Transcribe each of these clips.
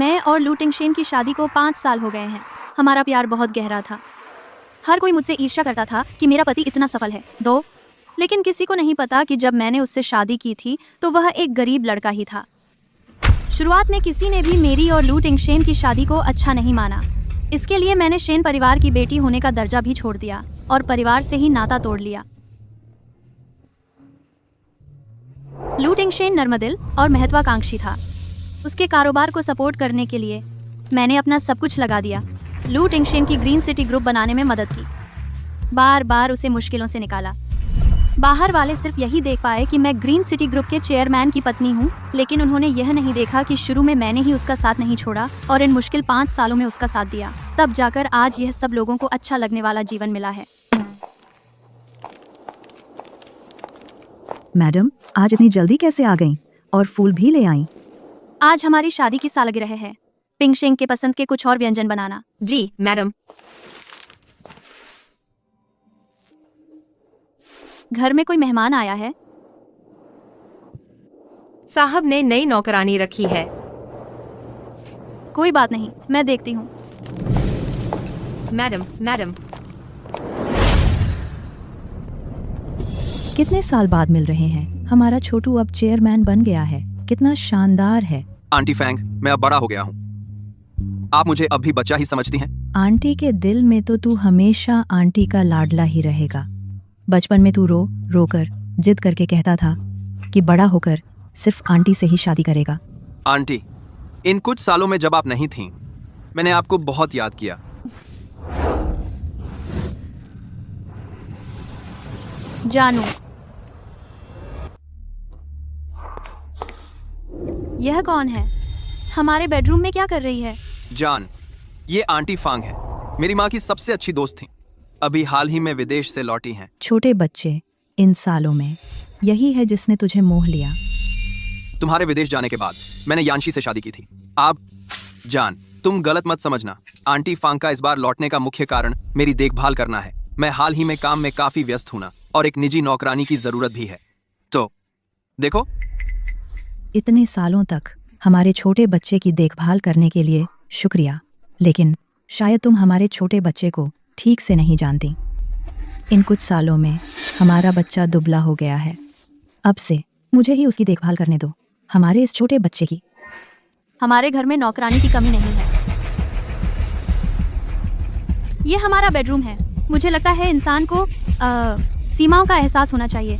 मैं और लू टिंगशेन की शादी को 5 साल हो गए हैं। हमारा प्यार बहुत गहरा था। हर कोई मुझसे ईर्ष्या करता था कि मेरा पति इतना सफल है। लेकिन किसी को नहीं पता कि जब मैंने उससे शादी की थी तो वह एक गरीब लड़का ही था। शुरुआत में किसी ने भी मेरी और लू टिंगशेन की शादी को अच्छा नहीं माना। इसके लिए मैंने शेन परिवार की बेटी होने का दर्जा भी छोड़ दिया और परिवार से ही नाता तोड़ लिया। लू टिंगशेन नर्मदिल और महत्वाकांक्षी था। उसके कारोबार को सपोर्ट करने के लिए मैंने अपना सब कुछ लगा दिया। लू टिंगशेन की ग्रीन सिटी ग्रुप बनाने में मदद की, बार बार उसे मुश्किलों से निकाला। बाहर वाले सिर्फ यही देख पाए कि मैं ग्रीन सिटी ग्रुप के चेयरमैन की पत्नी हूँ, लेकिन उन्होंने यह नहीं देखा कि शुरू में मैंने ही उसका साथ नहीं छोड़ा और इन मुश्किल 5 सालों में उसका साथ दिया। तब जाकर आज यह सब लोगों को अच्छा लगने वाला जीवन मिला है। मैडम, आज इतनी जल्दी कैसे आ गईं? और फूल भी ले आईं? आज हमारी शादी की सालगिरह है। पिंगशेंग के पसंद के कुछ और व्यंजन बनाना। जी मैडम। घर में कोई मेहमान आया है? साहब ने नई नौकरानी रखी है। कोई बात नहीं, मैं देखती हूँ। मैडम कितने साल बाद मिल रहे हैं। हमारा छोटू अब चेयरमैन बन गया है। कितना शानदार है। आंटी फैंग, मैं अब बड़ा हो गया हूँ। आप मुझे अब भी बच्चा ही समझती हैं? आंटी के दिल में तो तू हमेशा आंटी का लाडला ही रहेगा। बचपन में तू रो कर जिद करके कहता था कि बड़ा होकर सिर्फ आंटी से ही शादी करेगा। आंटी, इन कुछ सालों में जब आप नहीं थीं, मैंने आपको बहुत याद किया। जानू, यह कौन है? हमारे बेडरूम में क्या कर रही है? जान, ये आंटी फांग है। मेरी माँ की सबसे अच्छी दोस्त थी। अभी हाल ही में विदेश से लौटी हैं। छोटे बच्चे, इन सालों में यही है जिसने तुझे मोह लिया। तुम्हारे विदेश जाने के बाद मैंने यांशी से शादी की थी। आप जान, तुम गलत मत समझना। आंटी फांग का इस बार लौटने का मुख्य कारण मेरी देखभाल करना है। मैं हाल ही में काम में काफी व्यस्त हूं ना, और एक निजी नौकरानी की जरूरत भी है। तो देखो, इतने सालों तक हमारे छोटे बच्चे की देखभाल करने के लिए शुक्रिया, लेकिन शायद तुम हमारे छोटे बच्चे को ठीक से नहीं जानती। इन कुछ सालों में हमारा बच्चा दुबला हो गया है। अब से मुझे ही उसकी देखभाल करने दो, हमारे इस छोटे बच्चे की। हमारे घर में नौकरानी की कमी नहीं है। ये हमारा बेडरूम है। मुझे लगता है इंसान को सीमाओं का एहसास होना चाहिए।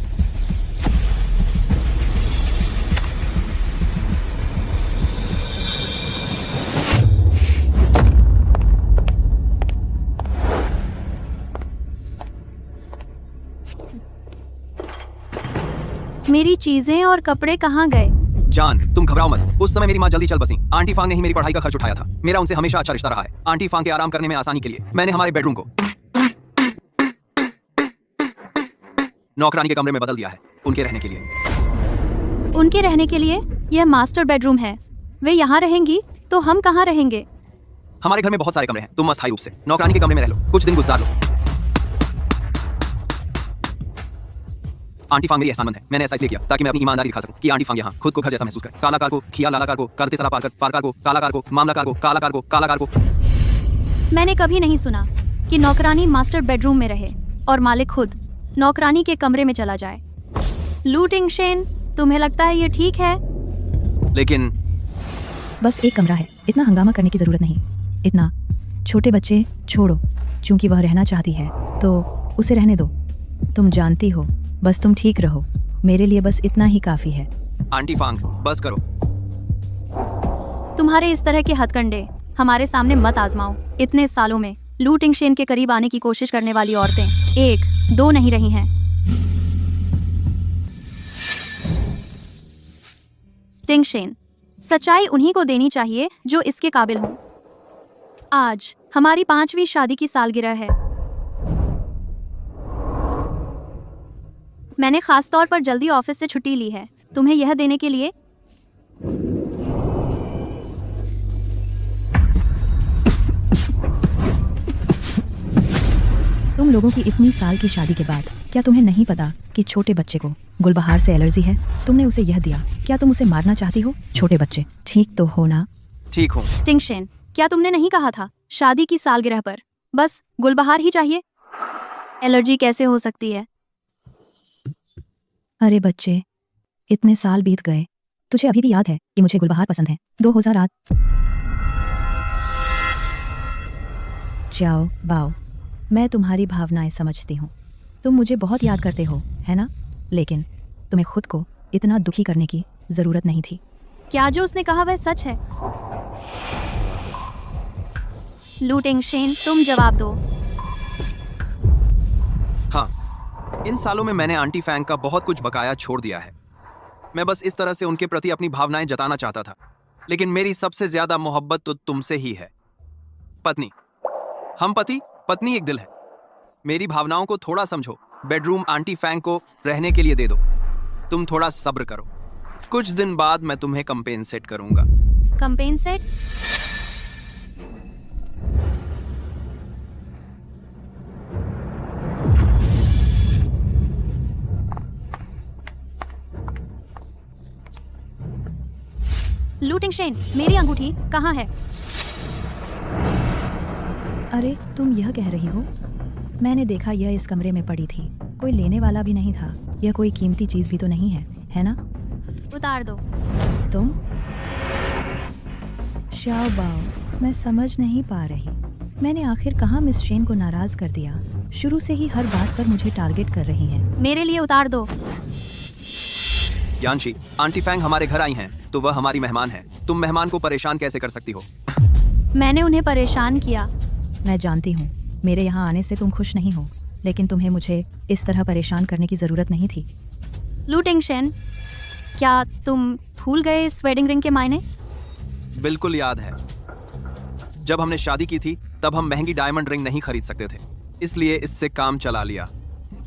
मेरी चीजें और कपड़े कहाँ गए? जान, तुम घबराओ मत। उस समय मेरी माँ जल्दी चल बसी। आंटी फांग ने ही मेरी पढ़ाई का खर्च उठाया था। मेरा उनसे हमेशा अच्छा रिश्ता रहा है। आंटी फांग के आराम करने में आसानी के लिए मैंने हमारे बेडरूम को नौकरानी के कमरे में बदल दिया है, उनके रहने के लिए। उनके रहने के लिए? यह मास्टर बेडरूम है। वे यहाँ रहेंगी तो हम कहाँ रहेंगे? हमारे घर में बहुत सारे कमरे हैं। तुम अस्थायी रूप से नौकरानी के कमरे में रह लो, कुछ दिन गुजार लो। आंटी फांग मेरी एहसानमंद है। मैंने ऐसा इसलिए किया ताकि मैं अपनी ईमानदारी दिखा सकूं कि आंटी फांग यहाँ खुद को घर जैसा महसूस करे। कालाकार को खिया, लालाकार को करते सला, पारकार को कालाकार को मामलाकार को कालाकार को। मैंने कभी नहीं सुना कि नौकरानी मास्टर बेडरूम में रहे और मालिक खुद नौकरानी के कमरे में चला जाए। लू टिंगशेन, तुम्हें लगता है ये ठीक है? लेकिन बस एक कमरा है, इतना हंगामा करने की जरूरत नहीं। इतना छोटे बच्चे छोड़ो, चूंकि वह रहना चाहती है तो उसे रहने दो। तुम जानती हो, बस तुम ठीक रहो। मेरे लिए बस इतना ही काफी है। आंटी फांग, बस करो। तुम्हारे इस तरह के हथकंडे हमारे सामने मत आजमाओ। इतने सालों में लू टिंगशेन के करीब आने की कोशिश करने वाली औरतें 1-2 नहीं रही हैं। टिंगशेन, सच्चाई उन्हीं को देनी चाहिए जो इसके काबिल हों। आज हमारी 5वीं शादी की सालगिरह है। मैंने खास तौर पर जल्दी ऑफिस से छुट्टी ली है तुम्हें यह देने के लिए। तुम लोगों की इतनी साल की शादी के बाद क्या तुम्हें नहीं पता कि छोटे बच्चे को गुलबहार से एलर्जी है? तुमने उसे यह दिया। क्या तुम उसे मारना चाहती हो? छोटे बच्चे, ठीक तो हो ना? ठीक हूँ। टिंगशेन, क्या तुमने नहीं कहा था शादी की सालगिरह पर बस गुलबहार ही चाहिए? एलर्जी कैसे हो सकती है? अरे बच्चे, इतने साल बीत गए, तुझे अभी भी याद है कि मुझे गुलबहार पसंद है? 2008। जाओ बाओ, मैं तुम्हारी भावनाएं समझती हूँ। तुम मुझे बहुत याद करते हो, है ना? लेकिन तुम्हें खुद को इतना दुखी करने की जरूरत नहीं थी। क्या जो उसने कहा वह सच है? लू टिंगशेन, तुम जवाब दो। हाँ, इन सालों में मैंने आंटी फैंग का बहुत कुछ बकाया छोड़ दिया है। मैं बस इस तरह से उनके प्रति अपनी भावनाएं जताना चाहता था, लेकिन मेरी सबसे ज्यादा मोहब्बत तो तुमसे ही है। पत्नी, हम पति पत्नी एक दिल है। मेरी भावनाओं को थोड़ा समझो। बेडरूम आंटी फैंग को रहने के लिए दे दो। तुम थोड़ा सब्र करो, कुछ दिन बाद मैं तुम्हें कंपेंसेट करूंगा। कंपेंसेट? लू टिंगशेन, मेरी अंगूठी कहाँ है? अरे तुम यह कह रही हो? मैंने देखा यह इस कमरे में पड़ी थी। कोई लेने वाला भी नहीं था। यह कोई कीमती चीज भी तो नहीं है, है ना? उतार दो। तुम? शाओ बाओ, मैं समझ नहीं पा रही। मैंने आखिर कहाँ मिस शेन को नाराज कर दिया? शुरू से ही हर बात पर मुझे टारगेट कर रही हैं। मेरे लिए उतार दो। यानशी, आंटी फैंग हमारे घर आई हैं, तो वह हमारी मेहमान है। तुम मेहमान को परेशान कैसे कर सकती हो? मैंने उन्हें परेशान किया। मैं जानती हूँ मेरे यहाँ आने से तुम खुश नहीं हो, लेकिन तुम्हें मुझे इस तरह परेशान करने की जरूरत नहीं थी। लू टिंगशेन, क्या तुम भूल गए इस वेडिंग रिंग के मायने? बिल्कुल याद है। जब हमने शादी की थी तब हम महंगी डायमंड रिंग नहीं खरीद सकते थे, इसलिए इससे काम चला लिया।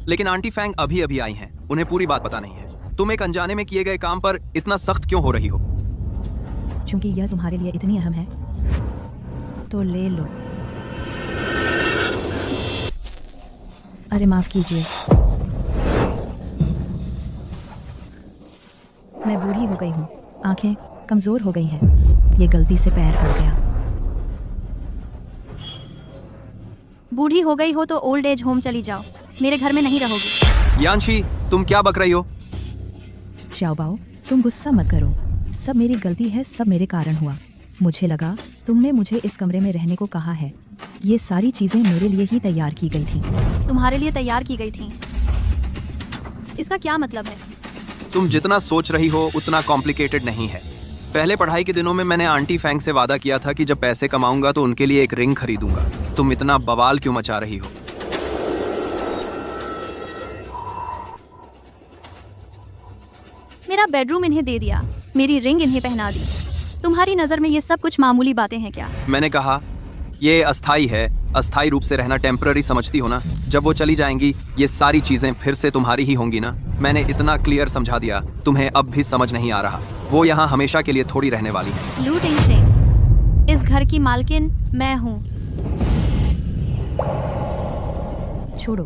लेकिन आंटी फैंग अभी अभी आई हैं, उन्हें पूरी बात पता नहीं है। तुम एक अनजाने में किए गए काम पर इतना सख्त क्यों हो रही हो? क्योंकि यह तुम्हारे लिए इतनी अहम है, तो ले लो। अरे माफ कीजिए, मैं बूढ़ी हो गई हूँ, आंखें कमजोर हो गई हैं। ये गलती से पैर हट गया। बूढ़ी हो गई हो तो ओल्ड एज होम चली जाओ, मेरे घर में नहीं रहोगी। यानशी, तुम क्या बक रही हो? शाओबाओ, तुम गुस्सा मत करो। सब मेरी गलती है, सब मेरे कारण हुआ। मुझे लगा तुमने मुझे इस कमरे में रहने को कहा है। ये सारी चीजें मेरे लिए ही तैयार की गई थी। तुम्हारे लिए तैयार की गई थी? इसका क्या मतलब है? तुम जितना सोच रही हो उतना कॉम्प्लिकेटेड नहीं है। पहले पढ़ाई के दिनों में मैंने आंटी फैंग से वादा किया था कि जब पैसे कमाऊंगा तो उनके लिए एक रिंग खरीदूंगा। तुम इतना बवाल क्यों मचा रही हो? मेरा बेडरूम इन्हें दे दिया, मेरी रिंग इन्हें पहना दी। तुम्हारी नजर में ये सब कुछ मामूली बातें हैं क्या? मैंने कहा ये अस्थाई है। अस्थाई रूप से रहना टेम्पररी समझती हो ना? जब वो चली जाएंगी ये सारी चीजें फिर से तुम्हारी ही होंगी ना? मैंने इतना क्लियर समझा दिया, तुम्हें अब भी समझ नहीं आ रहा? वो यहाँ हमेशा के लिए थोड़ी रहने वाली है। लू टिंगशेन, इस घर की मालकिन मैं हूँ। छोड़ो,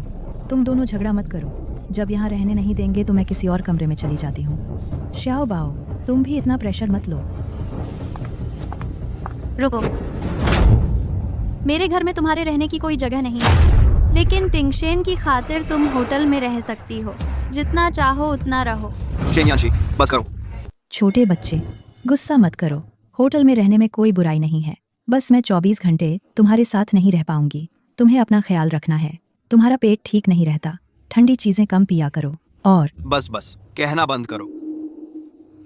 तुम दोनों झगड़ा मत करो। जब यहाँ रहने नहीं देंगे तो मैं किसी और कमरे में चली जाती हूँ। शाओ बाओ, तुम भी इतना प्रेशर मत लो। रुको, मेरे घर में तुम्हारे रहने की कोई जगह नहीं है, लेकिन टिंगशेन की खातिर तुम होटल में रह सकती हो। जितना चाहो उतना रहो। शेन, यानशी, बस करो। छोटे बच्चे, गुस्सा मत करो। होटल में रहने में कोई बुराई नहीं है। बस मैं 24 घंटे तुम्हारे साथ नहीं रह पाऊंगी। तुम्हें अपना ख्याल रखना है। तुम्हारा पेट ठीक नहीं रहता, ठंडी चीजें कम पिया करो। और बस बस कहना बंद करो।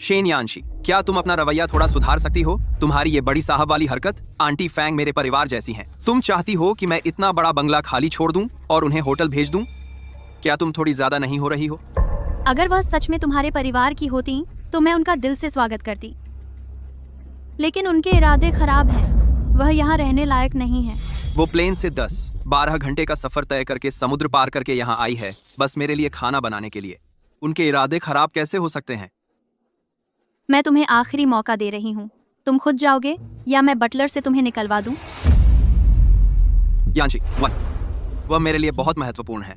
शेन यानशी, क्या तुम अपना रवैया थोड़ा सुधार सकती हो? तुम्हारी ये बड़ी साहब वाली हरकत, आंटी फैंग मेरे परिवार जैसी हैं। तुम चाहती हो कि मैं इतना बड़ा बंगला खाली छोड़ दूं और उन्हें होटल भेज दूं? क्या तुम थोड़ी ज्यादा नहीं हो रही हो? अगर वह सच में तुम्हारे परिवार की होती तो मैं उनका दिल से स्वागत करती, लेकिन उनके इरादे खराब हैं। वह यहाँ रहने लायक नहीं है। वो प्लेन से 10-12 घंटे का सफर तय करके समुद्र पार करके यहाँ आई है, बस मेरे लिए खाना बनाने के लिए। उनके इरादे खराब कैसे हो सकते हैं? मैं तुम्हें आखिरी मौका दे रही हूँ। तुम खुद जाओगे या मैं बटलर से तुम्हें निकलवा दूं? यानशी, वह मेरे लिए बहुत महत्वपूर्ण है।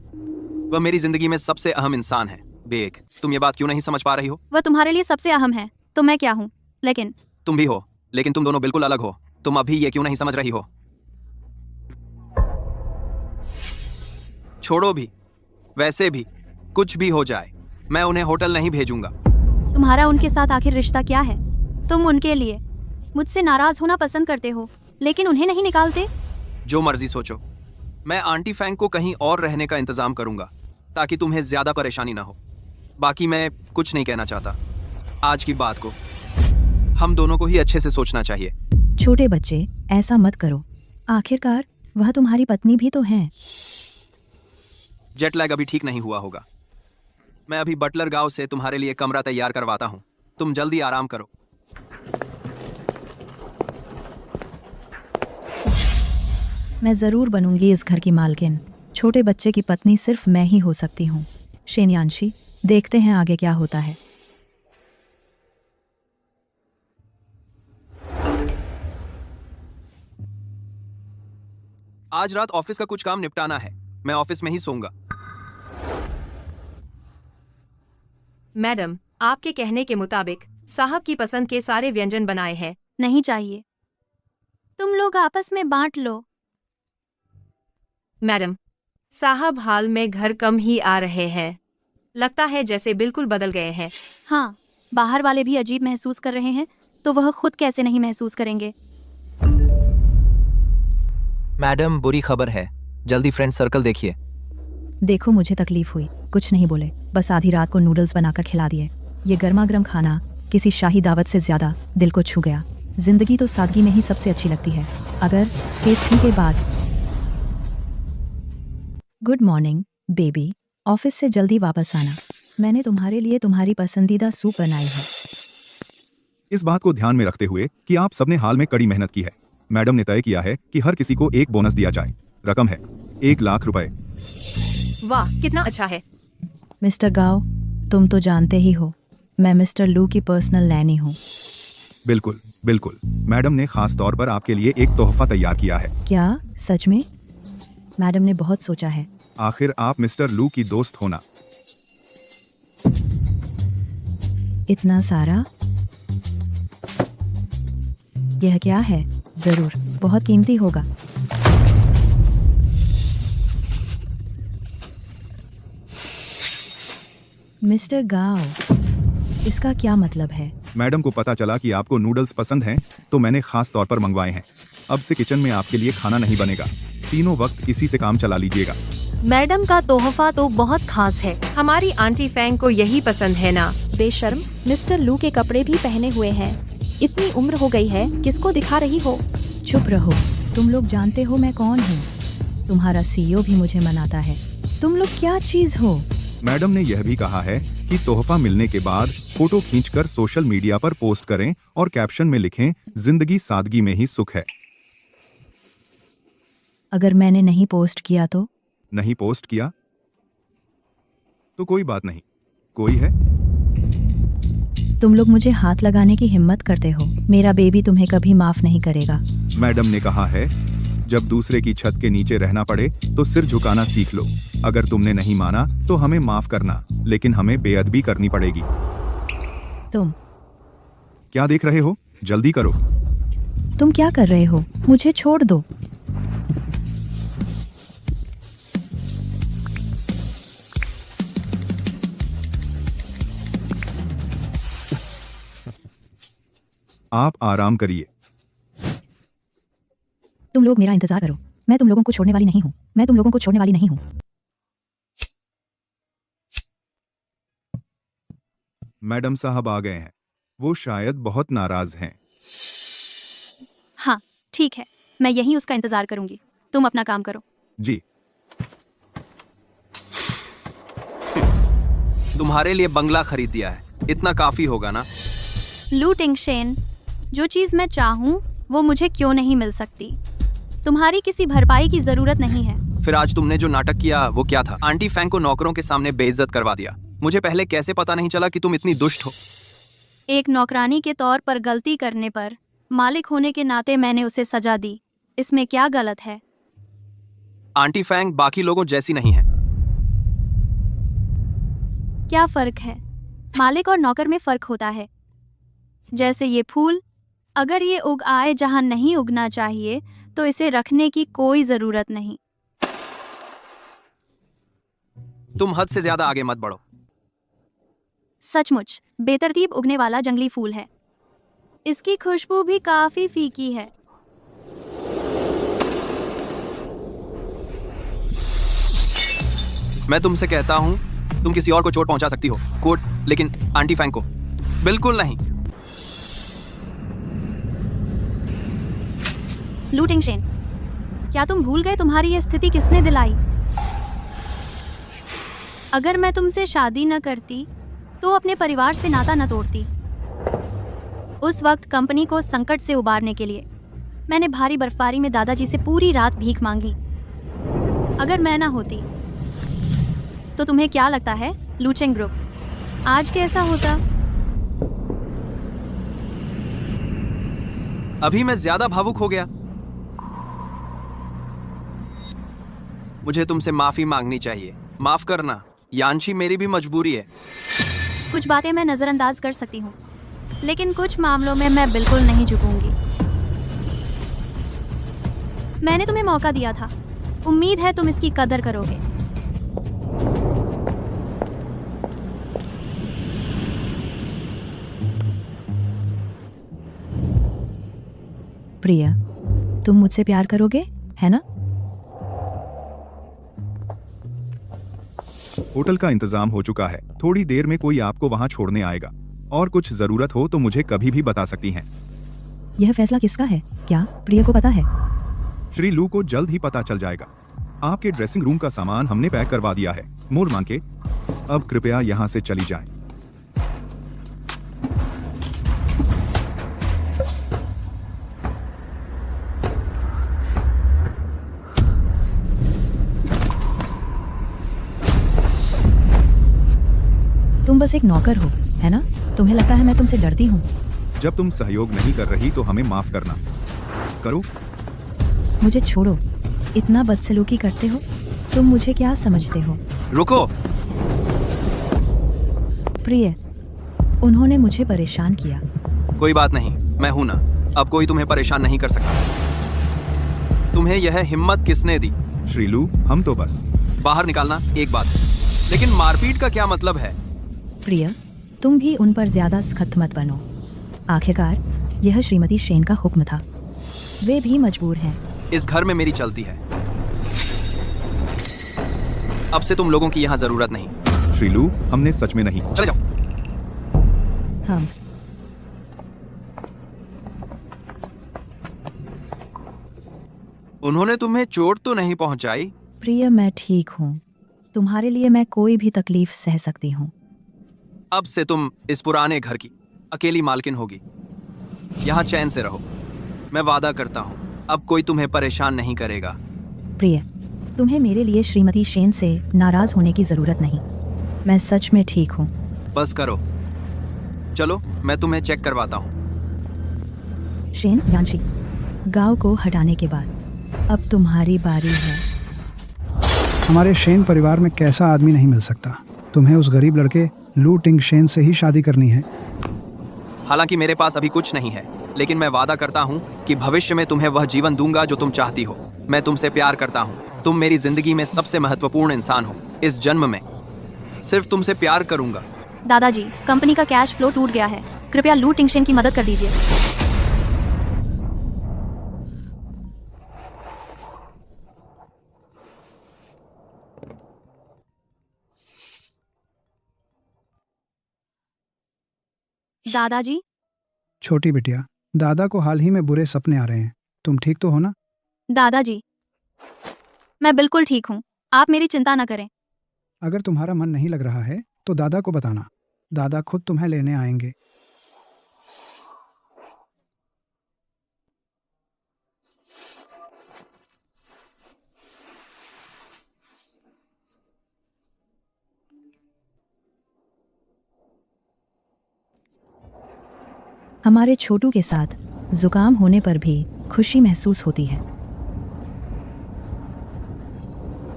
वह मेरी जिंदगी में सबसे अहम इंसान है। बेक, तुम ये बात क्यों नहीं समझ पा रही हो? वह तुम्हारे लिए सबसे अहम है तो मैं क्या हूँ? लेकिन तुम भी हो। लेकिन तुम दोनों बिल्कुल अलग हो। तुम अभी ये क्यों नहीं समझ रही हो? छोड़ो भी, वैसे भी कुछ भी हो जाए मैं उन्हें होटल नहीं भेजूंगा। तुम्हारा उनके साथ आखिर रिश्ता क्या है? तुम उनके लिए मुझसे नाराज होना पसंद करते हो, लेकिन उन्हें नहीं निकालते। जो मर्जी सोचो, मैं आंटी फैंग को कहीं और रहने का इंतजाम करूंगा ताकि तुम्हें ज्यादा परेशानी ना हो। बाकी मैं कुछ नहीं कहना चाहता। आज की बात को हम दोनों को ही अच्छे से सोचना चाहिए। छोटे बच्चे, ऐसा मत करो। आखिरकार वह तुम्हारी पत्नी भी तो है। जेट लैग अभी ठीक नहीं हुआ होगा। मैं अभी बटलर गांव से तुम्हारे लिए कमरा तैयार करवाता हूँ। तुम जल्दी आराम करो। मैं जरूर बनूंगी इस घर की मालकिन। छोटे बच्चे की पत्नी सिर्फ मैं ही हो सकती हूँ। शेनयानशी, देखते हैं आगे क्या होता है। आज रात ऑफिस का कुछ काम निपटाना है। मैं ऑफिस में ही सोऊंगा। मैडम, आपके कहने के मुताबिक साहब की पसंद के सारे व्यंजन बनाए हैं। नहीं चाहिए, तुम लोग आपस में बांट लो। मैडम, साहब हाल में घर कम ही आ रहे हैं। लगता है जैसे बिल्कुल बदल गए हैं। हाँ, बाहर वाले भी अजीब महसूस कर रहे हैं, तो वह खुद कैसे नहीं महसूस करेंगे? मैडम, बुरी खबर है। जल्दी फ्रेंड सर्कल देखिए। देखो, मुझे तकलीफ हुई, कुछ नहीं बोले, बस आधी रात को नूडल्स बनाकर खिला दिए। ये गर्मा गर्म खाना किसी शाही दावत से ज्यादा दिल को छू गया। जिंदगी तो सादगी में ही सबसे अच्छी लगती है। अगर केसरी के बाद। गुड मॉर्निंग बेबी, ऑफिस से जल्दी वापस आना। मैंने तुम्हारे लिए तुम्हारी पसंदीदा सूप बनाई है। इस बात को ध्यान में रखते हुए कि आप सबने हाल में कड़ी मेहनत की है, मैडम ने तय किया है कि हर किसी को एक बोनस दिया जाए। रकम है 1 लाख रुपए। वाह, कितना अच्छा है। मिस्टर गाओ, तुम तो जानते ही हो मैं मिस्टर लू की पर्सनल नैनी हूँ। बिल्कुल बिल्कुल, मैडम ने खास तौर पर आपके लिए एक तोहफा तैयार किया है। क्या सच में? मैडम ने बहुत सोचा है। आखिर आप मिस्टर लू की दोस्त होना। इतना सारा? यह क्या है? जरूर बहुत कीमती होगा। मिस्टर गाओ, इसका क्या मतलब है? मैडम को पता चला कि आपको नूडल्स पसंद हैं, तो मैंने खास तौर पर मंगवाए हैं। अब से किचन में आपके लिए खाना नहीं बनेगा। तीनों वक्त इसी से काम चला लीजिएगा। मैडम का तोहफा तो बहुत खास है। हमारी आंटी फैंग को यही पसंद है ना। बेशर्म, मिस्टर लू के कपड़े भी पहने हुए हैं। इतनी उम्र हो गई है, किसको दिखा रही हो? चुप रहो, तुम लोग जानते हो मैं कौन हूँ। तुम्हारा सीईओ भी मुझे मनाता है। तुम लोग क्या चीज हो? मैडम ने यह भी कहा है कि तोहफा मिलने के बाद फोटो खींचकर सोशल मीडिया पर पोस्ट करें और कैप्शन में लिखें, जिंदगी सादगी में ही सुख है। अगर मैंने नहीं पोस्ट किया तो? नहीं पोस्ट किया तो कोई बात नहीं। कोई है? तुम लोग मुझे हाथ लगाने की हिम्मत करते हो। मेरा बेबी तुम्हें कभी माफ नहीं करेगा। मैडम ने कहा है, जब दूसरे की छत के नीचे रहना पड़े तो सिर झुकाना सीख लो। अगर तुमने नहीं माना तो हमें माफ करना, लेकिन हमें बेअदबी करनी पड़ेगी। तुम क्या देख रहे हो? जल्दी करो। तुम क्या कर रहे हो? मुझे छोड़ दो। आप आराम करिए। तुम लोग मेरा इंतजार करो। मैं तुम लोगों को छोड़ने वाली नहीं हूँ। मैं तुम लोगों को छोड़ने वाली नहीं हूँ। मैडम साहब आ गए हैं। वो शायद बहुत नाराज हैं। हाँ, ठीक है, मैं यहीं उसका इंतजार करूंगी। तुम अपना काम करो। जी। तुम्हारे लिए बंगला खरीद दिया है, इतना काफी होगा ना? लू टिंगशेन, जो चीज मैं चाहूँ वो मुझे क्यों नहीं मिल सकती? तुम्हारी किसी भरपाई की जरूरत नहीं है। फिर आज तुमने जो नाटक किया वो क्या था? आंटी फैंग को नौकरों के सामने बेइज्जत करवा दिया। मुझे पहले कैसे पता नहीं चला कि तुम इतनी दुष्ट हो? एक नौकरानी के तौर पर गलती करने पर मालिक होने के नाते मैंने उसे सजा दी। इसमें क्या गलत है? आंटी फैंग बाकी लोगों जैसी नहीं है। क्या फर्क है? मालिक और नौकर में फर्क होता है। जैसे ये फूल अगर ये उग आए जहां नहीं उगना चाहिए तो इसे रखने की कोई जरूरत नहीं। तुम हद से ज्यादा आगे मत बढ़ो। सचमुच बेतरतीब उगने वाला जंगली फूल है। इसकी खुशबू भी काफी फीकी है। मैं तुमसे कहता हूं, तुम किसी और को चोट पहुंचा सकती हो कोट, लेकिन आंटी फैंग को बिल्कुल नहीं। लू टिंगशेन, क्या तुम भूल गए तुम्हारी यह स्थिति किसने दिलाई? अगर मैं तुमसे शादी न करती तो अपने परिवार से नाता न तोड़ती। उस वक्त कंपनी को संकट से उबारने के लिए मैंने भारी बर्फबारी में दादाजी से पूरी रात भीख मांगी। अगर मैं ना होती तो तुम्हें क्या लगता है लूचेंग ग्रुप आज कैसा होता? अभी मैं ज्यादा भावुक हो गया। मुझे तुमसे माफी मांगनी चाहिए। माफ करना यानशी, मेरी भी मजबूरी है। कुछ बातें मैं नजरअंदाज कर सकती हूँ, लेकिन कुछ मामलों में मैं बिल्कुल नहीं झुकूंगी। मैंने तुम्हें मौका दिया था, उम्मीद है तुम इसकी कदर करोगे। प्रिया, तुम मुझसे प्यार करोगे, है ना? होटल का इंतजाम हो चुका है। थोड़ी देर में कोई आपको वहां छोड़ने आएगा, और कुछ जरूरत हो तो मुझे कभी भी बता सकती हैं। यह फैसला किसका है? क्या प्रिया को पता है? श्री लू को जल्द ही पता चल जाएगा। आपके ड्रेसिंग रूम का सामान हमने पैक करवा दिया है। मोर मांगे, अब कृपया यहाँ से चली जाएं। तुम बस एक नौकर हो, है ना? तुम्हें लगता है मैं तुमसे डरती हूँ? जब तुम सहयोग नहीं कर रही तो हमें माफ करना। करो। मुझे छोड़ो। इतना बदसलूकी करते हो? तुम मुझे क्या समझते हो? रुको। प्रिय, उन्होंने मुझे परेशान किया। कोई बात नहीं, मैं हूं ना। अब कोई तुम्हें परेशान नहीं कर सकता। तुम्हें यह हिम्मत किसने दी? श्री लू, हम तो बस बाहर निकालना एक बात है, लेकिन मारपीट का क्या मतलब है? प्रिय, तुम भी उन पर ज्यादा सख्त मत बनो। आखिरकार यह श्रीमती शेन का हुक्म था। वे भी मजबूर हैं। इस घर में मेरी चलती है। अब से तुम लोगों की यहाँ जरूरत नहीं। श्री लू, हमने सच में नहीं। चले जाओ। हाँ, उन्होंने तुम्हें चोट तो नहीं पहुंचाई? प्रिय, मैं ठीक हूँ। तुम्हारे लिए मैं कोई भी तकलीफ सह सकती हूँ। अब से तुम इस पुराने घर की अकेली मालकिन होगी। यहाँ चैन से रहो। मैं वादा करता हूँ, अब कोई तुम्हें परेशान नहीं करेगा। प्रिय, तुम्हें मेरे लिए श्रीमती शेन से नाराज होने की जरूरत नहीं। मैं सच में ठीक हूँ। बस करो। चलो, मैं तुम्हें चेक करवाता हूँ। शेन, यानशी, गांव को हटाने के बाद अब तुम्हारी बारी है। हमारे शेन परिवार में कैसा आदमी नहीं मिल सकता। तुम्हें उस गरीब लड़के लू टिंगशेन से ही शादी करनी है। हालांकि मेरे पास अभी कुछ नहीं है, लेकिन मैं वादा करता हूँ कि भविष्य में तुम्हें वह जीवन दूंगा जो तुम चाहती हो। मैं तुमसे प्यार करता हूँ। तुम मेरी जिंदगी में सबसे महत्वपूर्ण इंसान हो। इस जन्म में सिर्फ तुमसे प्यार करूंगा। दादाजी, कंपनी का कैश फ्लो टूट गया है। कृपया लू टिंगशेन की मदद कर दीजिए। दादाजी, छोटी बिटिया, दादा को हाल ही में बुरे सपने आ रहे हैं। तुम ठीक तो हो ना? दादाजी, मैं बिल्कुल ठीक हूँ। आप मेरी चिंता न करें। अगर तुम्हारा मन नहीं लग रहा है तो दादा को बताना। दादा खुद तुम्हें लेने आएंगे। हमारे छोटू के साथ जुकाम होने पर भी खुशी महसूस होती है।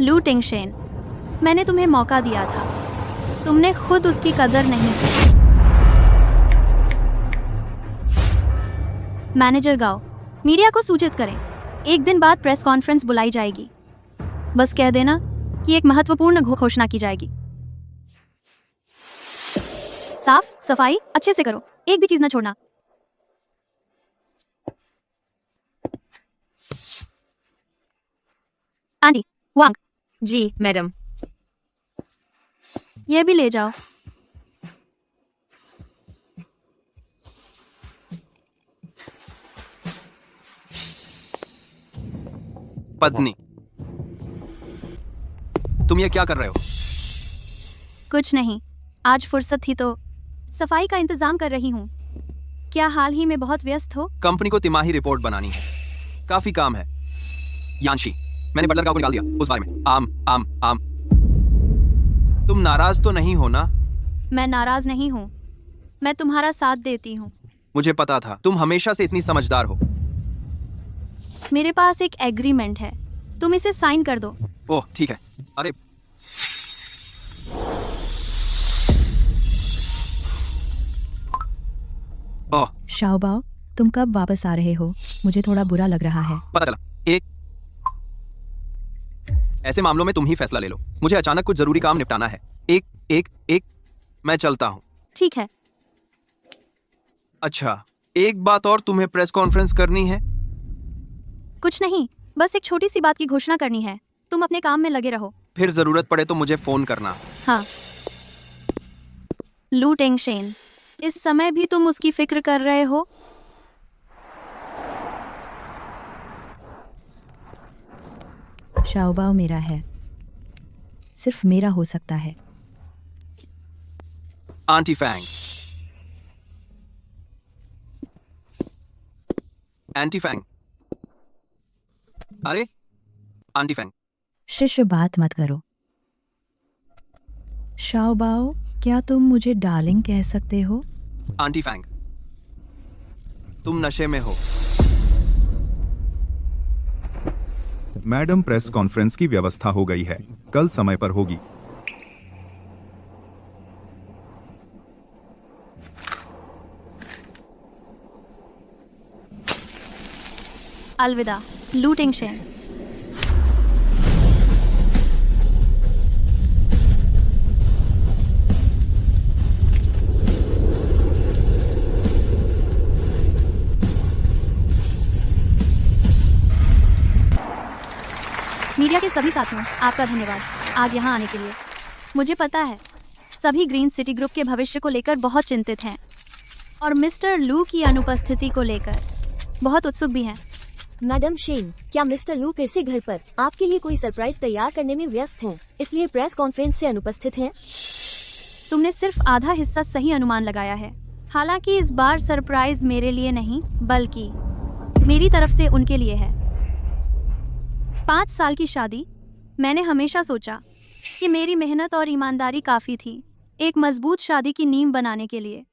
लू टिंगशेन, मैंने तुम्हें मौका दिया था, तुमने खुद उसकी कदर नहीं की। मैनेजर गाओ, मीडिया को सूचित करें। एक दिन बाद प्रेस कॉन्फ्रेंस बुलाई जाएगी। बस कह देना कि एक महत्वपूर्ण घोषणा की जाएगी। साफ सफाई अच्छे से करो, एक भी चीज ना छोड़ना। आंटी वांग, जी मैडम। ये भी ले जाओ। पत्नी, तुम ये क्या कर रहे हो? कुछ नहीं, आज फुर्सत थी तो सफाई का इंतजाम कर रही हूँ। क्या हाल ही में बहुत व्यस्त हो? कंपनी को तिमाही रिपोर्ट बनानी है, काफी काम है। यांशी, मैंने बटलर का निकाल दिया उस बारे में। आम। तुम नाराज तो नहीं हो ना? मैं नाराज नहीं हूँ, मैं तुम्हारा साथ देती हूँ। मुझे पता था, तुम हमेशा से इतनी समझदार हो। मेरे पास एक एग्रीमेंट है, तुम इसे साइन कर दो। ओह ठीक है। अरे ओह, शाओबाओ, तुम कब वापस आ रहे हो? मुझे थोड़ा बुरा लग रहा है। पता चला। एक ऐसे मामलों में तुम ही फैसला ले लो, मुझे अचानक कुछ जरूरी काम निपटाना है। एक मैं चलता हूँ। ठीक है। अच्छा, एक बात और, तुम्हें प्रेस कॉन्फ्रेंस करनी है? कुछ नहीं, बस एक छोटी सी बात की घोषणा करनी है। तुम अपने काम में लगे रहो। फिर जरूरत पड़े तो मुझे फोन करना। हाँ। लू टेंगशेन, इस समय भी तुम उसकी फिक्र कर रहे हो? शाओबाओ मेरा है, सिर्फ मेरा हो सकता है। आंटी फैंग, एंटी फैंग। अरे आंटी फैंग, शिष्य बात मत करो। शाओबाओ, क्या तुम मुझे डार्लिंग कह सकते हो? आंटी फैंग, तुम नशे में हो। मैडम, प्रेस कॉन्फ्रेंस की व्यवस्था हो गई है, कल समय पर होगी। अलविदा, लू टेंगशेन। मीडिया के सभी साथियों, आपका धन्यवाद आज यहाँ आने के लिए। मुझे पता है सभी ग्रीन सिटी ग्रुप के भविष्य को लेकर बहुत चिंतित हैं और मिस्टर लू की अनुपस्थिति को लेकर बहुत उत्सुक भी हैं। मैडम शेन, क्या मिस्टर लू फिर से घर पर आपके लिए कोई सरप्राइज तैयार करने में व्यस्त हैं, इसलिए प्रेस कॉन्फ्रेंस से अनुपस्थित हैं? तुमने सिर्फ आधा हिस्सा सही अनुमान लगाया है। हालांकि इस बार सरप्राइज मेरे लिए नहीं, बल्कि मेरी तरफ से उनके लिए है। 5 साल की शादी, मैंने हमेशा सोचा कि मेरी मेहनत और ईमानदारी काफ़ी थी एक मजबूत शादी की नींव बनाने के लिए।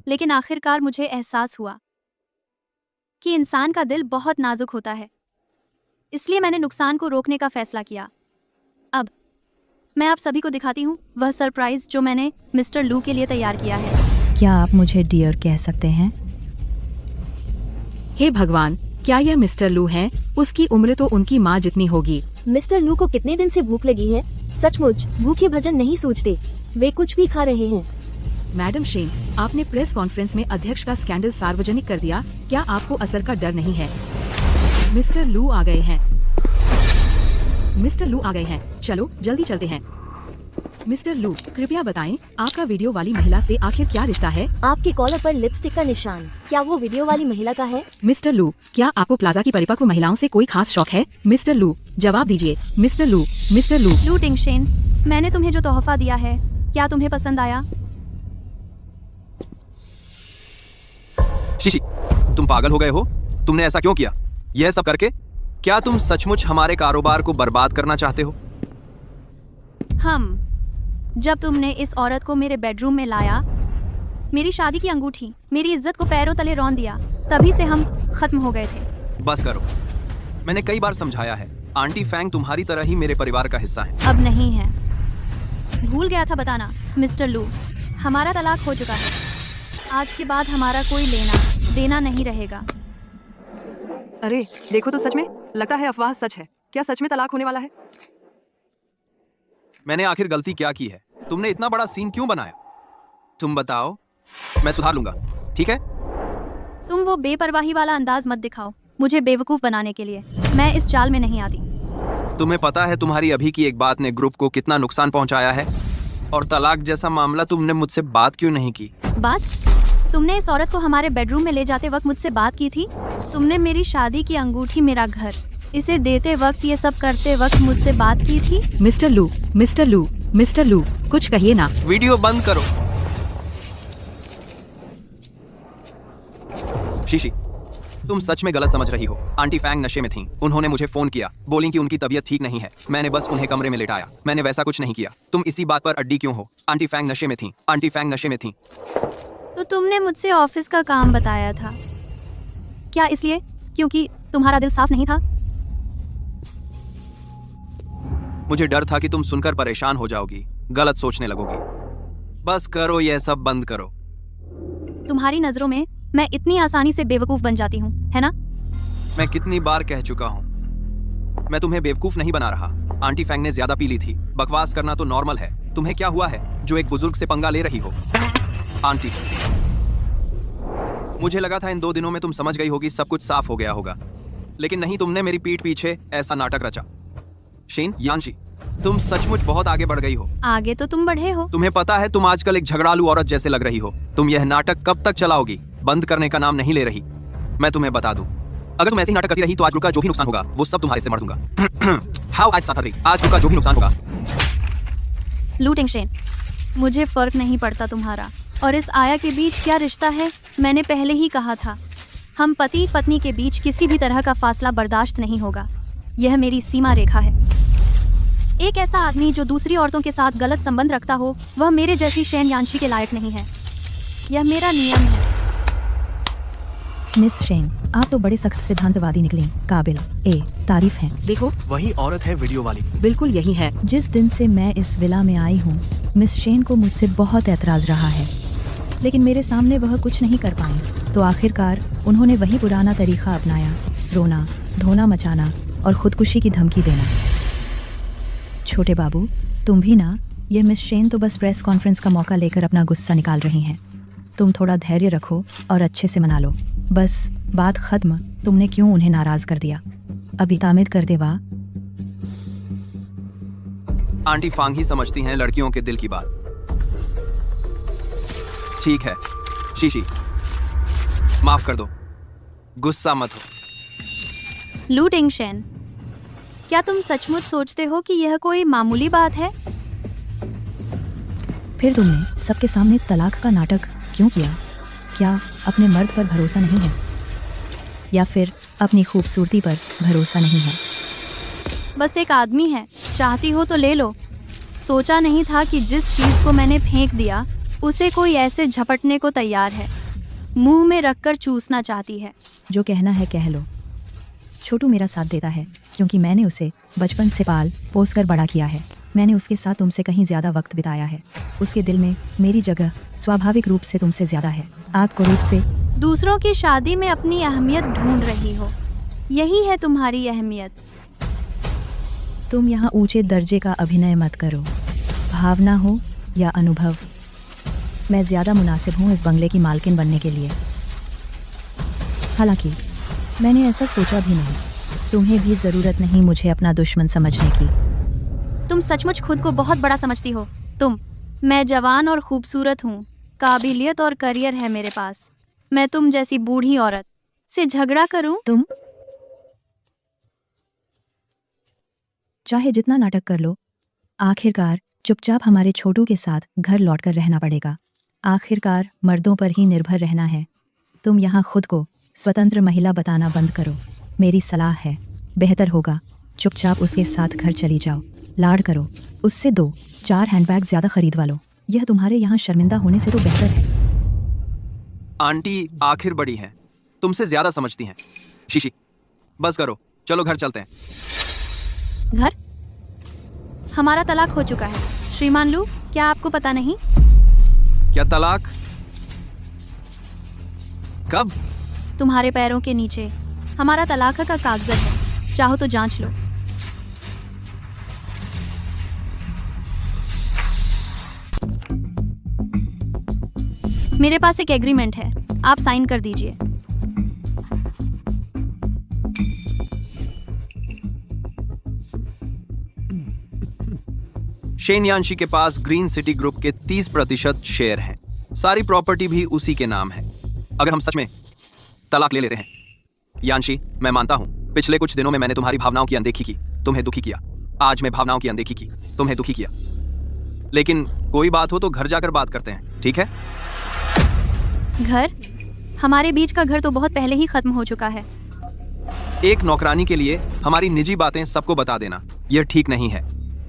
लेकिन आखिरकार मुझे एहसास हुआ कि इंसान का दिल बहुत नाजुक होता है। इसलिए मैंने नुकसान को रोकने का फैसला किया। अब मैं आप सभी को दिखाती हूँ वह सरप्राइज जो मैंने मिस्टर लू के लिए तैयार किया है। क्या आप मुझे डियर कह सकते हैं? हे भगवान, क्या यह मिस्टर लू हैं? उसकी उम्र तो उनकी माँ जितनी होगी। मिस्टर लू को कितने दिन से भूख लगी है? सचमुच भूखे भजन नहीं सूझते, वे कुछ भी खा रहे हैं। मैडम शेन, आपने प्रेस कॉन्फ्रेंस में अध्यक्ष का स्कैंडल सार्वजनिक कर दिया। क्या आपको असर का डर नहीं है? मिस्टर लू आ गए हैं। मिस्टर लू आ गए हैं, चलो जल्दी चलते हैं। मिस्टर लू, कृपया बताएं, आपका वीडियो वाली महिला से आखिर क्या रिश्ता है? आपके कॉलर पर लिपस्टिक का निशान, क्या वो वीडियो वाली महिला का है? मिस्टर लू, क्या आपको प्लाजा की परिपक्व महिलाओं से कोई खास शौक है? मिस्टर लू, जवाब दीजिए। मिस्टर लू, मिस्टर लू। लू टिंगशेन, मैंने तुम्हें जो तोहफा दिया है, क्या तुम्हें पसंद आया? शीशी, तुम पागल हो गए हो? तुमने ऐसा क्यों किया? यह सब करके क्या तुम सचमुच हमारे कारोबार को बर्बाद करना चाहते हो? जब तुमने इस औरत को मेरे बेडरूम में लाया, मेरी शादी की अंगूठी, मेरी इज्जत को पैरों तले रौंद दिया, तभी से हम खत्म हो गए थे। बस करो, मैंने कई बार समझाया है, आंटी फैंग तुम्हारी तरह ही मेरे परिवार का हिस्सा है। अब नहीं है। भूल गया था बताना, मिस्टर लू, हमारा तलाक हो चुका है। आज के बाद हमारा कोई लेना देना नहीं रहेगा। अरे देखो तो सच में लगता है अफवाह सच है। क्या सच में तलाक होने वाला है? मैंने आखिर गलती क्या की है? तुमने इतना बड़ा सीन क्यों बनाया? तुम बताओ, मैं सुधार लूंगा, ठीक है? तुम वो बेपरवाही वाला अंदाज मत दिखाओ मुझे बेवकूफ बनाने के लिए। मैं इस चाल में नहीं आती। तुम्हें पता है तुम्हारी अभी की एक बात ने ग्रुप को कितना नुकसान पहुंचाया है? और तलाक जैसा मामला तुमने मुझसे बात क्यों नहीं की? बात? तुमने इस औरत को हमारे बेडरूम में ले जाते वक्त मुझसे बात की थी। तुमने मेरी शादी की अंगूठी, मेरा घर, इसे देते वक्त, ये सब करते वक्त मुझसे बात की थी। मिस्टर लू, मिस्टर लू, मिस्टर लू, कुछ कहिए ना। वीडियो बंद करो। शीशी, तुम सच में गलत समझ रही हो। आंटी फैंग नशे में थीं। उन्होंने मुझे फोन किया, बोली कि उनकी तबीयत ठीक नहीं है। मैंने बस उन्हें कमरे में लेटाया। मैंने वैसा कुछ नहीं किया। तुम इसी बात पर अड्डी क्यों हो? आंटी फैंग नशे में थीं। आंटी फैंग नशे में थीं। तो तुमने मुझसे ऑफिस का काम बताया था, क्या इसलिए क्योंकि तुम्हारा दिल साफ नहीं था? मुझे डर था कि तुम सुनकर परेशान हो जाओगी, गलत सोचने लगोगी। बस करो, यह सब बंद करो। तुम्हारी नजरों में मैं इतनी आसानी से बेवकूफ बन जाती हूँ, है ना? मैं कितनी बार कह चुका हूँ, मैं तुम्हें बेवकूफ नहीं बना रहा। आंटी फैंग ने ज्यादा पी ली थी। बकवास करना तो नॉर्मल है। तुम्हें क्या हुआ है जो एक बुजुर्ग से पंगा ले रही हो? आंटी, मुझे लगा था इन 2 दिनों में तुम समझ गई होगी, सब कुछ साफ हो गया होगा, लेकिन नहीं। तुमने मेरी पीठ पीछे ऐसा नाटक रचा। शेन, यानशी, तुम सचमुच बहुत आगे बढ़ गई हो। आगे तो तुम बढ़े हो। तुम्हें पता है तुम आजकल एक झगड़ालू औरत जैसे लग रही हो। तुम यह नाटक कब तक चलाओगी? बंद करने का नाम नहीं ले रही। मैं तुम्हें बता दूं, अगर तुम ऐसी नाटक करती रही तो आज का जो भी नुकसान होगा वो सब तुम्हारे से मर दूंगा। हाउ आज साथरी, आज का जो भी नुकसान होगा। लू टिंगशेन, मुझे फर्क नहीं पड़ता तुम्हारा और इस आया के बीच क्या रिश्ता है। मैंने पहले ही कहा था, हम पति पत्नी के बीच किसी भी तरह का फासला बर्दाश्त नहीं होगा। यह मेरी सीमा रेखा है। एक ऐसा आदमी जो दूसरी औरतों के साथ गलत संबंध रखता हो, वह मेरे जैसी शेन यानशी के लायक नहीं है। यह मेरा नियम है। मिस शेन, आप तो बड़े सख्त सिद्धांतवादी निकली। काबिल तारीफ है। देखो, वही औरत है वीडियो वाली। बिल्कुल यही है। जिस दिन से मैं इस विला में आई हूँ, मिस शेन को मुझसे बहुत एतराज रहा है, लेकिन मेरे सामने वह कुछ नहीं कर पाई। तो आखिरकार उन्होंने वही पुराना तरीका अपनाया, रोना धोना मचाना और खुदकुशी की धमकी देना। छोटे बाबू, तुम भी ना, यह मिस शेन तो बस प्रेस कॉन्फ्रेंस का मौका लेकर अपना गुस्सा निकाल रही हैं। तुम थोड़ा धैर्य रखो और अच्छे से मना लो। बस बात खत्म। तुमने क्यों उन्हें नाराज कर दिया? अभी तामीद कर दे वाह। आंटी फांग ही समझती हैं लड़कियों के दिल की बात। ठीक है शीशी, माफ कर दो, गुस्सा मत हो। लू टिंगशेन, क्या तुम सचमुच सोचते हो कि यह कोई मामूली बात है? फिर तुमने सबके सामने तलाक का नाटक क्यों किया? क्या अपने मर्द पर भरोसा नहीं है, या फिर अपनी खूबसूरती पर भरोसा नहीं है? बस एक आदमी है, चाहती हो तो ले लो। सोचा नहीं था कि जिस चीज़ को मैंने फेंक दिया उसे कोई ऐसे झपटने को तैयार है, मुंह में रखकर चूसना चाहती है। जो कहना है कह लो। छोटू मेरा साथ देता है क्योंकि मैंने उसे बचपन से पाल पोस कर बड़ा किया है। मैंने उसके साथ तुमसे कहीं ज़्यादा वक्त बिताया है। उसके दिल में मेरी जगह स्वाभाविक रूप से तुमसे ज़्यादा है। आपको रूप से दूसरों की शादी में अपनी अहमियत ढूंढ रही हो, यही है तुम्हारी अहमियत। तुम यहाँ ऊंचे दर्जे का अभिनय मत करो। भावना हो या अनुभव, मैं ज़्यादा मुनासिब हूँ इस बंगले की मालकिन बनने के लिए। हालांकि मैंने ऐसा सोचा भी नहीं। तुम्हें भी ज़रूरत नहीं मुझे अपना दुश्मन समझने की। तुम सचमुच खुद को बहुत बड़ा समझती हो। मैं जवान और खूबसूरत हूँ, काबिलियत और करियर है मेरे पास। मैं तुम जैसी बूढ़ी औरत से झगड़ा करूं? तुम चाहे जितना नाटक कर लो, आखिरकार चुपचाप हमारे छोटू के साथ घर लौटकर रहना पड़ेगा। आखिरकार मर्दों पर ही निर्भर रहना है। तुम यहाँ खुद को स्वतंत्र महिला बताना बंद करो। मेरी सलाह है, बेहतर होगा चुपचाप उसके साथ घर चली जाओ। लाड करो, उससे 2-4 हैंडबैग ज़्यादा खरीदवा लो। यह तुम्हारे यहाँ शर्मिंदा होने से तो बेहतर है। आंटी आखिर बड़ी हैं, तुमसे ज्यादा समझती हैं। शीशी, बस करो, चलो घर चलते हैं। घर? हमारा तलाक हो चुका है श्रीमान लू, क्या आपको पता नहीं? क्या तलाक? कब? तुम्हारे पैरों के नीचे हमारा तलाक का कागजात है, चाहो तो जांच लो। मेरे पास एक एग्रीमेंट है, आप साइन कर दीजिए। शेन यानशी के पास ग्रीन सिटी ग्रुप के 30% शेयर हैं। सारी प्रॉपर्टी भी उसी के नाम है। अगर हम सच में तलाक ले लेते हैं, यानशी, मैं मानता हूं पिछले कुछ दिनों में मैंने तुम्हारी भावनाओं की अनदेखी की, तुम्हें दुखी किया। आज मैं भावनाओं की अनदेखी की, तुम्हें दुखी किया। लेकिन कोई बात हो तो घर जाकर बात करते हैं, ठीक है? घर? हमारे बीच का घर तो बहुत पहले ही खत्म हो चुका है। एक नौकरानी के लिए हमारी निजी बातें सबको बता देना, यह ठीक नहीं है।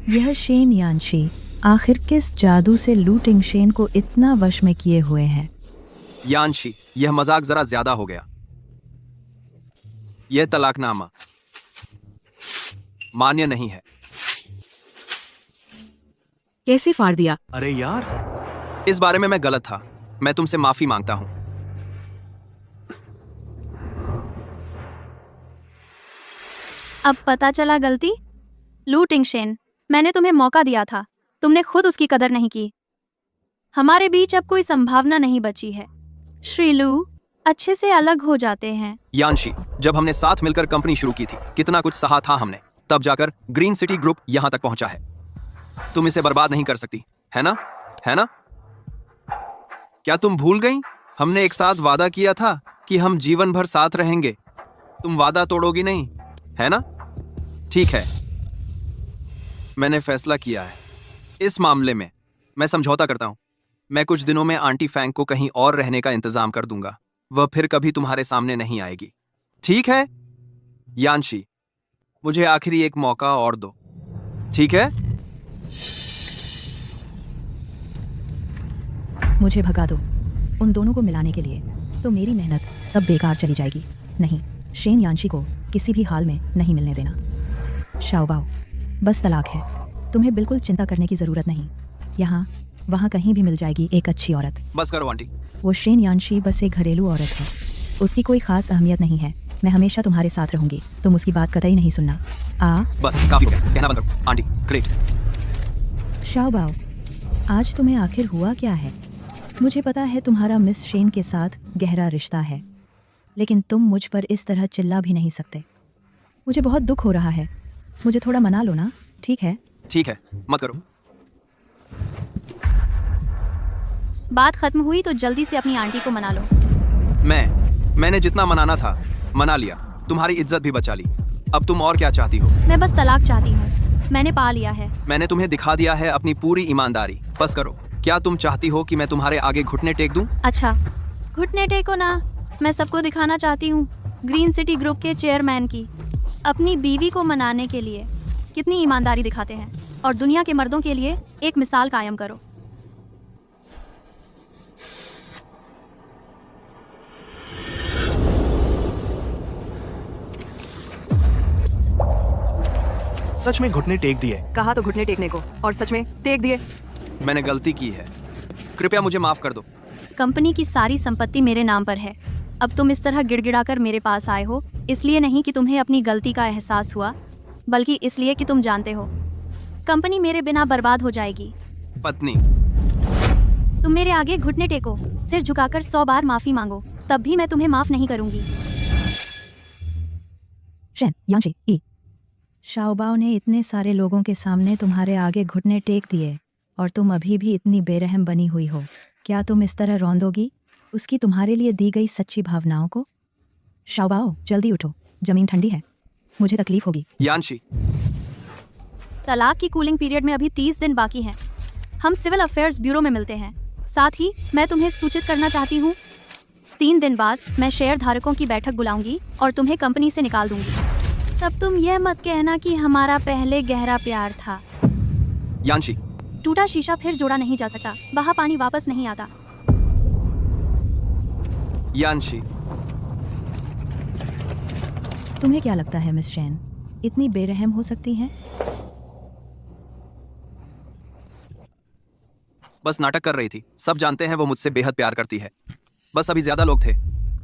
यह शेन यानशी आखिर किस जादू से लू टिंगशेन को इतना वश में किए हुए हैं? यानशी, यह मजाक जरा ज्यादा हो गया। यह तलाकनामा मान्य नहीं है। कैसे फाड़ दिया? अरे यार, इस बारे में मैं गलत था, मैं तुमसे माफी मांगता हूं। अब पता चला गलती? लू टिंगशेन, मैंने तुम्हें मौका दिया था, तुमने खुद उसकी कदर नहीं की। हमारे बीच अब कोई संभावना नहीं बची है। श्री लू, अच्छे से अलग हो जाते हैं। यानशी, जब हमने साथ मिलकर कंपनी शुरू की थी, कितना कुछ सहा था हमने, तब जाकर ग्रीन सिटी ग्रुप यहां तक पहुंचा है। तुम इसे बर्बाद नहीं कर सकती, है ना? है ना? क्या तुम भूल गई? हमने एक साथ वादा किया था कि हम जीवन भर साथ रहेंगे। तुम वादा तोड़ोगी नहीं, है ना? ठीक है, मैंने फैसला किया है। इस मामले में मैं समझौता करता हूं। मैं कुछ दिनों में आंटी फैंग को कहीं और रहने का इंतजाम कर दूंगा। वह फिर कभी तुम्हारे सामने नहीं आएगी, ठीक है? यानशी, मुझे आखिरी एक मौका और दो, ठीक है? मुझे भगा दो। उन दोनों को मिलाने के लिए तो मेरी मेहनत सब बेकार चली जाएगी। नहीं, शेन यानशी को किसी भी हाल में नहीं मिलने देना। शाओबाओ, बस तलाक है, तुम्हें बिल्कुल चिंता करने की ज़रूरत नहीं। यहाँ वहाँ कहीं भी मिल जाएगी एक अच्छी औरत। बस करो आंटी। वो शेन यानशी बस एक घरेलू औरत है, उसकी कोई खास अहमियत नहीं है। मैं हमेशा तुम्हारे साथ रहूंगी, तुम उसकी बात कतई नहीं सुनना। बस काफी हो गया, कहना बंद करो आंटी। ग्रेट। शाओबाओ, आज तुम्हें आखिर हुआ क्या है? मुझे पता है तुम्हारा मिस शेन के साथ गहरा रिश्ता है, लेकिन तुम मुझ पर इस तरह चिल्ला भी नहीं सकते। मुझे बहुत दुख हो रहा है, मुझे थोड़ा मना लो ना, ठीक है? ठीक है, मत करो। बात खत्म हुई तो जल्दी से अपनी आंटी को मना लो। मैंने जितना मनाना था मना लिया, तुम्हारी इज्जत भी बचा ली। अब तुम और क्या चाहती हो? मैं बस तलाक चाहती हूँ, मैंने पा लिया है। मैंने तुम्हें दिखा दिया है अपनी पूरी ईमानदारी, बस करो। क्या तुम चाहती हो कि मैं तुम्हारे आगे घुटने टेक दूं? अच्छा, घुटने टेको ना, मैं सबको दिखाना चाहती हूँ ग्रीन सिटी ग्रुप के चेयरमैन की अपनी बीवी को मनाने के लिए कितनी ईमानदारी दिखाते हैं, और दुनिया के मर्दों के लिए एक मिसाल कायम करो। सच में घुटने टेक दिए। कहा तो घुटने टेकने को, और सच में टेक दिए। मैंने गलती की है, कृपया मुझे माफ कर दो। कंपनी की सारी संपत्ति मेरे नाम पर है। अब तुम इस तरह गिड़गिड़ाकर मेरे पास आए हो, इसलिए नहीं कि तुम्हें अपनी गलती का एहसास हुआ, बल्कि इसलिए कि तुम जानते हो कंपनी मेरे बिना बर्बाद हो जाएगी। पत्नी, तुम मेरे आगे घुटने टेको, सिर झुकाकर 100 बार माफी मांगो, तब भी मैं तुम्हें माफ नहीं करूंगी। शेन यानशी ई, शाओबाओ ने इतने सारे लोगों के सामने तुम्हारे आगे घुटने टेक दिए, और तुम अभी भी इतनी बेरहम बनी हुई हो। क्या तुम इस तरह रौंदोगी उसकी तुम्हारे लिए दी गई सच्ची भावनाओं को? शाओबाओ, जल्दी उठो, जमीन ठंडी है, मुझे तकलीफ होगी। यानशी, तलाक की कूलिंग पीरियड में अभी 30 दिन बाकी हैं। हम सिविल अफेयर्स ब्यूरो में मिलते हैं। साथ ही मैं तुम्हें सूचित करना चाहती हूँ, 3 दिन बाद मैं शेयर धारकों की बैठक बुलाऊंगी और तुम्हें कंपनी से निकाल दूंगी। तब तुम यह मत कहना कि हमारा पहले गहरा प्यार था। यानशी, टूटा शीशा फिर जोड़ा नहीं जा सकता, बहा पानी वापस नहीं आता। यानशी, तुम्हें क्या लगता है मिस शेन इतनी बेरहम हो सकती हैं? बस नाटक कर रही थी। सब जानते हैं वो मुझसे बेहद प्यार करती है। बस अभी ज्यादा लोग थे,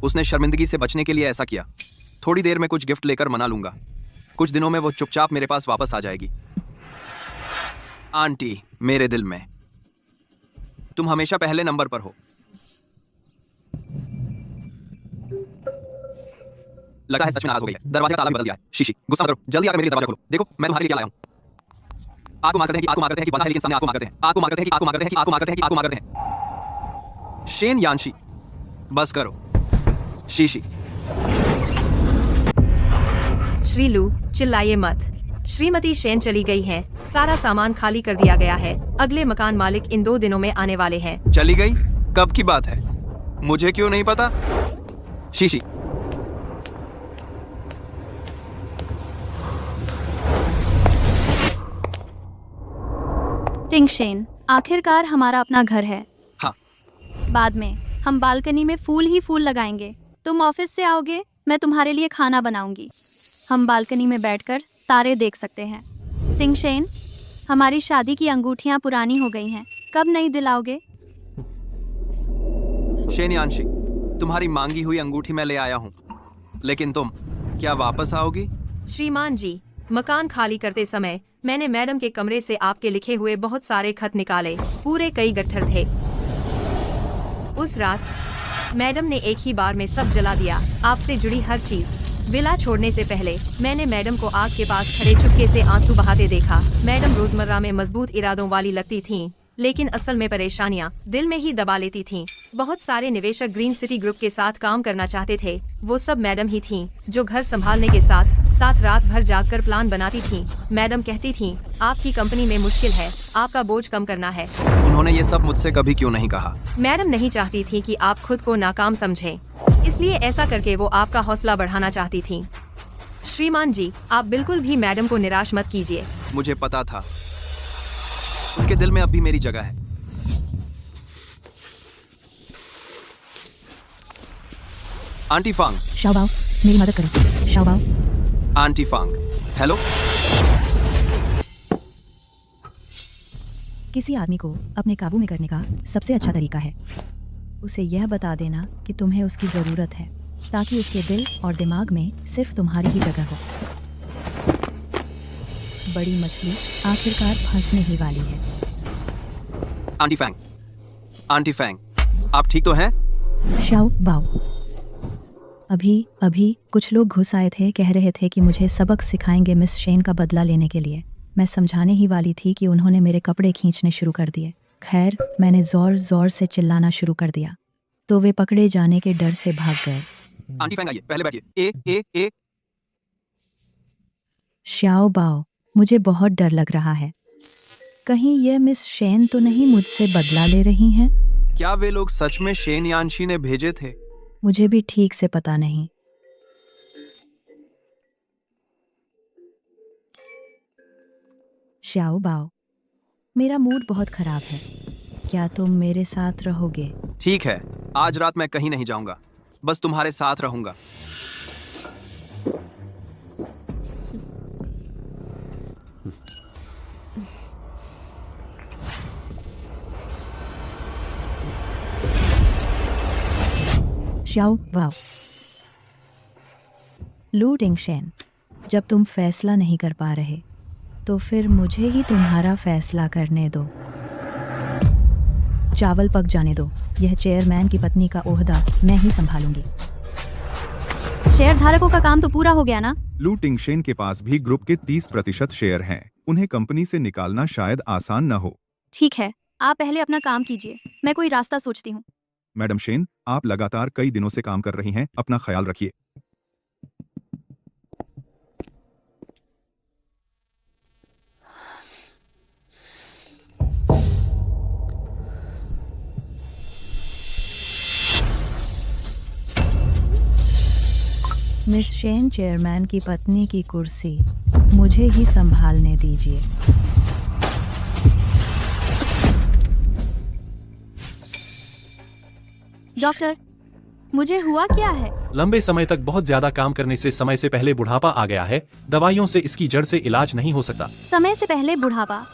उसने शर्मिंदगी से बचने के लिए ऐसा किया। थोड़ी देर में कुछ गिफ्ट लेकर मना लूंगा। कुछ दिनों में वो चुपचाप मेरे पास वापस आ जाएगी। आंटी मेरे दिल में तुम हमेशा पहले नंबर पर हो। लगता है सच में नाराज हो गई है। दरवाजे का ताला भी बदल दिया है। शीशी गुस्सा मत करो, जल्दी आकर मेरे लिए दरवाजा खोलो। देखो मैं तुम्हारे लिए क्या लाया हूं। आंखों मार करते हैं कि आंखों मार करते हैं कि बंधा है लेकिन सामने आंखों मार करते हैं। आंखों मार करते हैं कि आंखों मार करते हैं कि आंखों मार करते हैं कि आंखों मार करते हैं। शेन यानशी बस करो। शीशी श्री लू चिल्लाइए मत। श्रीमती शेन चली गई हैं। सारा सामान खाली कर दिया गया है। अगले मकान मालिक इन 2 दिनों में आने वाले हैं। चली गई? कब की बात है? मुझे क्यों नहीं पता? शीशी टिंगशेन, आखिरकार हमारा अपना घर है। हाँ। बाद में हम बालकनी में फूल ही फूल लगाएंगे। तुम ऑफिस से आओगे, मैं तुम्हारे लिए खाना बनाऊंगी। हम बालकनी में बैठकर तारे देख सकते हैं। टिंगशेन, हमारी शादी की अंगूठियां पुरानी हो गई हैं। कब नई दिलाओगे? शेन यानशी, तुम्हारी मांगी हुई अंगूठी मैं ले आया हूँ, लेकिन तुम क्या वापस आओगी? श्रीमान जी, मकान खाली करते समय मैंने मैडम के कमरे से आपके लिखे हुए बहुत सारे खत निकाले। पूरे कई गट्ठर थे। उस रात मैडम ने एक ही बार में सब जला दिया, आपसे जुड़ी हर चीज। विला छोड़ने से पहले मैंने मैडम को आग के पास खड़े चुपके से आंसू बहाते देखा। मैडम रोजमर्रा में मजबूत इरादों वाली लगती थीं, लेकिन असल में परेशानियां दिल में ही दबा लेती थीं। बहुत सारे निवेशक ग्रीन सिटी ग्रुप के साथ काम करना चाहते थे। वो सब मैडम ही थीं, जो घर संभालने के साथ साथ रात भर जागकर प्लान बनाती थीं। मैडम कहती थीं, आपकी कंपनी में मुश्किल है, आपका बोझ कम करना है। उन्होंने ये सब मुझसे कभी क्यों नहीं कहा? मैडम नहीं चाहती थी कि आप खुद को नाकाम समझें, इसलिए ऐसा करके वो आपका हौसला बढ़ाना चाहती थीं। श्रीमान जी, आप बिल्कुल भी मैडम को निराश मत कीजिए। मुझे पता था, उनके दिल में अब भी मेरी जगह है। आंटी फांग। शाओबाओ, मेरी मदद करो। शाओबाओ। Auntie Fang, hello. किसी आदमी को अपने काबू में करने का सबसे अच्छा तरीका है उसे यह बता देना कि तुम्हें उसकी ज़रूरत है, ताकि उसके दिल और दिमाग में सिर्फ तुम्हारी ही जगह हो। बड़ी मछली आखिरकार फंसने ही वाली है। आंटी फैंग, आंटी फैंग, आप ठीक तो हैं? शाओ बाओ, अभी कुछ लोग घुस आए थे, कह रहे थे कि मुझे सबक सिखाएंगे मिस शेन का बदला लेने के लिए। मैं समझाने ही वाली थी कि उन्होंने मेरे कपड़े खींचने शुरू कर दिए। खैर, मैंने जोर जोर से चिल्लाना शुरू कर दिया, तो वे पकड़े जाने के डर से भाग गए। आंटी फैंग आइए, पहले बैठिए। ए शाओ बाओ, मुझे बहुत डर लग रहा है। कहीं यह मिस शेन तो नहीं मुझसे बदला ले रही हैं? क्या वे लोग सच में शेन यानशी ने भेजे थे? मुझे भी ठीक से पता नहीं। शाओ बाओ, मेरा मूड बहुत खराब है। क्या तुम मेरे साथ रहोगे? ठीक है, आज रात मैं कहीं नहीं जाऊंगा, बस तुम्हारे साथ रहूंगा। Shao wow. लू टिंगशेन, जब तुम फैसला नहीं कर पा रहे तो फिर मुझे ही तुम्हारा फैसला करने दो। चावल पक जाने दो। यह चेयरमैन की पत्नी का ओहदा मैं ही संभालूंगी। शेयर धारकों का काम तो पूरा हो गया ना? लू टिंगशेन के पास भी ग्रुप के 30% शेयर हैं। उन्हें कंपनी से निकालना शायद आसान न हो। ठीक है, आप पहले अपना काम कीजिए, मैं कोई रास्ता सोचती हूँ। मैडम शेन, आप लगातार कई दिनों से काम कर रही हैं, अपना ख्याल रखिए। मिस शेन, चेयरमैन की पत्नी की कुर्सी मुझे ही संभालने दीजिए। डॉक्टर, मुझे हुआ क्या है? लंबे समय तक बहुत ज्यादा काम करने से समय से पहले बुढ़ापा आ गया है। दवाइयों से इसकी जड़ से इलाज नहीं हो सकता। समय से पहले बुढ़ापा?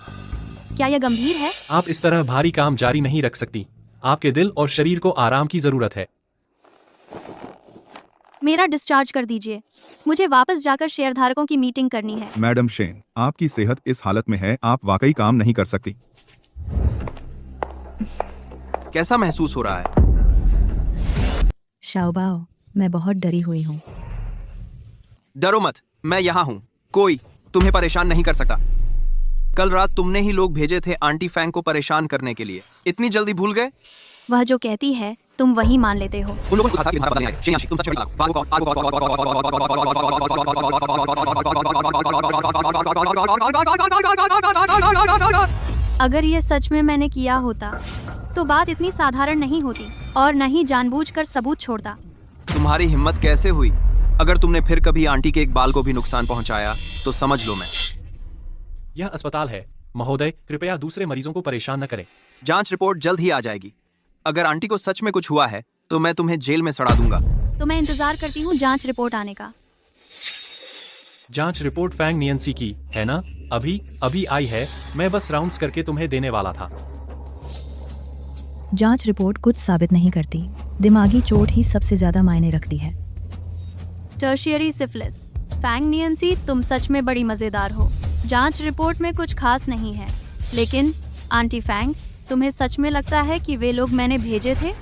क्या यह गंभीर है? आप इस तरह भारी काम जारी नहीं रख सकती। आपके दिल और शरीर को आराम की जरूरत है। मेरा डिस्चार्ज कर दीजिए। मुझे वापस जाकर शेयरधारकों की मीटिंग करनी है। मैडम शेन, आपकी सेहत इस हालत में है, आप वाकई काम नहीं कर सकती। कैसा महसूस हो रहा है? शाओबाओ, मैं बहुत डरी हुई हूँ। डरो मत, मैं यहाँ हूँ। कोई तुम्हें परेशान नहीं कर सकता। कल रात तुमने ही लोग भेजे थे आंटी फैंग को परेशान करने के लिए। इतनी जल्दी भूल गए? वह जो कहती है तुम वही मान लेते हो। उन लोगों को कहा था कि तुम्हारा पता नहीं है। शेन याशी, तुम सच में अगर ये सच में मैंने किया होता तो बात इतनी साधारण नहीं होती और न ही जानबूझकर सबूत छोड़ता। तुम्हारी हिम्मत कैसे हुई? अगर तुमने फिर कभी आंटी के एक बाल को भी नुकसान पहुंचाया तो समझ लो मैं। यह अस्पताल है महोदय, कृपया दूसरे मरीजों को परेशान न करें। जांच रिपोर्ट जल्द ही आ जाएगी। अगर आंटी को सच में कुछ हुआ है तो मैं तुम्हें जेल में सड़ा दूंगा। तो मैं इंतजार करती हूँ जांच रिपोर्ट आने का। जांच रिपोर्ट फैंग नियंसी की है ना? अभी आई है। मैं बस राउंड्स करके तुम्हें देने वाला था। जांच रिपोर्ट कुछ साबित नहीं करती। दिमागी चोट ही सबसे ज्यादा मायने रखती है। Tertiary syphilis. फैंग नियंसी, तुम सच में बड़ी मजेदार हो। जांच रिपोर्ट में कुछ खास नहीं है, लेकिन आंटी फैंग, तुम्हें सच में लगता है कि वे लोग मैंने भेजे थे?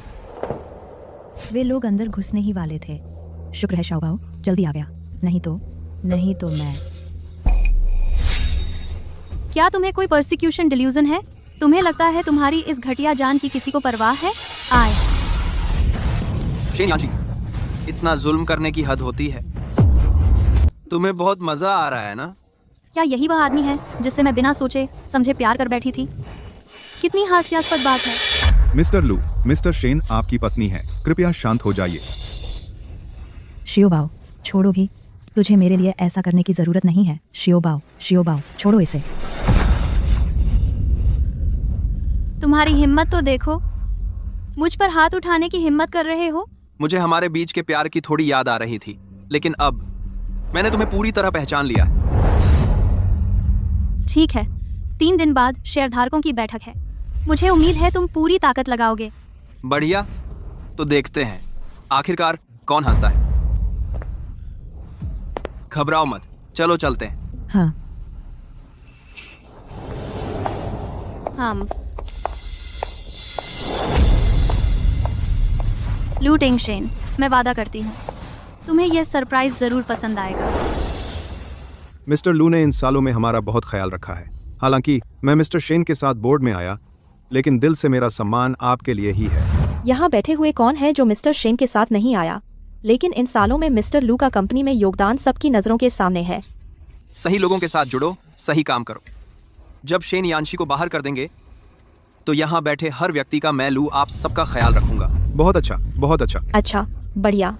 वे लोग अंदर घुसने ही वाले थे। शुक्र है शाओबाओ जल्दी आ गया, नहीं तो मैं। क्या तुम्हें कोई परसिक्यूशन डिल्यूजन है? तुम्हें लगता है तुम्हारी इस घटिया जान की किसी को परवाह है? आए। शेन याशी, इतना जुल्म करने की हद होती है। तुम्हें बहुत मजा आ रहा है ना? क्या यही वह आदमी है जिससे मैं बिना सोचे समझे प्यार कर बैठी थी? कितनी हास्यास्पद बात है। मिस्टर लू, मिस्टर शेन आपकी पत्नी है, कृपया शांत हो जाइए। शियोबाओ, छोड़ो भी। तुझे मेरे लिए ऐसा करने की जरूरत नहीं है। शियोबाओ, छोड़ो इसे। तुम्हारी हिम्मत तो देखो। मुझ पर हाथ उठाने की हिम्मत कर रहे हो? मुझे हमारे बीच के प्यार की थोड़ी याद आ रही थी, लेकिन अब मैंने तुम्हें पूरी तरह पहचान लिया है। ठीक है, 3 दिन बाद शेयरधारकों की बैठक है। मुझे उम्मीद है तुम पूरी ताकत लगाओगे। बढ़िया, तो देखते हैं आखिरकार कौन हंसता है। घबराओ मत, चलो चलते हैं। हाँ। हम लू टिंगशेन, मैं वादा करती हूँ तुम्हें यह सरप्राइज जरूर पसंद आएगा। मिस्टर लू ने इन सालों में हमारा बहुत ख्याल रखा है। हालांकि मैं मिस्टर शेन के साथ बोर्ड में आया, लेकिन दिल से मेरा सम्मान आपके लिए ही है। यहाँ बैठे हुए कौन है जो मिस्टर शेन के साथ नहीं आया? लेकिन इन सालों में मिस्टर लू का कंपनी में योगदान सबकी नजरों के सामने है। सही लोगों के साथ जुड़ो, सही काम करो। जब शेन यानशी को बाहर कर देंगे तो यहाँ बैठे हर व्यक्ति का मैं लू आप सबका ख्याल रखूंगा। बहुत अच्छा, बहुत अच्छा। अच्छा, बढ़िया।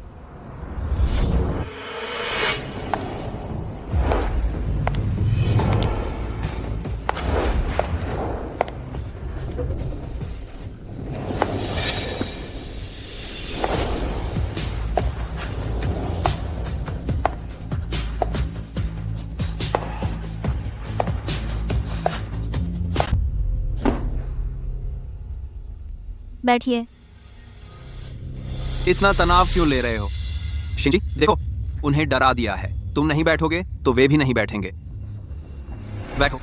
बैठिए। इतना तनाव क्यों ले रहे हो? शिंजी, देखो, उन्हें डरा दिया है। तुम नहीं बैठोगे तो वे भी नहीं बैठेंगे। बैठो।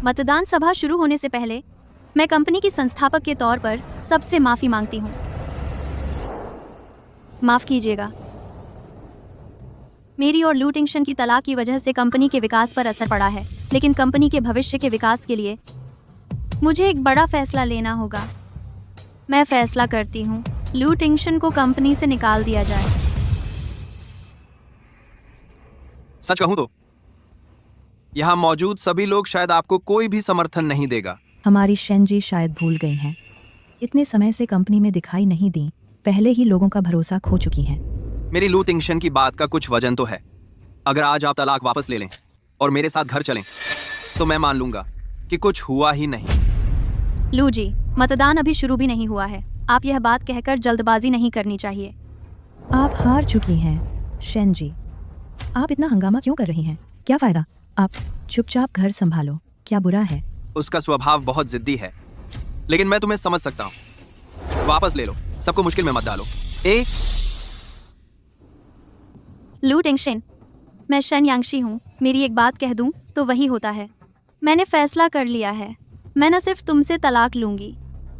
मतदान सभा शुरू होने से पहले मैं कंपनी की संस्थापक के तौर पर सबसे माफी मांगती हूँ। माफ कीजिएगा। मेरी और लू टिंगशन की तलाक की वजह से कंपनी के विकास पर असर पड़ा है, लेकिन कंपनी के भविष्य के विकास के लिए मुझे एक बड़ा फैसला लेना होगा। मैं फैसला करती हूँ लू टिंगशन को कंपनी से निकाल दिया जाए। सच कहूँ तो यहाँ मौजूद सभी लोग शायद आपको कोई भी समर्थन नहीं देगा। हमारी शेनजी शायद भूल गई हैं। इतने समय से कंपनी में दिखाई नहीं दी, पहले ही लोगों का भरोसा खो चुकी हैं। मेरी लू टिंगशन की बात का कुछ वजन तो है। अगर आज आप तलाक वापस ले लें और मेरे साथ घर चलें तो मैं मान लूंगा कि कुछ हुआ ही नहीं। लू जी, मतदान अभी शुरू भी नहीं हुआ है। आप यह बात कहकर जल्दबाजी नहीं करनी चाहिए। आप हार चुकी हैं शेनजी। आप इतना हंगामा क्यों कर रही हैं? क्या फायदा? आप चुपचाप घर संभालो क्या बुरा है? उसका स्वभाव बहुत जिद्दी है, लेकिन मैं तुम्हें समझ सकता हूँ। वापस ले लो, सबको मुश्किल में मत डालो। लू टिंगशेन, मैं शन यांगशी हूँ। मेरी एक बात कह दूँ तो वही होता है। मैंने फैसला कर लिया है, मैं न सिर्फ तुमसे तलाक लूँगी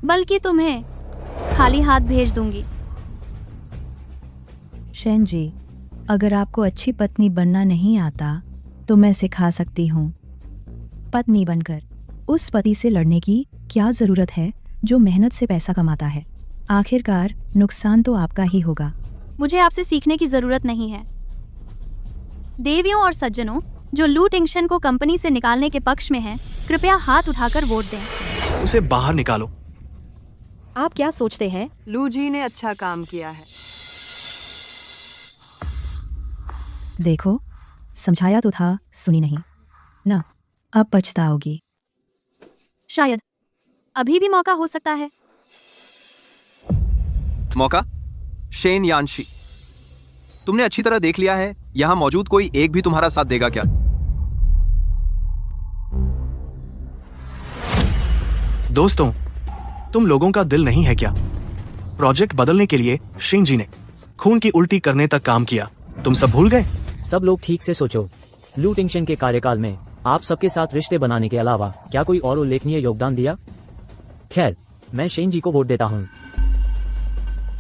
बल्कि तुम्हें खाली हाथ भेज दूँगी। शेन जी, अगर आपको अच्छी पत्नी बनना नहीं आता तो मैं सिखा सकती हूँ। पत्नी बनकर उस पति से लड़ने की क्या ज़रूरत है जो मेहनत से पैसा कमाता है? आखिरकार नुकसान तो आपका ही होगा। मुझे आपसे सीखने की ज़रूरत नहीं है। देवियों और सज्जनों जो लू टिंगशन को कंपनी से निकालने के पक्ष में हैं, कृपया हाथ उठाकर वोट दें। उसे बाहर निकालो। आप क्या सोचते हैं? लू जी ने अच्छा काम किया है। देखो, समझाया तो था, सुनी नहीं ना, अब पछताओगी। शायद अभी भी मौका हो सकता है। मौका? शेन यांशी, तुमने अच्छी तरह देख लिया है यहां मौजूद कोई एक भी तुम्हारा साथ देगा क्या? दोस्तों, तुम लोगों का दिल नहीं है क्या? प्रोजेक्ट बदलने के लिए शेन जी ने खून की उल्टी करने तक काम किया। तुम सब भूल गए? सब लोग ठीक से सोचो। लू टिंगशन के कार्यकाल में आप सबके साथ रिश्ते बनाने के अलावा क्या कोई और उल्लेखनीय योगदान दिया? खैर, मैं शेन जी को वोट देता हूँ।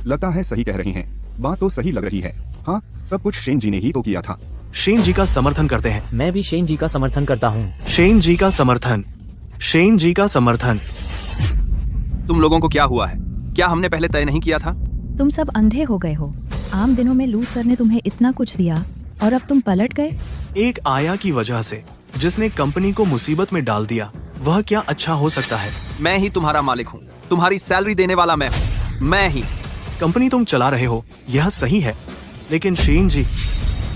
लगता है सही कह रही हैं। बात तो सही लग रही है। हाँ, सब कुछ शेन जी ने ही तो किया था। शेन जी का समर्थन करते हैं। मैं भी शेन जी का समर्थन करता हूँ। शेन जी का समर्थन, शेन जी का समर्थन। तुम लोगों को क्या हुआ है? क्या हमने पहले तय नहीं किया था? तुम सब अंधे हो गए हो। आम दिनों में लू सर ने तुम्हें इतना कुछ दिया और अब तुम पलट गए। एक आया की वजह से जिसने कंपनी को मुसीबत में डाल दिया, वह क्या अच्छा हो सकता है? मैं ही तुम्हारा मालिक हूँ, तुम्हारी सैलरी देने वाला मैं हूँ, मैं ही। कंपनी तुम चला रहे हो, यह सही है, लेकिन शेन जी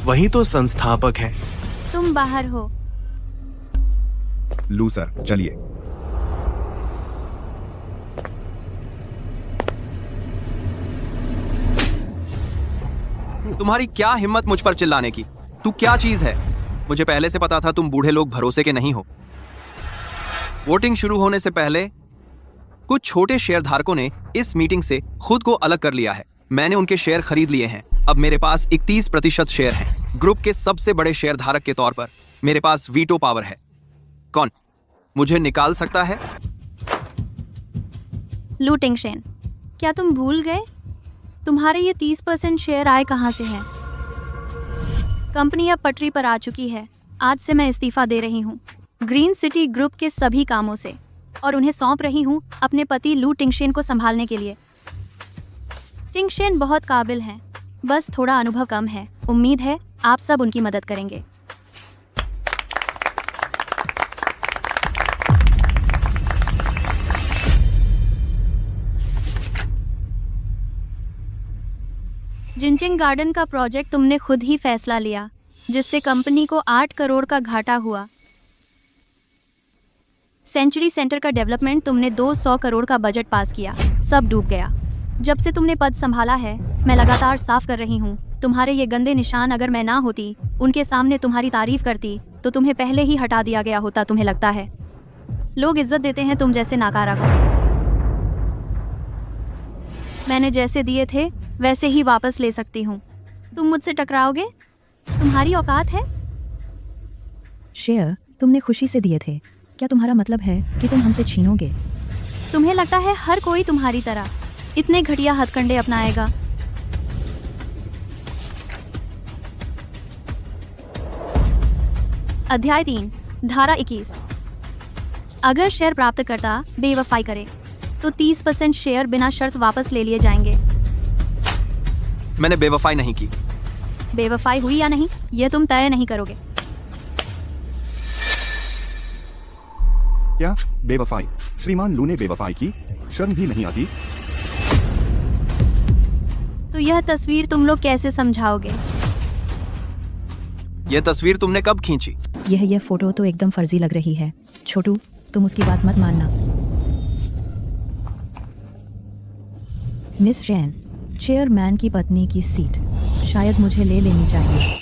वही तो संस्थापक हैं। तुम बाहर हो। लू सर, चलिए। तुम्हारी क्या हिम्मत मुझ पर चिल्लाने की? तू क्या चीज है? मुझे पहले से पता था तुम बूढ़े लोग भरोसे के नहीं हो। वोटिंग शुरू होने से पहले कुछ छोटे शेयरधारकों ने इस मीटिंग से खुद को अलग कर लिया है। मैंने उनके शेयर खरीद लिए हैं। अब मेरे पास 31% शेयर हैं। ग्रुप के सबसे बड़े शेयरधारक के तौर पर मेरे पास वीटो पावर है। कौन मुझे निकाल सकता है? लू टिंगशेन, क्या तुम भूल गए? तुम्हारे ये 30% शेयर आए कहाँ से हैं? कंपनी अब पटरी पर आ चुकी है। आज से मैं इस्तीफा दे रही हूँ ग्रीन सिटी ग्रुप के सभी कामों से और उन्हें सौंप रही हूँ अपने पति लू टिंगशेन को संभालने के लिए। टिंगशेन बहुत काबिल हैं, बस थोड़ा अनुभव कम है। उम्मीद है आप सब उनकी मदद करेंगे। जिनचिंग गार्डन का प्रोजेक्ट तुमने खुद ही फैसला लिया, जिससे कंपनी को 8 करोड़ का घाटा हुआ। सेंचुरी सेंटर का डेवलपमेंट तुमने 200 करोड़ का बजट पास किया, सब डूब गया। जब से तुमने पद संभाला है, मैं लगातार साफ कर रही हूँ। तुम्हारे ये गंदे निशान अगर मैं ना होती, उनके सामने तुम्हारी तारीफ करती, तो तुम्हें पहले ही हटा दिया गया होता। तुम्हें लगता है लोग इज्जत देते हैं तुम जैसे नाकारा को? मैंने जैसे दिए थे वैसे ही वापस ले सकती हूँ। तुम मुझसे टकराओगे? तुम्हारी औकात है? शेयर तुमने खुशी से दिए थे, क्या तुम्हारा मतलब है कि तुम हमसे छीनोगे? तुम्हें लगता है हर कोई तुम्हारी तरह इतने घटिया हथकंडे अपनाएगा? अध्याय 3, धारा 21। अगर शेयर प्राप्तकर्ता बेवफाई करे तो 30% शेयर बिना शर्त वापस ले लिए जाएंगे। मैंने बेवफाई नहीं की। बेवफाई हुई या नहीं, यह तुम तय नहीं करोगे। क्या बेवफाई? श्रीमान लू ने बेवफाई की? शर्म भी नहीं आती? तो यह तस्वीर तुम लोग कैसे समझाओगे? यह तस्वीर तुमने कब खींची? यह फोटो तो एकदम फर्जी लग रही है। छोटू, तुम उसकी बात मत मानना। मिस जैन, चेयरमैन की पत्नी की सीट शायद मुझे ले लेनी चाहिए।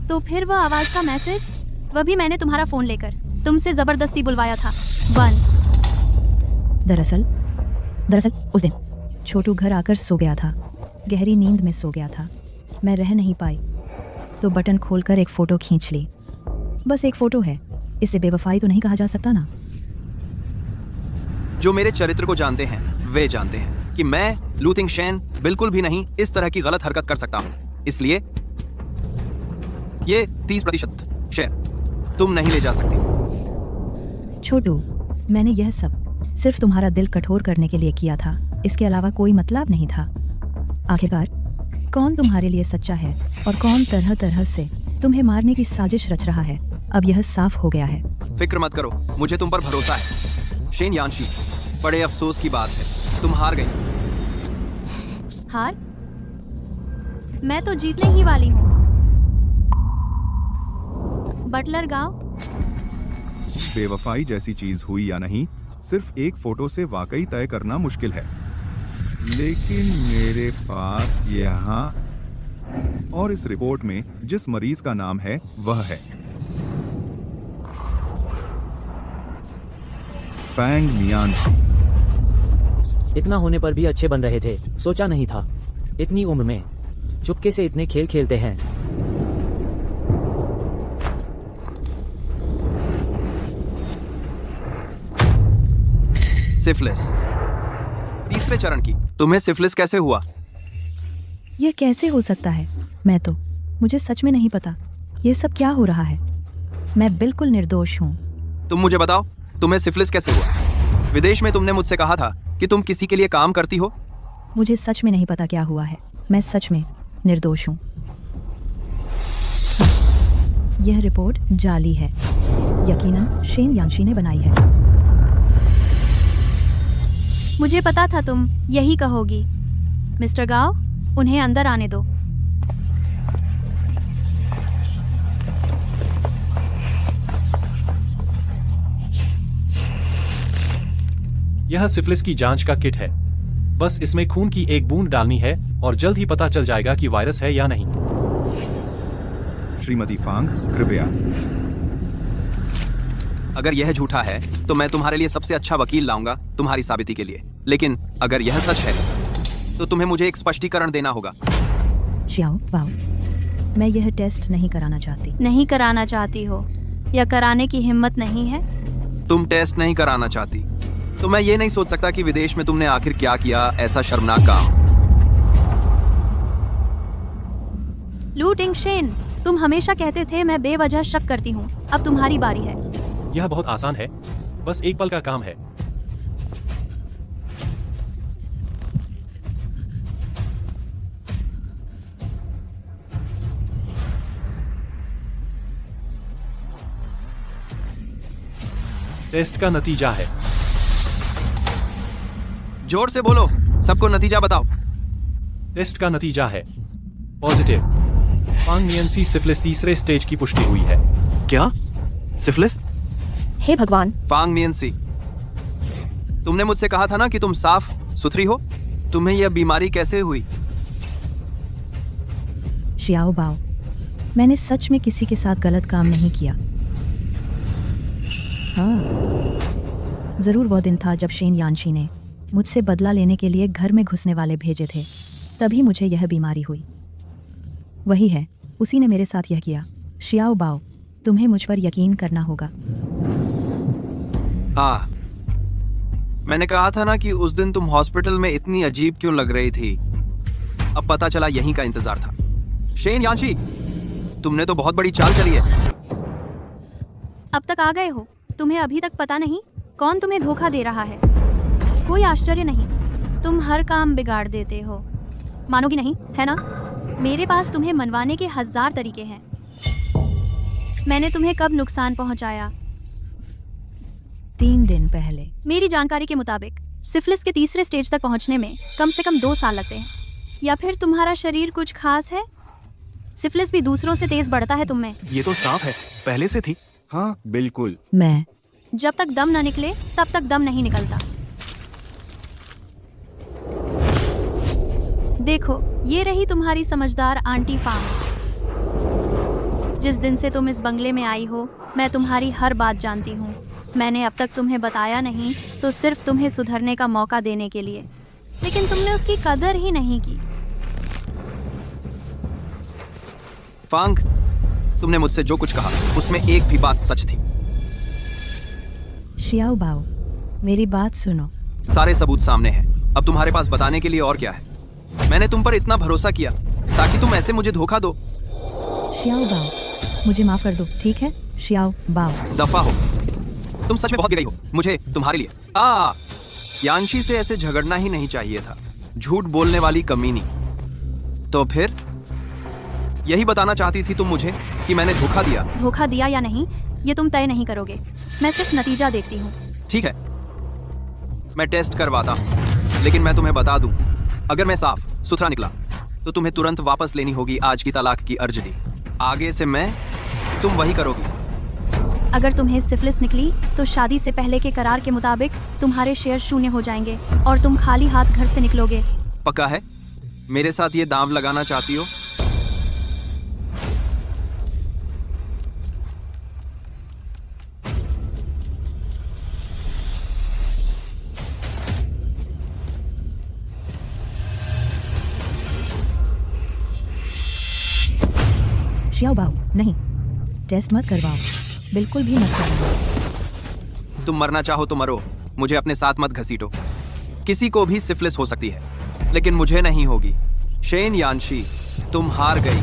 तो फिर वह आवाज का मैसेज? वह भी मैंने तुम्हारा फोन लेकर तुमसे जबरदस्ती बुलवाया था। 1 दरअसल उस दिन छोटू घर आकर सो गया था, गहरी नींद में सो गया था। मैं रह नहीं पाई तो बटन खोलकर एक फ़ोटो खींच ली। बस एक फ़ोटो है, इसे बेवफाई तो नहीं कहा जा सकता ना। जो मेरे चरित्र को जानते हैं वे जानते हैं कि मैं लू टिंगशेन बिल्कुल भी नहीं इस तरह की गलत हरकत कर सकता हूं। इसलिए ये 30% शेयर तुम नहीं ले जा सकती। छोटू, मैंने यह सब सिर्फ तुम्हारा दिल कठोर करने के लिए किया था, इसके अलावा कोई मतलब नहीं था। आखिरकार कौन तुम्हारे लिए सच्चा है और कौन तरह तरह से तुम्हें मारने की साजिश रच रहा है, अब यह साफ हो गया है। फिक्र मत करो, मुझे तुम पर भरोसा है। शेन यानशी, बड़े अफसोस की बात है, तुम हार गई। हार? मैं तो जीतने ही वाली हूँ। बटलर गांव, बेवफाई जैसी चीज हुई या नहीं, सिर्फ एक फोटो से वाकई तय करना मुश्किल है। लेकिन मेरे पास यहाँ और इस रिपोर्ट में जिस मरीज का नाम है वह है फैंग मियानशी। इतना होने पर भी अच्छे बन रहे थे, सोचा नहीं था इतनी उम्र में चुपके से इतने खेल खेलते हैं। सिफिलिस, तीसरे चरण की। तुम्हें सिफिलिस कैसे हुआ? यह कैसे हो सकता है? मुझे सच में नहीं पता ये सब क्या हो रहा है। मैं बिल्कुल निर्दोष हूँ। तुम मुझे बताओ, तुम्हें सिफिलिस कैसे हुआ? विदेश में तुमने मुझसे कहा था कि तुम किसी के लिए काम करती हो। मुझे सच में नहीं पता क्या हुआ है, मैं सच में निर्दोष हूँ। यह रिपोर्ट जाली है, यकीनन शेन यानशी ने बनाई है। मुझे पता था तुम यही कहोगी। मिस्टर गाओ, उन्हें अंदर आने दो। यह सिफिलिस की जांच का किट है। बस इसमें खून की एक बूंद डालनी है और जल्द ही पता चल जाएगा कि वायरस है या नहीं। श्रीमती फांग, कृपया। अगर यह झूठा है तो मैं तुम्हारे लिए सबसे अच्छा वकील लाऊंगा तुम्हारी साबिती के लिए। लेकिन अगर यह सच है तो तुम्हें मुझे एक स्पष्टीकरण देना होगा। श्याओ वाओ, मैं यह टेस्ट नहीं कराना चाहती। नहीं कराना चाहती हो या कराने की हिम्मत नहीं है? तुम टेस्ट नहीं कराना चाहती तो मैं ये नहीं सोच सकता कि विदेश में तुमने आखिर क्या किया ऐसा शर्मनाक काम। लू टिंगशेन, तुम हमेशा कहते थे मैं बेवजह शक करती हूँ। अब तुम्हारी बारी है। यह बहुत आसान है, बस एक पल का काम है। टेस्ट का नतीजा है। जोर से बोलो, सबको नतीजा बताओ। टेस्ट का नतीजा है पॉजिटिव। फांग मियानशी सिफिलिस तीसरे स्टेज की पुष्टि हुई है। क्या? सिफिलिस? हे भगवान! फांग मियानशी, तुमने मुझसे कहा था ना कि तुम साफ सुथरी हो। तुम्हें यह बीमारी कैसे हुई? शियाओ बाओ, मैंने सच में किसी के साथ गलत काम नहीं किया। हाँ, जरूर वो दिन था जब शेन यानशी ने मुझसे बदला लेने के लिए घर में घुसने वाले भेजे थे, तभी मुझे यह बीमारी हुई। वही है, उसी ने मेरे साथ यह किया। शियाओ बाओ, तुम्हें मुझ पर यकीन करना होगा। हाँ, मैंने कहा था ना कि उस दिन तुम हॉस्पिटल में इतनी अजीब क्यों लग रही थी। अब पता चला यहीं का इंतजार था। शेन यानशी, तुमने तो बहुत बड़ी चाल चली है। अब तक आ गए हो। तुम्हें अभी तक पता नहीं कौन तुम्हें धोखा दे रहा है। कोई आश्चर्य नहीं, तुम हर काम बिगाड़ देते हो। मानोगी नहीं, है ना? मेरे पास तुम्हें मनवाने के 1000 तरीके हैं। मैंने तुम्हें कब नुकसान पहुंचाया? 3 दिन पहले। मेरी जानकारी के मुताबिक सिफिलिस के तीसरे स्टेज तक पहुंचने में कम से कम 2 साल लगते हैं। या फिर तुम्हारा शरीर कुछ खास है? सिफिलिस भी दूसरों से तेज बढ़ता है तुम में। ये तो साफ है, पहले से थी। हाँ बिल्कुल। मैं जब तक दम न निकले तब तक दम नहीं निकलता। देखो, ये रही तुम्हारी समझदार आंटी फांग। जिस दिन से तुम इस बंगले में आई हो, मैं तुम्हारी हर बात जानती हूँ। मैंने अब तक तुम्हें बताया नहीं तो सिर्फ तुम्हें सुधरने का मौका देने के लिए, लेकिन तुमने उसकी कदर ही नहीं की। फांग, तुमने मुझसे जो कुछ कहा उसमें एक भी बात सच थी। शियाओ बाओ, मेरी बात सुनो। सारे सबूत सामने हैं। अब तुम्हारे पास बताने के लिए और क्या है? मैंने तुम पर इतना भरोसा किया ताकि तुम ऐसे मुझे धोखा दो। शियाओ बाओ, मुझे माफ कर दो, ठीक है? शियाओ बाओ। दफा हो, तुम सच में बहुत गिरी हो मुझे तुम्हारे लिए। यांशी से ऐसे झगड़ना ही नहीं चाहिए था, झूठ बोलने वाली कमीनी। तो फिर यही बताना चाहती थी तुम मुझे कि मैंने धोखा दिया? धोखा दिया या नहीं ये तुम तय नहीं करोगे, मैं सिर्फ नतीजा देखती हूँ। ठीक है, मैं टेस्ट करवाता हूँ, लेकिन मैं तुम्हें बता दूं, अगर मैं साफ सुथरा निकला तो तुम्हें तुरंत वापस लेनी होगी आज की तलाक की अर्जी। आगे से तुम वही करोगी। अगर तुम्हें सिफिलिस निकली तो शादी से पहले के करार के मुताबिक तुम्हारे शेयर शून्य हो जाएंगे और तुम खाली हाथ घर से निकलोगे। पक्का है? मेरे साथ ये दांव लगाना चाहती हो? शियाओ बाओ, नहीं, टेस्ट मत करवाओ, बिल्कुल भी मत करवाओ। तुम मरना चाहो तो मरो, मुझे अपने साथ मत घसीटो। किसी को भी सिफिलिस हो सकती है, लेकिन मुझे नहीं होगी। शेन यांशी, तुम हार गई।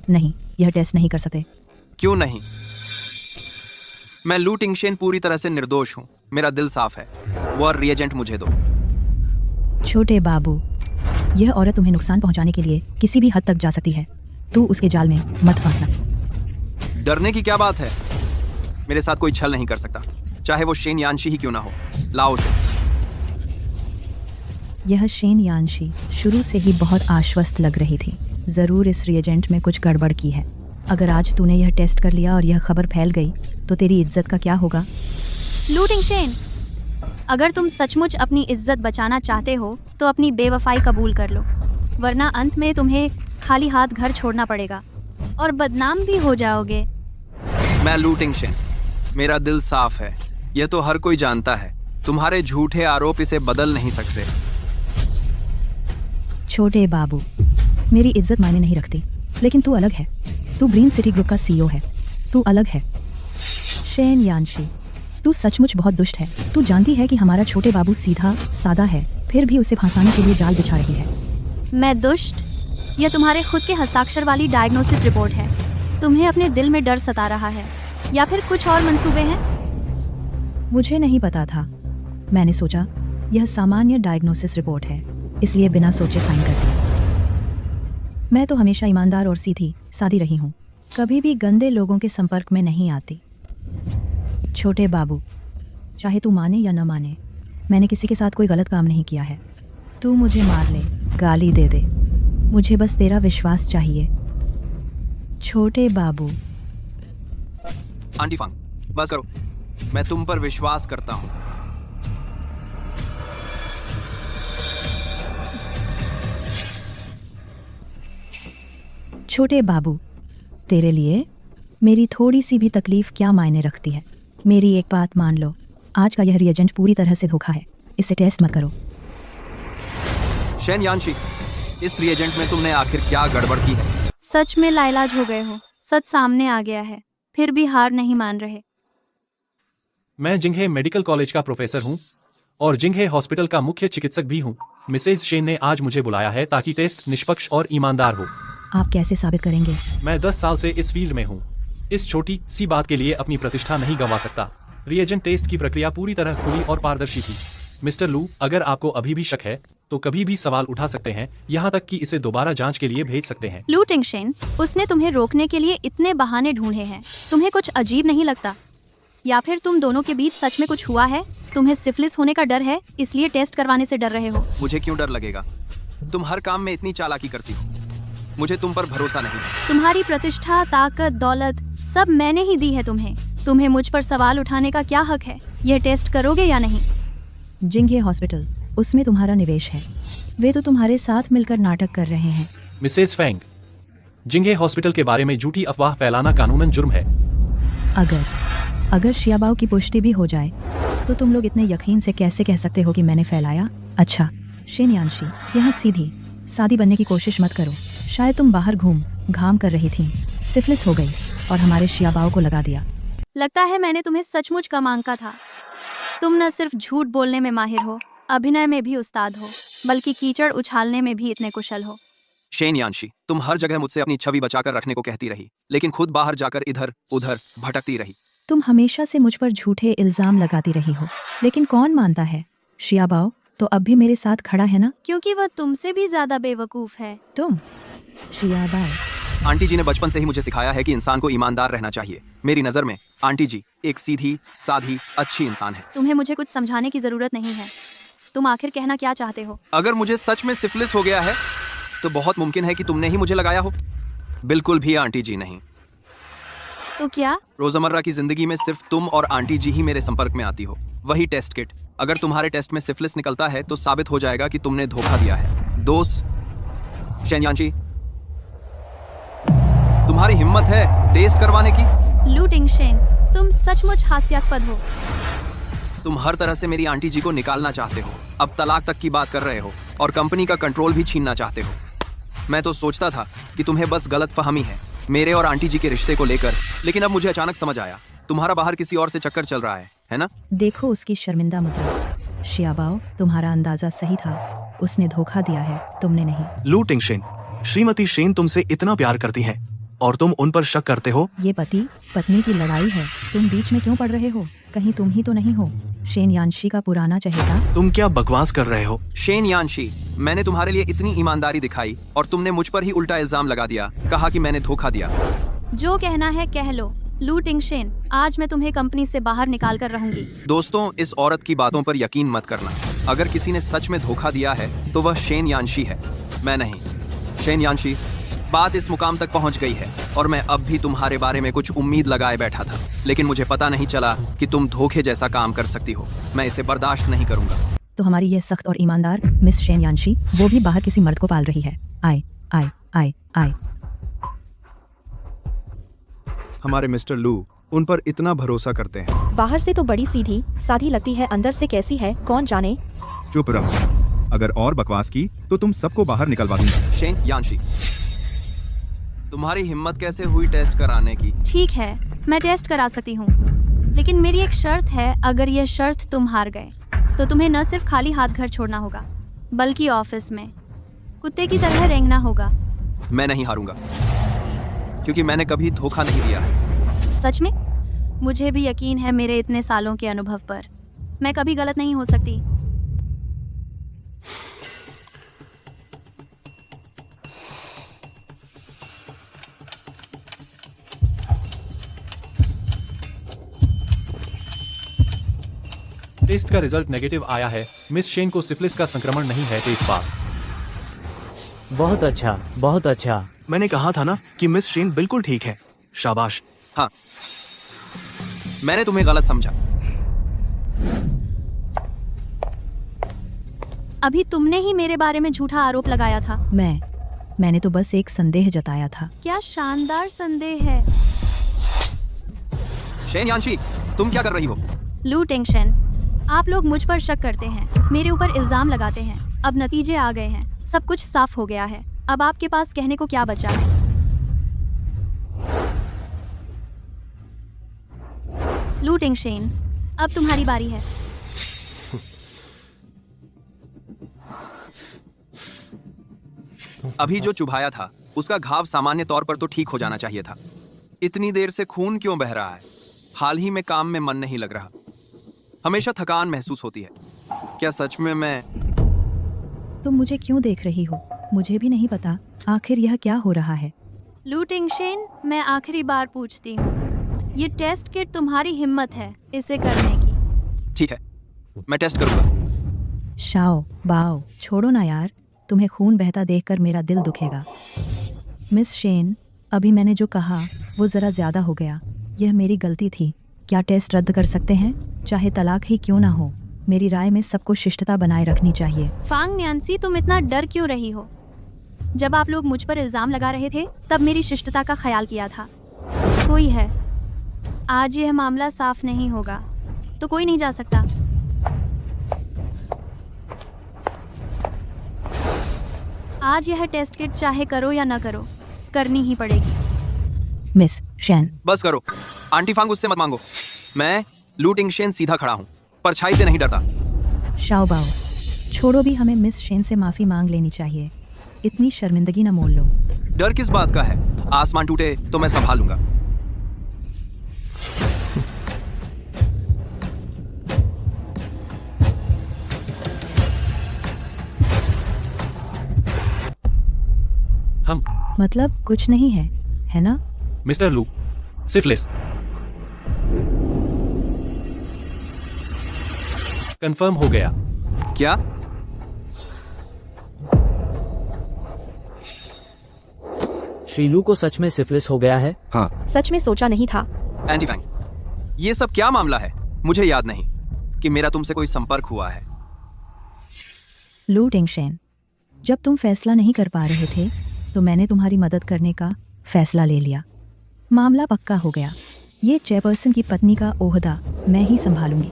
नहीं, यह टेस्ट नहीं कर सकते। क्यों नहीं? मैं लू टिंगशेन पूरी तरह से निर्दोष हूँ। मेरा दिल साफ है। वो रिएजेंट मुझे दो। छोटे बाबू, यह औरत तुम्हें नुकसान पहुंचाने के लिए किसी भी हद तक जा सकती है। तू उसके जाल में मत फंसना। डरने की क्या बात है? मेरे साथ कोई छल नहीं कर सकता, चाहे वो शेन यांशी ही क्यों ना हो। लाओ उसे। यह शेन यांशी शुरू से ही बहुत आश्वस्त लग रही थी। जरूर इस रिएजेंट में कुछ गड़बड़ की है। अगर आज तूने यह टेस्ट कर लिया और यह खबर फैल गई तो तेरी इज्जत का क्या होगा? लू टिंगशेन, अगर तुम सचमुच अपनी इज्जत बचाना चाहते हो तो अपनी बेवफाई कबूल कर लो, वरना अंत में तुम्हें खाली हाथ घर छोड़ना पड़ेगा और बदनाम भी हो जाओगे। मैं लू टिंगशेन, मेरा दिल साफ है, यह तो हर कोई जानता है। तुम्हारे झूठे आरोप इसे बदल नहीं सकते। छोटे बाबू, मेरी इज्जत मायने नहीं रखती, लेकिन तू अलग है। तू ग्रीन सिटी ग्रुप का सीईओ है, तू अलग है। शेन यांशी, तू सचमुच बहुत दुष्ट है। तू जानती है कि हमारा छोटे बाबू सीधा सादा है, फिर भी उसे फंसाने के लिए जाल बिछा रही है। मैं दुष्ट? यह तुम्हारे खुद के हस्ताक्षर वाली डायग्नोसिस रिपोर्ट है। तुम्हें अपने दिल में डर सता रहा है या फिर कुछ और मंसूबे हैं? मुझे नहीं पता था। मैंने सोचा यह सामान्य डायग्नोसिस रिपोर्ट है, इसलिए बिना सोचे साइन कर दिया। मैं तो हमेशा ईमानदार और सीधी सादी रही हूँ, कभी भी गंदे लोगों के संपर्क में नहीं आती। छोटे बाबू, चाहे तू माने या न माने, मैंने किसी के साथ कोई गलत काम नहीं किया है। तू मुझे मार ले, गाली दे दे, मुझे बस तेरा विश्वास चाहिए। छोटे बाबू। आंटी फांग, बस करो, मैं तुम पर विश्वास करता हूँ। छोटे बाबू, तेरे लिए मेरी थोड़ी सी भी तकलीफ क्या मायने रखती है? मेरी एक बात मान लो, आज का यह रिएजेंट पूरी तरह से धोखा है, इसे टेस्ट मत करो। शेन यांशी, इस रिएजेंट में तुमने आखिर क्या गड़बड़ की है? सच में लाइलाज हो गए हो, सच सामने आ गया है, फिर भी हार नहीं मान रहे। मैं जिंघे मेडिकल कॉलेज का प्रोफेसर हूँ और जिंघे हॉस्पिटल का मुख्य चिकित्सक भी हूँ। मिसेज शेन ने आज मुझे बुलाया है ताकि टेस्ट निष्पक्ष और ईमानदार हो। आप कैसे साबित करेंगे? मैं 10 साल से इस फील्ड में हूँ। इस छोटी सी बात के लिए अपनी प्रतिष्ठा नहीं गंवा सकता। रिएजेंट टेस्ट की प्रक्रिया पूरी तरह खुली और पारदर्शी थी। मिस्टर लू, अगर आपको अभी भी शक है तो कभी भी सवाल उठा सकते हैं, यहाँ तक कि इसे दोबारा जांच के लिए भेज सकते हैं। लू टिंगशेन, उसने तुम्हें रोकने के लिए इतने बहाने ढूंढे हैं, तुम्हें कुछ अजीब नहीं लगता? या फिर तुम दोनों के बीच सच में कुछ हुआ है? तुम्हें सिफिलिस होने का डर है, इसलिए टेस्ट करवाने से डर रहे हो? मुझे क्यों डर लगेगा? तुम हर काम में इतनी चालाकी करती हो, मुझे तुम पर भरोसा नहीं। तुम्हारी प्रतिष्ठा, ताकत, दौलत सब मैंने ही दी है तुम्हें। तुम्हें मुझ पर सवाल उठाने का क्या हक है? यह टेस्ट करोगे या नहीं? जिंगे हॉस्पिटल, उसमें तुम्हारा निवेश है। वे तो तुम्हारे साथ मिलकर नाटक कर रहे हैं। मिसेस फेंग, जिंगे हॉस्पिटल के बारे में झूठी अफवाह फैलाना कानूनन जुर्म है। अगर शियाबाओ की पुष्टि भी हो जाए तो तुम लोग इतने यकीन से कैसे कह सकते हो कि मैंने फैलाया? अच्छा शेन यानशी, यहाँ सीधी सादी बनने की कोशिश मत करो। शायद तुम बाहर घाम कर रही थी, सिफिलिस हो गई और हमारे शियाबाओ को लगा दिया। लगता है मैंने तुम्हें सचमुच कम आंका था। तुम न सिर्फ झूठ बोलने में माहिर हो, अभिनय में भी उस्ताद हो, बल्कि कीचड़ उछालने में भी इतने कुशल हो। शेन यानशी, तुम हर जगह मुझसे अपनी छवि बचाकर रखने को कहती रही, लेकिन खुद बाहर जाकर इधर उधर भटकती रही। तुम हमेशा से मुझ पर झूठे इल्जाम लगाती रही हो, लेकिन कौन मानता है? शियाबाओ तो अब भी मेरे साथ खड़ा है ना? क्योंकि वह तुमसे भी ज्यादा बेवकूफ है। तुम शियाबाओ, आंटी जी ने बचपन से ही मुझे सिखाया है कि इंसान को ईमानदार रहना चाहिए। मेरी नजर में आंटी जी एक सीधी साधी अच्छी इंसान है। तुम्हें मुझे कुछ समझाने की जरूरत नहीं है। तुम आखिर कहना क्या चाहते हो? अगर मुझे सच में सिफिलिस हो गया है तो बहुत मुमकिन है कि तुमने ही मुझे लगाया हो। बिल्कुल भी आंटी जी नहीं। तो क्या? रोजमर्रा की जिंदगी में सिर्फ तुम और आंटी जी ही मेरे संपर्क में आती हो। वही टेस्ट किट। अगर तुम्हारे टेस्ट में सिफिलिस निकलता है तो साबित हो जाएगा कि तुमने धोखा दिया है। दोस्त शेन यानशी, तुम्हारी हिम्मत है टेस्ट करवाने की? लू टिंगशेन, तुम सचमुच हास्यास्पद हो। तुम हर तरह से मेरी आंटी जी को निकालना चाहते हो, अब तलाक तक की बात कर रहे हो और कंपनी का कंट्रोल भी छीनना चाहते हो। मैं तो सोचता था कि तुम्हें बस गलतफहमी है मेरे और आंटी जी के रिश्ते को लेकर, लेकिन अब मुझे अचानक समझ आया तुम्हारा बाहर किसी और से चक्कर चल रहा है ना? देखो उसकी शर्मिंदा मुद्रा। शियाबाओ, तुम्हारा अंदाजा सही था, उसने धोखा दिया है, तुमने नहीं। लू टिंगशेन, श्रीमती शेन तुमसे इतना प्यार करती हैं और तुम उन पर शक करते हो? ये पति पत्नी की लड़ाई है, तुम बीच में क्यों पड़ रहे हो? कहीं तुम ही तो नहीं हो शेन यानशी का पुराना चहेता? तुम क्या बकवास कर रहे हो? शेन यानशी, मैंने तुम्हारे लिए इतनी ईमानदारी दिखाई और तुमने मुझ पर ही उल्टा इल्जाम लगा दिया, कहा कि मैंने धोखा दिया। जो कहना है कह लो। लू टिंगशेन, आज मैं तुम्हें कंपनी से बाहर निकाल कर रहूंगी। दोस्तों, इस औरत की बातों पर यकीन मत करना। अगर किसी ने सच में धोखा दिया है तो वह शेन यानशी है, मैं नहीं। शेन यानशी, बात इस मुकाम तक पहुंच गई है और मैं अब भी तुम्हारे बारे में कुछ उम्मीद लगाए बैठा था, लेकिन मुझे पता नहीं चला कि तुम धोखे जैसा काम कर सकती हो। मैं इसे बर्दाश्त नहीं करूंगा। तो हमारी यह सख्त और ईमानदार मिस शेन यानशी, वो भी बाहर किसी मर्द को पाल रही है। आए आए आए आए। हमारे मिस्टर लू उन पर इतना भरोसा करते हैं। बाहर से तो बड़ी सीधी साधी लगती है, अंदर से कैसी है कौन जाने। चुप रहो, अगर और बकवास की तो तुम सबको बाहर निकलवा दूंगा। शेन यानशी, तुम्हारी हिम्मत कैसे हुई टेस्ट कराने की? ठीक है, मैं टेस्ट करा सकती हूँ, लेकिन मेरी एक शर्त है। अगर यह शर्त तुम हार गए तो तुम्हें न सिर्फ खाली हाथ घर छोड़ना होगा, बल्कि ऑफिस में कुत्ते की तरह रेंगना होगा। मैं नहीं हारूंगा, क्योंकि मैंने कभी धोखा नहीं दिया है। सच में? मुझे भी यकीन है मेरे इतने सालों के अनुभव पर। मैं कभी गलत नहीं हो सकती। टेस्ट का रिजल्ट नेगेटिव आया है। मिस शेन को सिफिलिस का संक्रमण नहीं है। Test pass. बहुत अच्छा, बहुत अच्छा। मैंने कहा था ना कि मिस शेन बिल्कुल ठीक है। शाबाश। हाँ, मैंने तुम्हें गलत समझा। अभी तुमने ही मेरे बारे में झूठा आरोप लगाया था। मैंने तो बस एक संदेह जताया था। क्या शानदार संदेह है। शेन यानशी, तुम क्या कर रही हो? लू टिंगशेन, आप लोग मुझ पर शक करते हैं, मेरे ऊपर इल्जाम लगाते हैं। अब नतीजे आ गए हैं, सब कुछ साफ हो गया है। अब आपके पास कहने को क्या बचा है? लू टिंगशेन, अब तुम्हारी बारी है। अभी जो चुभाया था उसका घाव सामान्य तौर पर तो ठीक हो जाना चाहिए था। इतनी देर से खून क्यों बह रहा है? हाल ही में काम में मन नहीं लग रहा, हमेशा थकान महसूस होती है। क्या सच में मैं? तुम मुझे क्यों देख रही हो? मुझे भी नहीं पता आखिर यह क्या हो रहा है। लू टिंगशेन, मैं आखिरी बार पूछती हूँ, ये टेस्ट किट तुम्हारी हिम्मत है इसे करने की? ठीक है, मैं टेस्ट करूँगा। शाओ बाओ, छोड़ो ना यार, तुम्हें खून बहता देखकर मेरा दिल दुखेगा। मिस शेन, अभी मैंने जो कहा वो ज़रा ज़्यादा हो गया। यह मेरी गलती थी, क्या टेस्ट रद्द कर सकते हैं? चाहे तलाक ही क्यों ना हो, मेरी राय में सबको शिष्टता बनाए रखनी चाहिए। फांग न्यान्सी, तुम इतना डर क्यों रही हो? जब आप लोग मुझ पर इल्जाम लगा रहे थे तब मेरी शिष्टता का ख्याल किया था। कोई है, आज यह मामला साफ नहीं होगा तो कोई नहीं जा सकता। आज यह टेस्ट किट चाहे करो या न करो, करनी ही पड़ेगी। मिस शेन, बस करो। आंटी फांग, उससे मत मांगो। मैं लू टिंगशेन सीधा खड़ा हूँ, परछाई से नहीं डरता। शाओ बाओ, छोड़ो भी, हमें मिस शेन से माफी मांग लेनी चाहिए। इतनी शर्मिंदगी न मोल लो। डर किस बात का है? आसमान टूटे तो मैं संभाल लूंगा। हम मतलब कुछ नहीं है ना? मिस्टर लू, सिफिलिस कंफर्म हो गया। क्या? श्री लू को सच में सिफिलिस हो गया है? हाँ। सच में सोचा नहीं था। एंटी फैंग, ये सब क्या मामला है? मुझे याद नहीं कि मेरा तुमसे कोई संपर्क हुआ है। लू टिंगशेन, जब तुम फैसला नहीं कर पा रहे थे तो मैंने तुम्हारी मदद करने का फैसला ले लिया। मामला पक्का हो गया। ये चेयरपर्सन की पत्नी का ओहदा मैं ही संभालूंगी।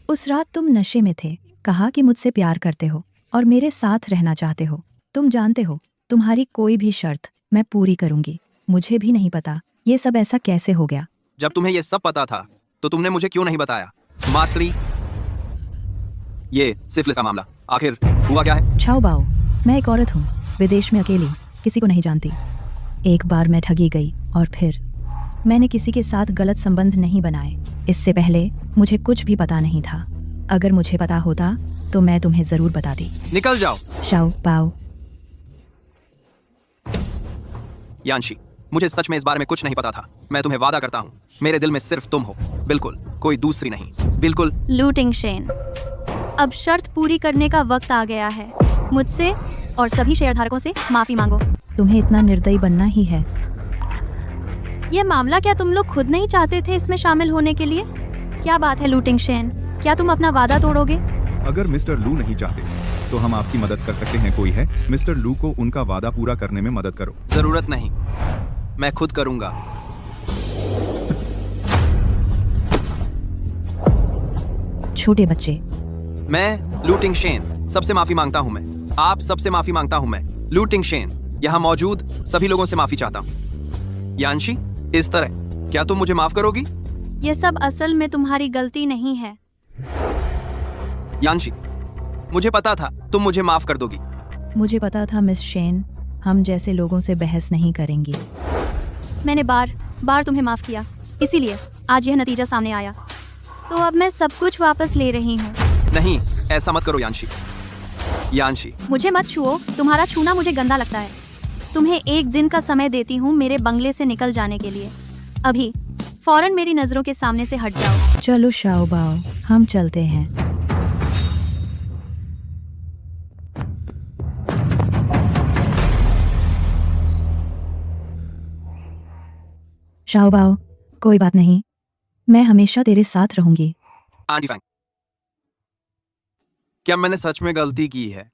उस रात तुम नशे में थे, कहा कि मुझसे प्यार करते हो और मेरे साथ रहना चाहते हो। तुम जानते हो, तुम्हारी कोई भी शर्त मैं पूरी करूंगी। मुझे भी नहीं पता ये सब ऐसा कैसे हो गया। जब तुम्हें ये सब पता था तो तुमने मुझे क्यों नहीं बताया? मात्री, ये सिफिलिस का मामला आखिर हुआ क्या है? छाओ बाओ, मैं एक औरत हूँ, विदेश में अकेली, किसी को नहीं जानती। एक बार मैं ठगी गई और फिर मैंने किसी के साथ गलत संबंध नहीं बनाए। इससे पहले मुझे कुछ भी पता नहीं था। अगर मुझे पता होता तो मैं तुम्हें जरूर बताती। निकल जाओ। शाओ बाओ। यानशी, मुझे सच में इस बारे में कुछ नहीं पता था। मैं तुम्हें वादा करता हूँ, मेरे दिल में सिर्फ तुम हो, बिल्कुल कोई दूसरी नहीं, बिल्कुल। लू टिंगशेन, अब शर्त पूरी करने का वक्त आ गया है। मुझसे और सभी शेयरधारकों से माफी मांगो। तुम्हें इतना निर्दयी बनना ही है। यह मामला क्या तुम लोग खुद नहीं चाहते थे इसमें शामिल होने के लिए? क्या बात है लू टिंगशेन, क्या तुम अपना वादा तोड़ोगे? अगर मिस्टर लू नहीं चाहते तो हम आपकी मदद कर सकते हैं। कोई है? मिस्टर लू को उनका वादा पूरा करने में मदद करो। जरूरत नहीं, मैं खुद करूंगा। छोटे बच्चे, मैं लू टिंगशेन, सबसे माफी मांगता हूं। मैं आप सबसे माफी मांगता हूं। मैं लू टिंगशेन, यहाँ मौजूद सभी लोगों से माफी चाहता हूँ। यानशी, इस तरह क्या तुम मुझे माफ करोगी? यह सब असल में तुम्हारी गलती नहीं है। यानशी, मुझे पता था तुम मुझे माफ कर दोगी। मुझे पता था मिस शेन, हम जैसे लोगों से बहस नहीं करेंगी। मैंने बार बार तुम्हें माफ किया, इसीलिए आज यह नतीजा सामने आया। तो अब मैं सब कुछ वापस ले रही हूँ। नहीं, ऐसा मत करो यानशी। यानशी, मुझे मत छुओ, तुम्हारा छूना मुझे गंदा लगता है। तुम्हें 1 दिन का समय देती हूँ मेरे बंगले से निकल जाने के लिए। अभी फौरन मेरी नजरों के सामने से हट जाओ। चलो शाओ बाओ, हम चलते हैं। शाओ बाओ, कोई बात नहीं, मैं हमेशा तेरे साथ रहूंगी। आंटी फैंग, क्या मैंने सच में गलती की है?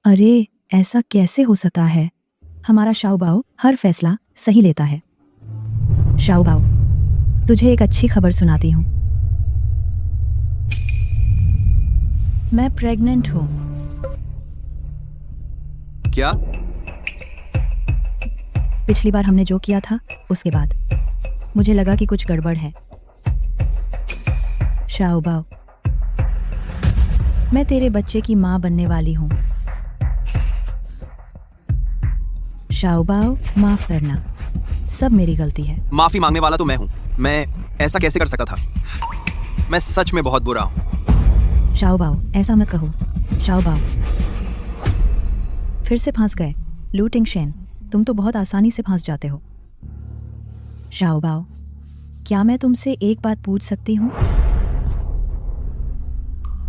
अरे, ऐसा कैसे हो सकता है? हमारा शाओ बाओ हर फैसला सही लेता है। शाओ बाओ, तुझे एक अच्छी खबर सुनाती हूँ। मैं प्रेग्नेंट हूँ। क्या? पिछली बार हमने जो किया था उसके बाद मुझे लगा कि कुछ गड़बड़ है। शाओ बाओ, मैं तेरे बच्चे की माँ बनने वाली हूँ। शाओ बाओ, माफ करना, सब मेरी गलती है। माफी मांगने वाला तो मैं हूँ। मैं ऐसा कैसे कर सकता था? मैं सच में बहुत बुरा हूँ। शाओ बाओ, ऐसा मत कहो। शाओ बाओ, फिर से फंस गए। लू टिंगशेन, तुम तो बहुत आसानी से फंस जाते हो। शाओ बाओ, क्या मैं तुमसे एक बात पूछ सकती हूँ?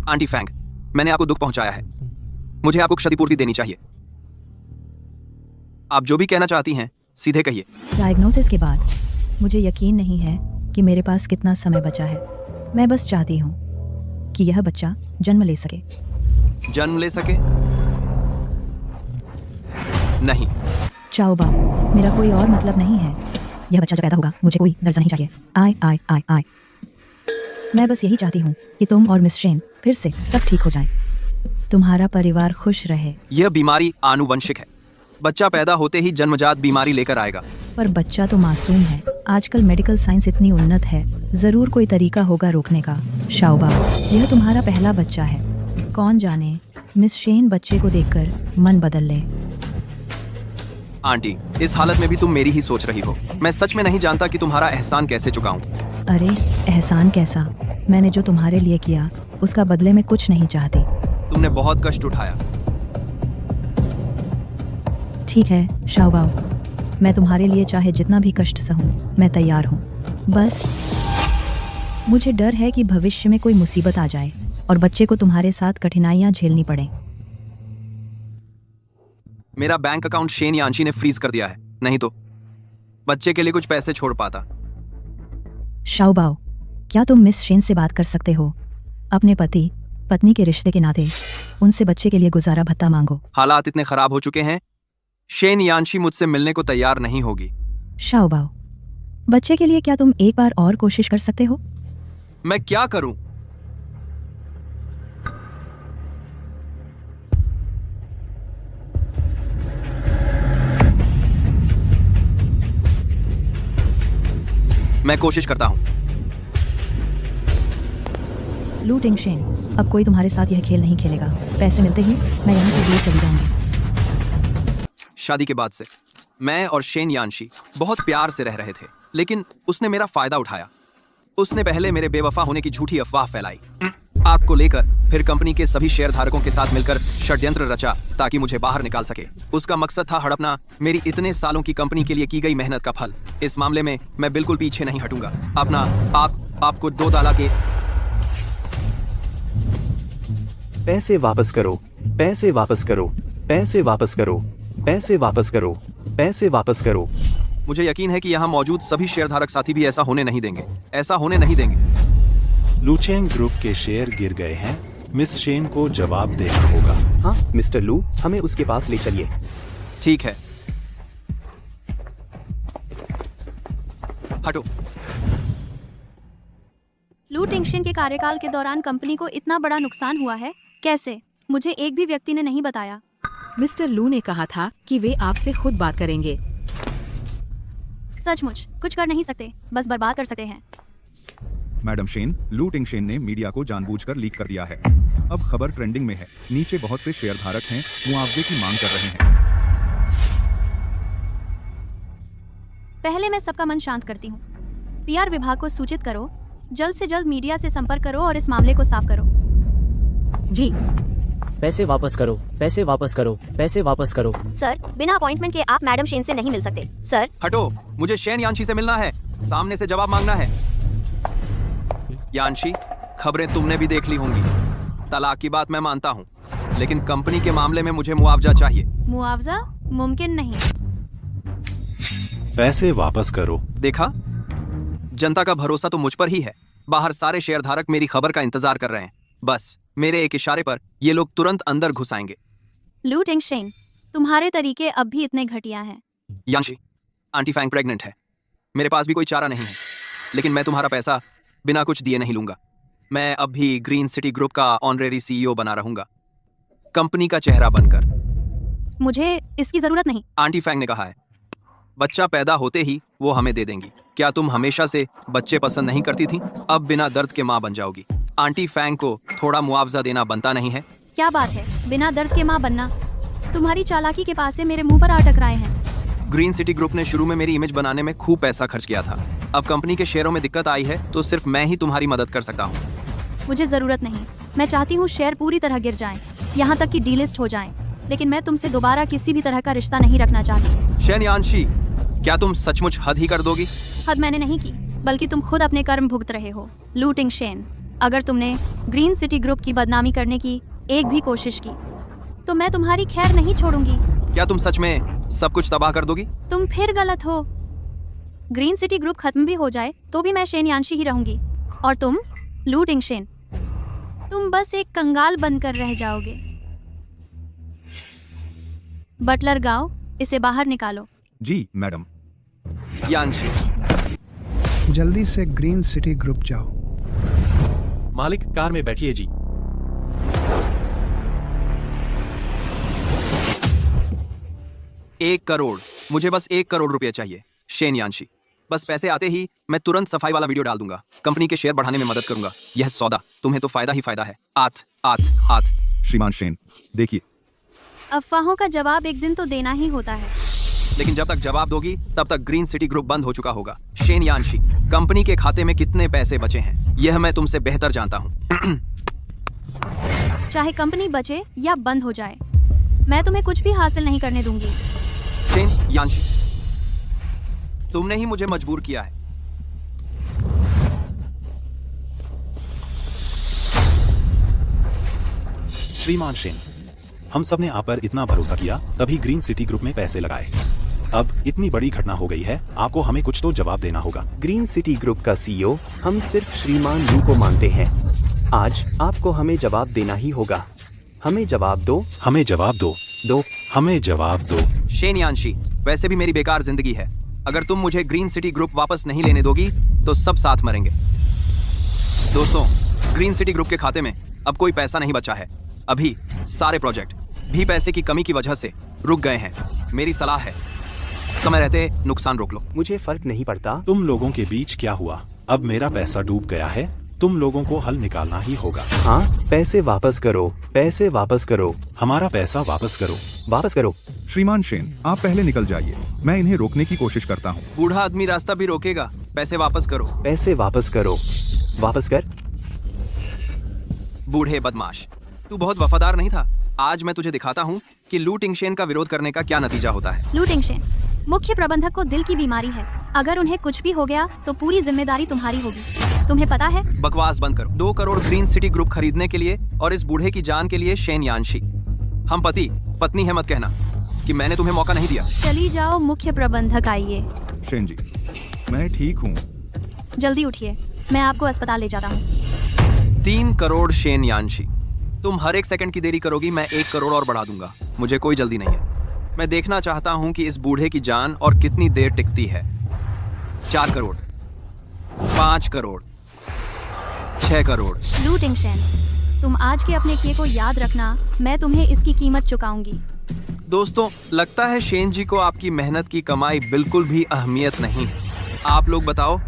आंटी फैंग, मैंने आपको दुख पहुंचाया है। मुझे आपको क्षतिपूर्ति देनी चाहिए। आप जो भी कहना चाहती हैं, सीधे कहिए। डायग्नोसिस के बाद मुझे यकीन नहीं है कि मेरे पास कितना समय बचा है। मैं बस चाहती हूँ कि यह बच्चा जन्म ले सके। जन्म ले सके? नहीं। चाओ बाओ, मेरा कोई और मतलब नहीं है। यह बच्चा जब पैदा होगा मुझे कोई दर्जा नहीं चाहिए। आय आय आय आय। मैं बस यही चाहती हूँ कि तुम और मिस शेन फिर से सब ठीक हो जाए, तुम्हारा परिवार खुश रहे। यह बीमारी आनुवंशिक है। बच्चा पैदा होते ही जन्मजात बीमारी लेकर आएगा। पर बच्चा तो मासूम है। आजकल मेडिकल साइंस इतनी उन्नत है, जरूर कोई तरीका होगा रोकने का। शाओबा, यह तुम्हारा पहला बच्चा है। कौन जाने मिस शेन बच्चे को देखकर मन बदल ले। आंटी, इस हालत में भी तुम मेरी ही सोच रही हो। मैं सच में नहीं जानता कि तुम्हारा एहसान कैसे चुकाऊं। अरे एहसान कैसा, मैंने जो तुम्हारे लिए किया उसका बदले में कुछ नहीं चाहती। तुमने बहुत कष्ट उठाया। ठीक है शाओबाओ, मैं तुम्हारे लिए चाहे जितना भी कष्ट सहूं मैं तैयार हूँ। बस मुझे डर है कि भविष्य में कोई मुसीबत आ जाए और बच्चे को तुम्हारे साथ कठिनाइयां झेलनी पड़े। मेरा बैंक अकाउंट शेन यांशी ने फ्रीज कर दिया है, नहीं तो बच्चे के लिए कुछ पैसे छोड़ पाता। शाओबाओ, क्या तुम मिस शेन से बात कर सकते हो? अपने पति पत्नी के रिश्ते के नाते उनसे बच्चे के लिए गुजारा भत्ता मांगो। हालात इतने खराब हो चुके हैं, शेन यांशी मुझसे मिलने को तैयार नहीं होगी। शाओबाओ, बच्चे के लिए क्या तुम एक बार और कोशिश कर सकते हो? मैं क्या करूं? मैं कोशिश करता हूं। लू टिंगशेन, अब कोई तुम्हारे साथ यह खेल नहीं खेलेगा। पैसे मिलते ही मैं यहाँ से दूर चली जाऊंगी। शादी के बाद से मैं और शेन यांशी बहुत प्यार से रह रहे थे, लेकिन उसने मेरा फायदा उठाया। उसने पहले मेरे बेवफा होने की झूठी अफवाह फैलाई, आग को लेकर, फिर कंपनी के सभी शेयरधारकों के साथ मिलकर षड्यंत्र रचा ताकि मुझे बाहर निकाल सके। उसका मकसद था हड़पना मेरी इतने सालों की कंपनी के लिए की गई मेहनत का फल। इस मामले में मैं बिल्कुल पीछे नहीं हटूंगा। अपना आपको 2 ताला के पैसे वापस करो, पैसे वापस करो, पैसे वापस करो, पैसे वापस करो, पैसे वापस करो। मुझे यकीन है कि यहाँ मौजूद सभी शेयरधारक साथी भी ऐसा होने नहीं देंगे। ऐसा होने नहीं देंगे। लूचेंग ग्रुप के शेयर गिर गए हैं। मिस शेन को जवाब देना होगा। हाँ मिस्टर लू, हमें उसके पास ले चलिए। ठीक है, हटो। लू टिंगशेन के कार्यकाल के दौरान कंपनी को इतना बड़ा नुकसान हुआ है, कैसे? मुझे एक भी व्यक्ति ने नहीं बताया। मिस्टर लू ने कहा था कि वे आपसे खुद बात करेंगे। सचमुच कुछ कर नहीं सकते, बस बर्बाद कर सकते हैं। मैडम शेन, लू टिंगशेन ने मीडिया को जानबूझकर लीक कर दिया है। अब खबर ट्रेंडिंग में है। नीचे बहुत से शेयरधारक हैं, मुआवजे की मांग कर रहे हैं। पहले मैं सबका मन शांत करती हूँ। पीआर विभाग को सूचित करो, जल्द से जल्द मीडिया से संपर्क करो और इस मामले को साफ करो। जी। पैसे वापस करो, पैसे वापस करो, पैसे वापस करो। सर, बिना अपॉइंटमेंट के आप मैडम शेन से नहीं मिल सकते। सर, हटो, मुझे शेन यांशी से मिलना है। सामने से जवाब मांगना है। यांशी, खबरें तुमने भी देख ली होंगी। तलाक की बात मैं मानता हूँ, लेकिन कंपनी के मामले में मुझे मुआवजा चाहिए। मुआवजा मुमकिन नहीं। पैसे वापस करो। देखा, जनता का भरोसा तो मुझ पर ही है। बाहर सारे शेयरधारक मेरी खबर का इंतजार कर रहे हैं। बस मेरे एक इशारे पर ये लोग तुरंत अंदर घुस आएंगे। लू टिंगशेन, तुम्हारे तरीके अब भी इतने घटिया हैं। यांशी, आंटी फैंग प्रेग्नेंट है। मेरे पास भी कोई चारा नहीं है, लेकिन मैं तुम्हारा पैसा बिना कुछ दिए नहीं लूंगा। मैं अब भी ग्रीन सिटी ग्रुप का ऑनरेरी सीईओ बना रहूंगा, कंपनी का चेहरा बनकर। मुझे इसकी जरूरत नहीं। आंटी फैंग ने कहा है, बच्चा पैदा होते ही वो हमें दे देंगी। क्या तुम हमेशा से बच्चे पसंद नहीं करती थी? अब बिना दर्द के माँ बन जाओगी। आंटी फैंग को थोड़ा मुआवजा देना बनता नहीं है? क्या बात है, बिना दर्द के माँ बनना? तुम्हारी चालाकी के पास से मेरे मुंह पर आ टकराए हैं। ग्रीन सिटी ग्रुप ने शुरू में मेरी इमेज बनाने में खूब पैसा खर्च किया था। अब कंपनी के शेयरों में दिक्कत आई है तो सिर्फ मैं ही तुम्हारी मदद कर सकता हूँ। मुझे जरूरत नहीं। मैं चाहती हूँ शेयर पूरी तरह गिर जाएं, यहाँ तक कि डीलिस्ट हो जाएं। लेकिन मैं तुमसे दोबारा किसी भी तरह का रिश्ता नहीं रखना चाहती। शेन यांशी, क्या तुम सचमुच हद ही कर दोगी? हद मैंने नहीं की, बल्कि तुम खुद अपने कर्म भुगत रहे हो। लू टिंगशेन, अगर तुमने ग्रीन सिटी ग्रुप की बदनामी करने की एक भी कोशिश की तो मैं तुम्हारी खैर नहीं छोड़ूंगी। क्या तुम सच में सब कुछ तबाह कर दोगी? तुम फिर गलत हो। ग्रीन सिटी ग्रुप खत्म भी हो जाए तो भी मैं शेन यानशी ही रहूंगी। और तुम, लू टिंगशेन, तुम बस एक कंगाल बनकर रह जाओगे। बटलर गाओ, इसे बाहर निकालो। जी मैडम। यानशी, जल्दी से ग्रीन सिटी ग्रुप जाओ। मालिक, कार में बैठिए जी। एक करोड़, मुझे बस 1 करोड़ रुपए चाहिए शेन यानशी। बस पैसे आते ही मैं तुरंत सफाई वाला वीडियो डाल दूंगा, कंपनी के शेयर बढ़ाने में मदद करूंगा। यह सौदा तुम्हें तो फायदा ही फायदा है। आत आत आत। श्रीमान शेन, देखिए, अफवाहों का जवाब एक दिन तो देना ही होता है। लेकिन जब तक जवाब दोगी तब तक ग्रीन सिटी ग्रुप बंद हो चुका होगा। शेन यानशी, कंपनी के खाते में कितने पैसे बचे हैं यह मैं तुमसे बेहतर जानता हूँ। चाहे कंपनी बचे या बंद हो जाए, मैं तुम्हें कुछ भी हासिल नहीं करने दूंगी। शेन यानशी, तुमने ही मुझे मजबूर किया है। श्रीमान शेन, हम सब ने आप पर इतना भरोसा किया, तभी ग्रीन सिटी ग्रुप में पैसे लगाए। अब इतनी बड़ी घटना हो गई है, आपको हमें कुछ तो जवाब देना होगा। ग्रीन सिटी ग्रुप का सीईओ हम सिर्फ श्रीमान लू को मानते हैं। आज आपको हमें जवाब देना ही होगा। हमें जवाब दो। हमें जवाब दो। हमें जवाब दो। शेन यानशी, वैसे भी मेरी बेकार जिंदगी है। अगर तुम मुझे ग्रीन सिटी ग्रुप वापस नहीं लेने दोगी तो सब साथ मरेंगे। दोस्तों, ग्रीन सिटी ग्रुप के खाते में अब कोई पैसा नहीं बचा है। अभी सारे प्रोजेक्ट भी पैसे की कमी की वजह से रुक गए हैं। मेरी सलाह है, समय रहते नुकसान रोक लो। मुझे फर्क नहीं पड़ता। तुम लोगों के बीच क्या हुआ? अब मेरा पैसा डूब गया है, तुम लोगों को हल निकालना ही होगा। हाँ, पैसे वापस करो, पैसे वापस करो। हमारा पैसा वापस करो, वापस करो। श्रीमान शेन, आप पहले निकल जाइए, मैं इन्हें रोकने की कोशिश करता हूँ। बूढ़ा आदमी रास्ता भी रोकेगा। पैसे वापस करो। पैसे वापस करो। वापस कर। बूढ़े बदमाश, तू बहुत वफादार नहीं था। आज मैं तुझे दिखाता हूँ कि लू टिंगशेन का विरोध करने का क्या नतीजा होता है। लू टिंगशेन, मुख्य प्रबंधक को दिल की बीमारी है। अगर उन्हें कुछ भी हो गया तो पूरी जिम्मेदारी तुम्हारी होगी, तुम्हें पता है। बकवास बंद करो। 2 करोड़ ग्रीन सिटी ग्रुप खरीदने के लिए और इस बूढ़े की जान के लिए शेन यानशी, हम पति पत्नी है। मत कहना कि मैंने तुम्हें मौका नहीं दिया। चली जाओ मुख्य प्रबंधक, आइए। शेन जी, मैं ठीक हूँ। जल्दी उठिए, मैं आपको अस्पताल ले जाता हूँ। 3 करोड़ शेन यानशी, तुम हर एक सेकंड की देरी करोगी, मैं 1 करोड़ और बढ़ा दूंगा। मुझे कोई जल्दी नहीं है। मैं देखना चाहता हूं कि इस बूढ़े की जान और कितनी देर टिकती है। 4 करोड़, 5 करोड़, 6 करोड़। लू टिंगशेन, तुम आज के अपने किए को याद रखना, मैं तुम्हें इसकी कीमत चुकाऊंगी। दोस्तों, लगता है शेन जी को आपकी मेहनत की कमाई बिल्कुल भी अहमियत नहीं है। आप लोग बताओ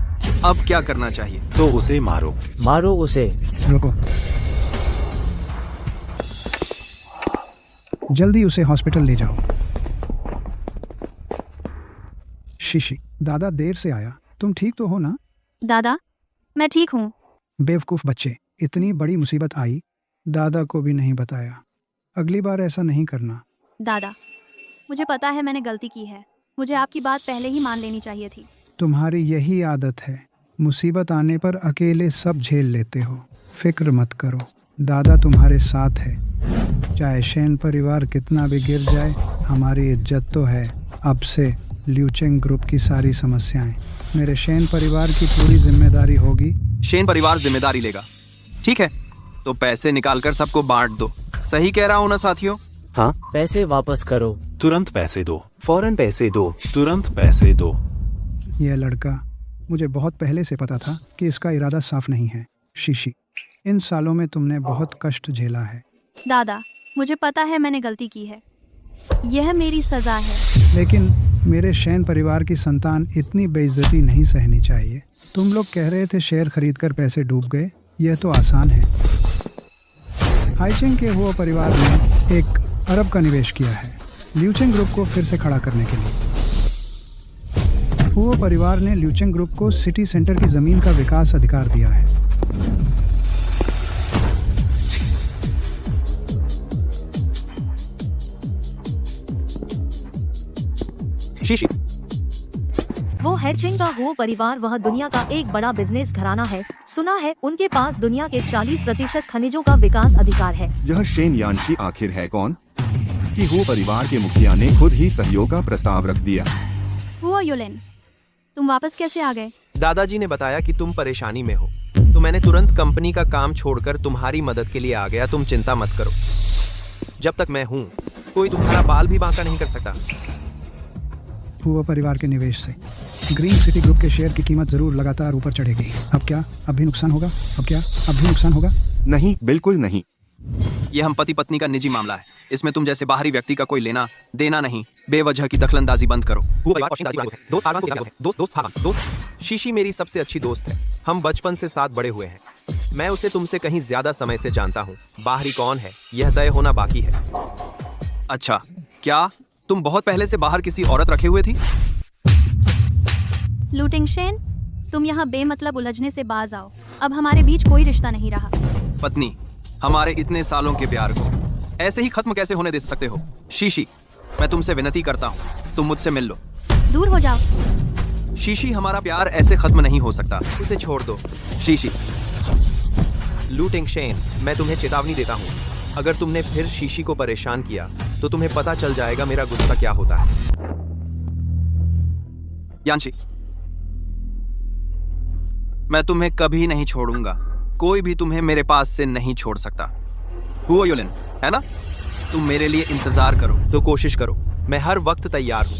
अब क्या करना चाहिए? तो उसे मारो। मारो उसे। रुको, जल्दी उसे हॉस्पिटल ले जाओ। शीशी, दादा देर से आया, तुम ठीक तो हो ना? दादा, मैं ठीक हूँ। बेवकूफ बच्चे, इतनी बड़ी मुसीबत आई, दादा को भी नहीं बताया। अगली बार ऐसा नहीं करना। दादा, मुझे पता है मैंने गलती की है। मुझे आपकी बात पहले ही मान लेनी चाहिए थी। तुम्हारी यही आदत है, मुसीबत आने पर अकेले सब झेल लेते हो। फिक्र मत करो, दादा तुम्हारे साथ है। चाहे शेन परिवार कितना भी गिर जाए, हमारी इज्जत तो है। अब से ल्यूचेंग ग्रुप की सारी समस्याएं मेरे शेन परिवार की पूरी जिम्मेदारी होगी। शेन परिवार जिम्मेदारी लेगा, ठीक है? तो पैसे निकालकर सबको बांट दो। सही कह रहा हूँ ना साथियों? हाँ। पैसे वापस करो। तुरंत पैसे दो। फौरन पैसे दो। तुरंत पैसे दो। यह लड़का, मुझे बहुत पहले से पता था कि इसका इरादा साफ नहीं है। शीशी, इन सालों में तुमने बहुत कष्ट झेला है। दादा, मुझे पता है मैंने गलती की है, यह मेरी सजा है। लेकिन मेरे शेन परिवार की संतान इतनी बेइज्जती नहीं सहनी चाहिए। तुम लोग कह रहे थे शेयर खरीदकर पैसे डूब गए, यह तो आसान है। हाइचेंग के हुआ परिवार ने 1 अरब का निवेश किया है ल्यूचेंग ग्रुप को फिर से खड़ा करने के लिए। हुआ परिवार ने ल्यूचेंग ग्रुप को सिटी सेंटर की जमीन का विकास अधिकार दिया है। शीशी, वो हैचिंग का हो परिवार वह दुनिया का एक बड़ा बिजनेस घराना है। सुना है उनके पास दुनिया के 40% खनिजों का विकास अधिकार है। यह शेन यानशी आखिर है कौन कि हो परिवार के मुखिया ने खुद ही सहयोग का प्रस्ताव रख दिया? हुआ युलिन, तुम वापस कैसे आ गए? दादाजी ने बताया कि तुम परेशानी में हो, तो मैंने तुरंत कंपनी का काम छोड़कर तुम्हारी मदद के लिए आ गया। तुम चिंता मत करो, जब तक मैं हूँ कोई तुम्हारा बाल भी बांका नहीं कर सकता। हुआ परिवार के निवेश से ग्रीन सिटी ग्रुप के शेयर की कीमत जरूर लगातार ऊपर चढ़ेगी। अब क्या अब भी नुकसान होगा? नहीं, बिल्कुल नहीं। यह हम पति पत्नी का निजी मामला है, इसमें तुम जैसे बाहरी व्यक्ति का कोई लेना देना नहीं। बेवजह की दखलंदाजी बंद करो। दोस्त शीशी मेरी सबसे अच्छी दोस्त है, हम बचपन से साथ बड़े हुए हैं। मैं उसे तुमसे कहीं ज्यादा समय से जानता हूँ। बाहरी कौन है यह तय होना बाकी है। अच्छा, क्या तुम बहुत पहले से बाहर किसी औरत रखे हुए थी? लू टिंगशेन, तुम यहाँ बेमतलब उलझने से बाज आओ। अब हमारे बीच कोई रिश्ता नहीं रहा। पत्नी, हमारे इतने सालों के प्यार को ऐसे ही खत्म कैसे होने दे सकते हो? शीशी, मैं तुमसे विनती करता हूँ, तुम मुझसे मिल लो। दूर हो जाओ। शीशी, हमारा प्यार ऐसे खत्म नहीं हो सकता, उसे छोड़ दो। शीशी। लू टिंगशेन, मैं तुम्हें चेतावनी देता हूँ, अगर तुमने फिर शीशी को परेशान किया तो तुम्हें पता चल जाएगा मेरा गुस्सा क्या होता है। यांशी, मैं तुम्हें कभी नहीं छोड़ूंगा। कोई भी तुम्हें मेरे पास से नहीं छोड़ सकता। हुओ युलिन, है ना? तुम मेरे लिए इंतजार करो तो कोशिश करो, मैं हर वक्त तैयार हूं।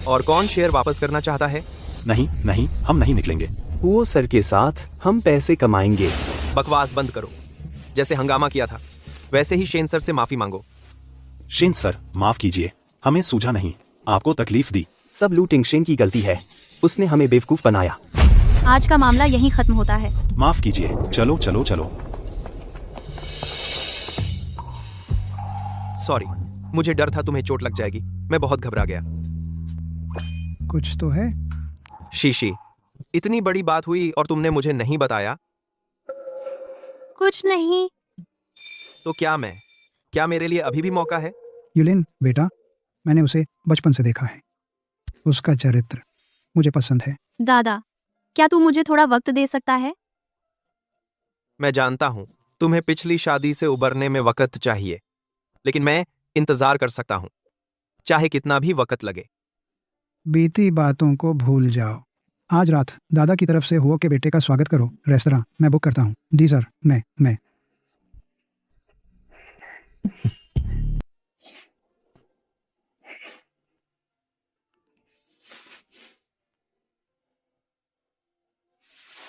और कौन शेयर वापस करना चाहता है? नहीं नहीं, हम नहीं निकलेंगे। वो सर के साथ हम पैसे कमाएंगे। बकवास बंद करो। जैसे हंगामा किया था वैसे ही शेन सर से माफी मांगो। शेन सर, माफ कीजिए, हमें सूझा नहीं, आपको तकलीफ दी। सब लू टिंगशेन की गलती है, उसने हमें बेवकूफ बनाया। आज का मामला यहीं खत्म होता है। माफ कीजिए, चलो चलो चलो। सॉरी, मुझे डर था तुम्हें चोट लग जाएगी, मैं बहुत घबरा गया। कुछ तो है। शीशी, इतनी बड़ी बात हुई और तुमने मुझे नहीं बताया? कुछ नहीं। तो क्या मेरे लिए अभी भी मौका है? युलिन बेटा, मैंने उसे बचपन से देखा है, उसका चरित्र मुझे पसंद है। दादा, क्या तू मुझे थोड़ा वक्त दे सकता है? मैं जानता हूँ तुम्हें पिछली शादी से उबरने में वक्त चाहिए, लेकिन मैं इंतजार कर सकता हूँ, चाहे कितना भी वक्त लगे। बीती बातों को भूल जाओ। आज रात दादा की तरफ से हुओ के बेटे का स्वागत करो। रेस्तरां मैं बुक करता हूँ। जी सर, मैं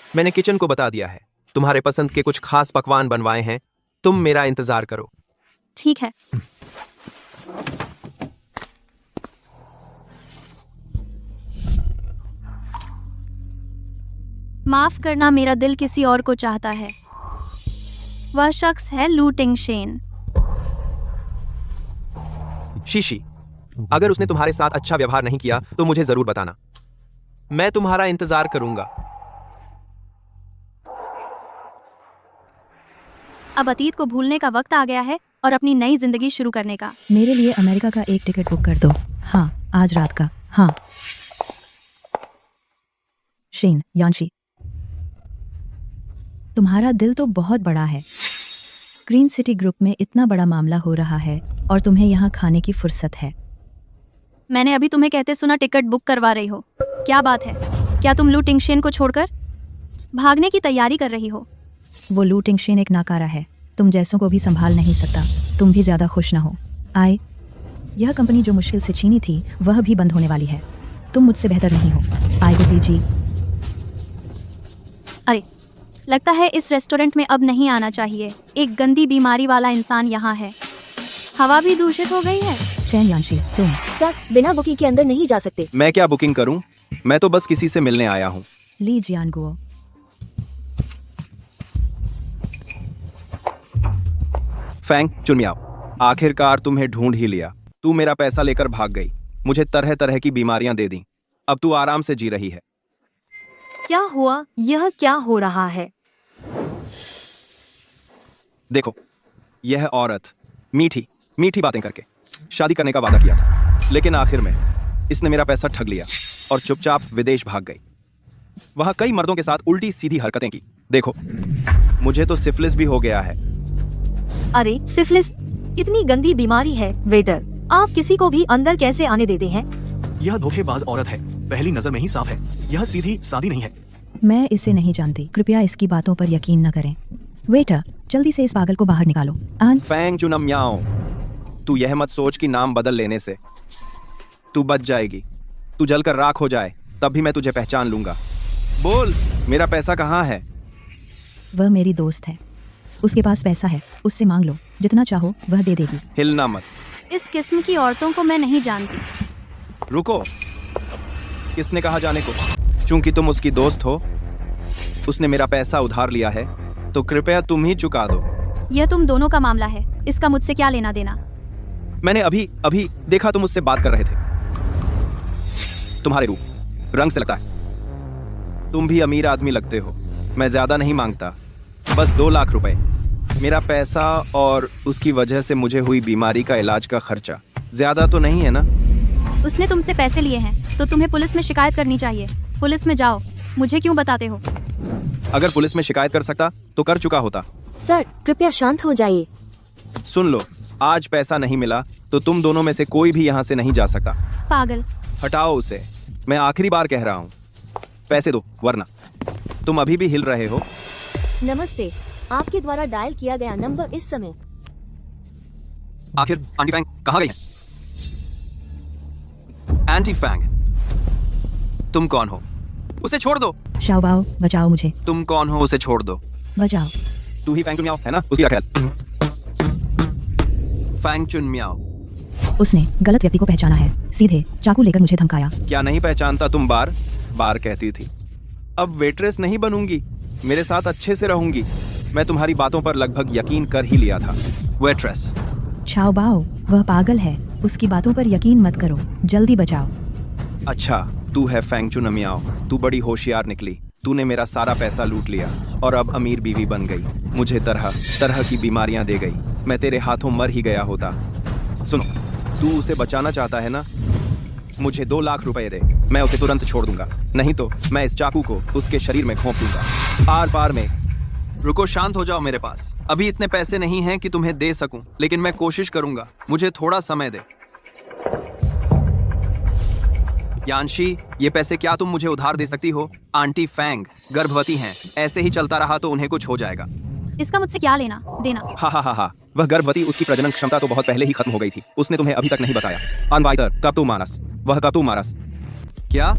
मैंने किचन को बता दिया है, तुम्हारे पसंद के कुछ खास पकवान बनवाए हैं, तुम मेरा इंतजार करो। ठीक है। माफ करना, मेरा दिल किसी और को चाहता है। वह शख्स है लू टिंगशेन। शीशी, अगर उसने तुम्हारे साथ अच्छा व्यवहार नहीं किया तो मुझे जरूर बताना, मैं तुम्हारा इंतजार करूंगा। अब अतीत को भूलने का वक्त आ गया है और अपनी नई जिंदगी शुरू करने का। मेरे लिए अमेरिका का एक टिकट बुक कर दो। हाँ, आज रात का। हाँ। शेन, यांशी, तुम्हारा दिल तो बहुत बड़ा है। ग्रीन सिटी ग्रुप में इतना बड़ा मामला हो रहा है और तुम्हें यहाँ खाने की फुर्सत है। मैंने अभी तुम्हें कहते सुना टिकट बुक करवा रही हो। क्या बात है? क्या तुम लू टिंगशेन को छोड़कर भागने की तैयारी कर रही हो? वो लू टिंगशेन एक नाकारा है, तुम जैसों को भी संभाल नहीं सकता। तुम भी ज्यादा खुश ना हो। यह कंपनी जो मुश्किल से छीनी थी वह भी बंद होने वाली है। तुम मुझसे बेहतर नहीं हो। गुड जी। अरे, लगता है इस रेस्टोरेंट में अब नहीं आना चाहिए। एक गंदी बीमारी वाला इंसान यहाँ है। हवा भी दूषित हो गई है। शेन, यांशी, तुम सर, बिना बुकिंग के अंदर नहीं जा सकते। मैं क्या बुकिंग करूं? मैं तो बस किसी से मिलने आया हूं। ली जियानगुओ। फैंग चुनमियाओ, आखिरकार तुम्हें ढूंढ ही लिया। तू मेरा पैसा लेकर भाग गई, मुझे तरह तरह की बीमारियां दे दी। अब तू आराम से जी रही है। क्या हुआ? यह क्या हो रहा है? देखो, यह औरत मीठी मीठी बातें करके शादी करने का वादा किया था, लेकिन आखिर में इसने मेरा पैसा ठग लिया और चुपचाप विदेश भाग गई। वहां कई मर्दों के साथ उल्टी सीधी हरकतें की। देखो, मुझे तो सिफिलिस भी हो गया है। अरे, सिफिलिस इतनी गंदी बीमारी है वेटर। आप किसी को भी अंदर कैसे आने देते हैं? यह धोखेबाज औरत है, पहली नजर में ही साफ है। यह सीधी सादी नहीं है। मैं इसे नहीं जानती, कृपया इसकी बातों पर यकीन न करें। वेटर, जल्दी से इस पागल को बाहर निकालो। आन फैंग चुनम म्याओ, तू यह मत सोच कि नाम बदल लेने से तू बच जाएगी। तू जलकर राख हो जाए तब भी मैं तुझे पहचान लूंगा। बोल, मेरा पैसा कहाँ है? वह मेरी दोस्त है, उसके पास पैसा है, उससे मांग लो, जितना चाहो वह दे देगी। हिलना मत। इस किस्म की औरतों को मैं नहीं जानती। रुको, किसने कहा जाने को? चूंकि तुम उसकी दोस्त हो, उसने मेरा पैसा उधार लिया है, तो कृपया तुम ही चुका दो। यह तुम दोनों का मामला है, इसका मुझसे क्या लेना देना? मैंने अभी अभी देखा तुम मुझसे बात कर रहे थे। तुम्हारे रूप रंग से लगता है तुम भी अमीर आदमी लगते हो। मैं ज्यादा नहीं मांगता, बस 2 लाख रुपए। मेरा पैसा और उसकी वजह से मुझे हुई बीमारी का इलाज का खर्चा। ज्यादा तो नहीं है ना? उसने तुमसे पैसे लिए हैं तो तुम्हें पुलिस में शिकायत करनी चाहिए। पुलिस में जाओ, मुझे क्यों बताते हो? अगर पुलिस में शिकायत कर सकता तो कर चुका होता। सर, कृपया शांत हो जाइए। सुन लो, आज पैसा नहीं मिला तो तुम दोनों में से कोई भी यहाँ से नहीं जा सकता। पागल। हटाओ उसे, मैं आखिरी बार कह रहा हूँ, पैसे दो वरना। तुम अभी भी हिल रहे हो। नमस्ते, आपके द्वारा डायल किया गया नंबर इस समय। आखिर आंटी फैंग कहाँ गई है? आंटी फैंग, तुम कौन हो? उसे छोड़ दो। शाओबाओ, बचाओ मुझे। तुम कौन हो? उसे छोड़ दो। बचाओ। तू ही फैंग चुन म्याओ है ना? उसकी ख्याल। फैंग चुन म्याओ, उसने गलत व्यक्ति को पहचाना है, सीधे चाकू लेकर मुझे धमकाया। क्या नहीं पहचानता? तुम बार बार कहती थी। अब वेट्रेस नहीं बनूंगी, मेरे साथ अच्छे से रहूंगी। मैं तुम्हारी बातों पर लगभग यकीन कर ही लिया था। वेट्रेस। शाओबाओ, वह पागल है, उसकी बातों पर यकीन मत करो, जल्दी बचाओ। अच्छा, तू है फैंग चुन म्याओ। तू बड़ी होशियार निकली। तूने मेरा सारा पैसा लूट लिया और अब अमीर बीवी बन गई। मुझे तरह तरह की बीमारियां दे गई। मैं तेरे हाथों मर ही गया होता। सुनो, तू उसे बचाना चाहता है ना? मुझे 2 लाख रुपए दे, मैं उसे तुरंत छोड़ दूंगा। नहीं तो मैं इस चाकू को उसके शरीर में घोंप दूंगा, आर पार में। रुको, शांत हो जाओ। मेरे पास अभी इतने पैसे नहीं हैं कि तुम्हें दे सकूं, लेकिन मैं कोशिश करूंगा। मुझे थोड़ा समय दे। यानशी, ये पैसे क्या तुम मुझे उधार दे सकती हो? आंटी फैंग गर्भवती हैं, ऐसे ही चलता रहा तो उन्हें कुछ हो जाएगा। इसका मुझसे क्या लेना देना? हा हा हा हा, वह गर्भवती, उसकी प्रजनन क्षमता तो बहुत पहले ही खत्म हो गई थी। उसने तुम्हें अभी तक नहीं बताया। अनवाइटर कब तू मारस, वह कब तू मारस। क्या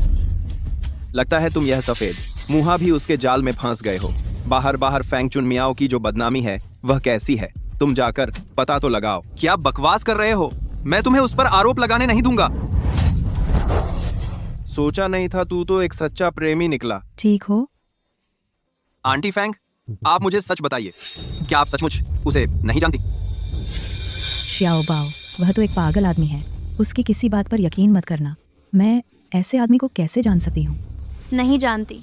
लगता है तुम यह सफेद मुहा भी उसके जाल में फंस गए हो? बाहर बाहर फैंग चुन म्याओ की जो बदनामी है वह कैसी है, तुम जाकर पता तो लगाओ। क्या बकवास कर रहे हो? मैं तुम्हें उस पर आरोप लगाने नहीं दूंगा। सोचा नहीं था, तू तो एक सच्चा प्रेमी निकला। ठीक हो? आंटी फैंग, आप मुझे सच बताइए, क्या आप सचमुच उसे नहीं जानती? शाओबाओ, वह तो एक पागल आदमी है, उसकी किसी बात पर यकीन मत करना। मैं ऐसे आदमी को कैसे जान सकती हूँ? नहीं जानती,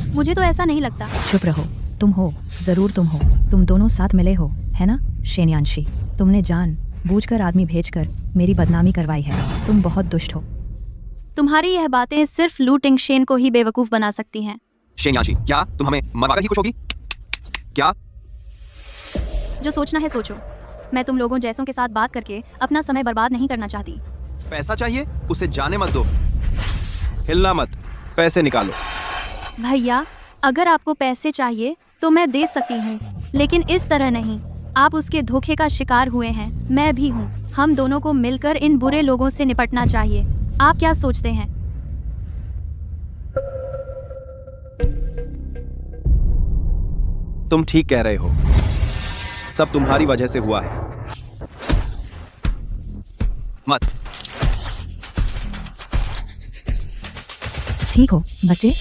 मुझे तो ऐसा नहीं लगता। चुप रहो, तुम हो, जरूर तुम हो। तुम दोनों साथ मिले हो, है ना शेनयानशी? तुमने जान बूझकर आदमी भेजकर मेरी बदनामी करवाई है। तुम बहुत दुष्ट हो। तुम्हारी यह बातें सिर्फ लू टिंगशेन को ही बेवकूफ बना सकती हैं। शेनयानशी, क्या तुम हमें मरवाकर ही खुश होगी? क्या? जो सोचना है सोचो। मैं तुम लोगों जैसों के साथ बात करके अपना समय बर्बाद नहीं करना चाहती। पैसा चाहिए? उसे जाने मत दो, हिलना मत, पैसे निकालो। भैया, अगर आपको पैसे चाहिए तो मैं दे सकती हूँ, लेकिन इस तरह नहीं। आप उसके धोखे का शिकार हुए हैं, मैं भी हूँ। हम दोनों को मिलकर इन बुरे लोगों से निपटना चाहिए। आप क्या सोचते हैं? तुम ठीक कह रहे हो, सब तुम्हारी वजह से हुआ है। मत। ठीक हो बच्चे?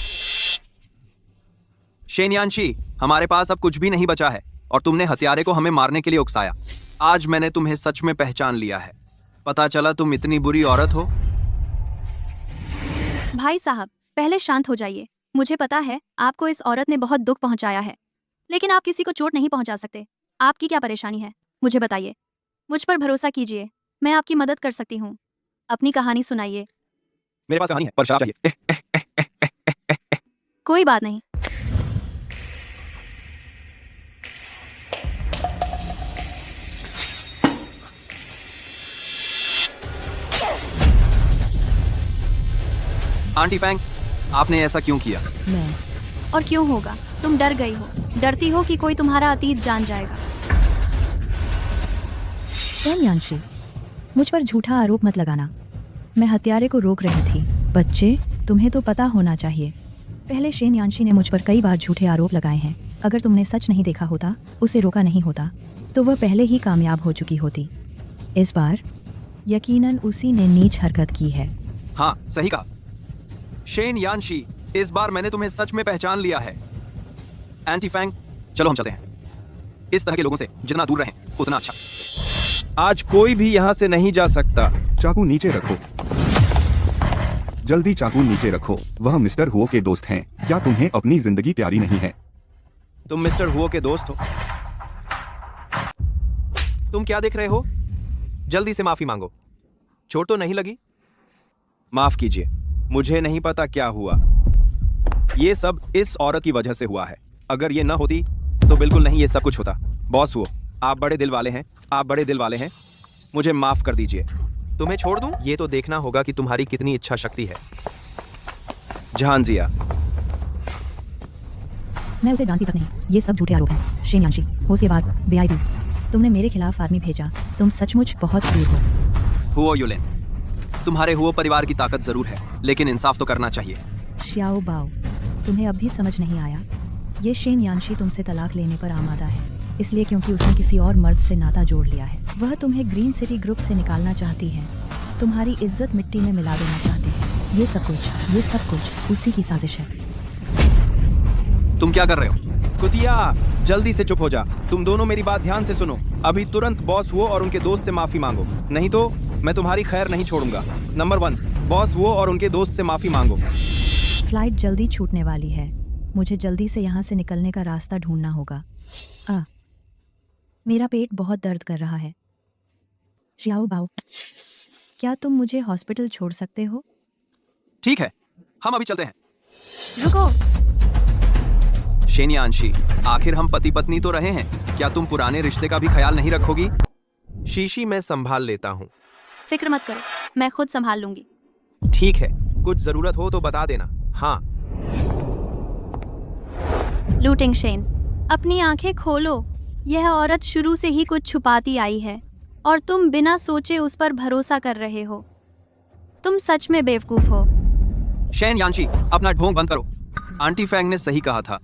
शेनयानशी, हमारे पास अब कुछ भी नहीं बचा है और तुमने हत्यारे को हमें मारने के लिए उकसाया। आज मैंने तुम्हें सच में पहचान लिया है। पता चला तुम इतनी बुरी औरत हो। भाई साहब, पहले शांत हो जाइए। मुझे पता है आपको इस औरत ने बहुत दुख पहुंचाया है, लेकिन आप किसी को चोट नहीं पहुंचा सकते। आपकी क्या परेशानी है, मुझे बताइए। मुझ पर भरोसा कीजिए, मैं आपकी मदद कर सकती हूँ। अपनी कहानी सुनाइए। मेरे पास कहानी है, पर शराब चाहिए। कोई बात नहीं। आंटी फैंग, आपने ऐसा क्यों किया? मैं और क्यों होगा? तुम डर गई हो, डरती हो कि कोई तुम्हारा अतीत जान जाएगा। शेन यानशी, मुझ पर झूठा आरोप मत लगाना। मैं हत्यारे को रोक रही थी। बच्चे, तुम्हें तो पता होना चाहिए, पहले शेन यानशी ने मुझ पर कई बार झूठे आरोप लगाए हैं। अगर तुमने सच नहीं देखा होता, उसे रोका नहीं होता, तो वह पहले ही कामयाब हो चुकी होती। इस बार यकीनन उसी ने नीच हरकत की है। हाँ, सही कहा शेन यानशी, इस बार मैंने तुम्हें सच में पहचान लिया है। एंटी फैंग, चलो हम चलते हैं। इस तरह के लोगों से जितना दूर रहें उतना अच्छा। आज कोई भी यहाँ से नहीं जा सकता। चाकू नीचे रखो, जल्दी चाकू नीचे रखो। वह मिस्टर हुओ के दोस्त हैं। क्या तुम्हें अपनी जिंदगी प्यारी नहीं है? तुम मिस्टर हुओ के दोस्त हो? तुम क्या देख रहे हो? जल्दी से माफी मांगो। चोट तो नहीं लगी? माफ कीजिए, मुझे नहीं पता क्या हुआ। ये सब इस औरत की वजह से हुआ है। अगर ये न होती तो बिल्कुल नहीं ये सब कुछ होता। बॉस हुओ, आप बड़े दिल वाले हैं, आप बड़े दिल वाले हैं। मुझे माफ कर दीजिए। तुम्हें छोड़ दूं? ये तो देखना होगा कि तुम्हारी कितनी इच्छा शक्ति है। जहान जिया, मैं उसे जानती तक नहीं। ये सब झूठे आरोप हैं। शेन यानशी, होशियार, बेआईबी, तुमने मेरे खिलाफ आदमी भेजा। तुम सचमुच बहुत क्रूर हो। हुओ युलिन, तुम्हारे हुओ परिवार की ताकत जरूर है, लेकिन इंसाफ तो करना चाहिए। श्याओ बाओ, तुम्हें अब भी समझ नहीं आया? ये शेन यानशी तुमसे तलाक लेने पर आमादा है, इसलिए क्योंकि उसने किसी और मर्द से नाता जोड़ लिया है। वह तुम्हें ग्रीन सिटी ग्रुप से निकालना चाहती है, तुम्हारी इज्जत मिट्टी में मिला देना चाहती है। ये सब कुछ उसी की साजिश है। तुम क्या कर रहे हो? कुतिया, जल्दी से चुप हो जा। तुम दोनों मेरी बात ध्यान से सुनो। अभी तुरंत बॉस हुओ और उनके दोस्त से माफी मांगो, नहीं तो मैं तुम्हारी खैर नहीं छोड़ूंगा। नंबर 1, बॉस हुओ और उनके दोस्त से माफी मांगो। फ्लाइट जल्दी छूटने वाली है। मुझे जल्दी से यहाँ से निकलने का रास्ता ढूंढना होगा। मेरा पेट बहुत दर्द कर रहा है। श्याओ बाओ, क्या तुम मुझे हॉस्पिटल छोड़ सकते हो? ठीक है, हम अभी चलते हैं। रुको। शेन यानशी, आखिर हम पति पत्नी तो रहे हैं, क्या तुम पुराने रिश्ते का भी ख्याल नहीं रखोगी? शीशी मैं संभाल लेता हूँ। फिक्र मत करो, मैं खुद संभाल लूंगी। ठीक है, कुछ जरूरत हो तो बता देना। हाँ। लू टिंगशेन, अपनी आंखें खोलो। यह औरत शुरू से ही कुछ छुपाती आई है और तुम बिना सोचे उस पर भरोसा कर रहे हो। तुम सच में बेवकूफ हो। शेन यानशी, अपना ढोंग बंद करो। आंटी फैंग ने सही कहा था।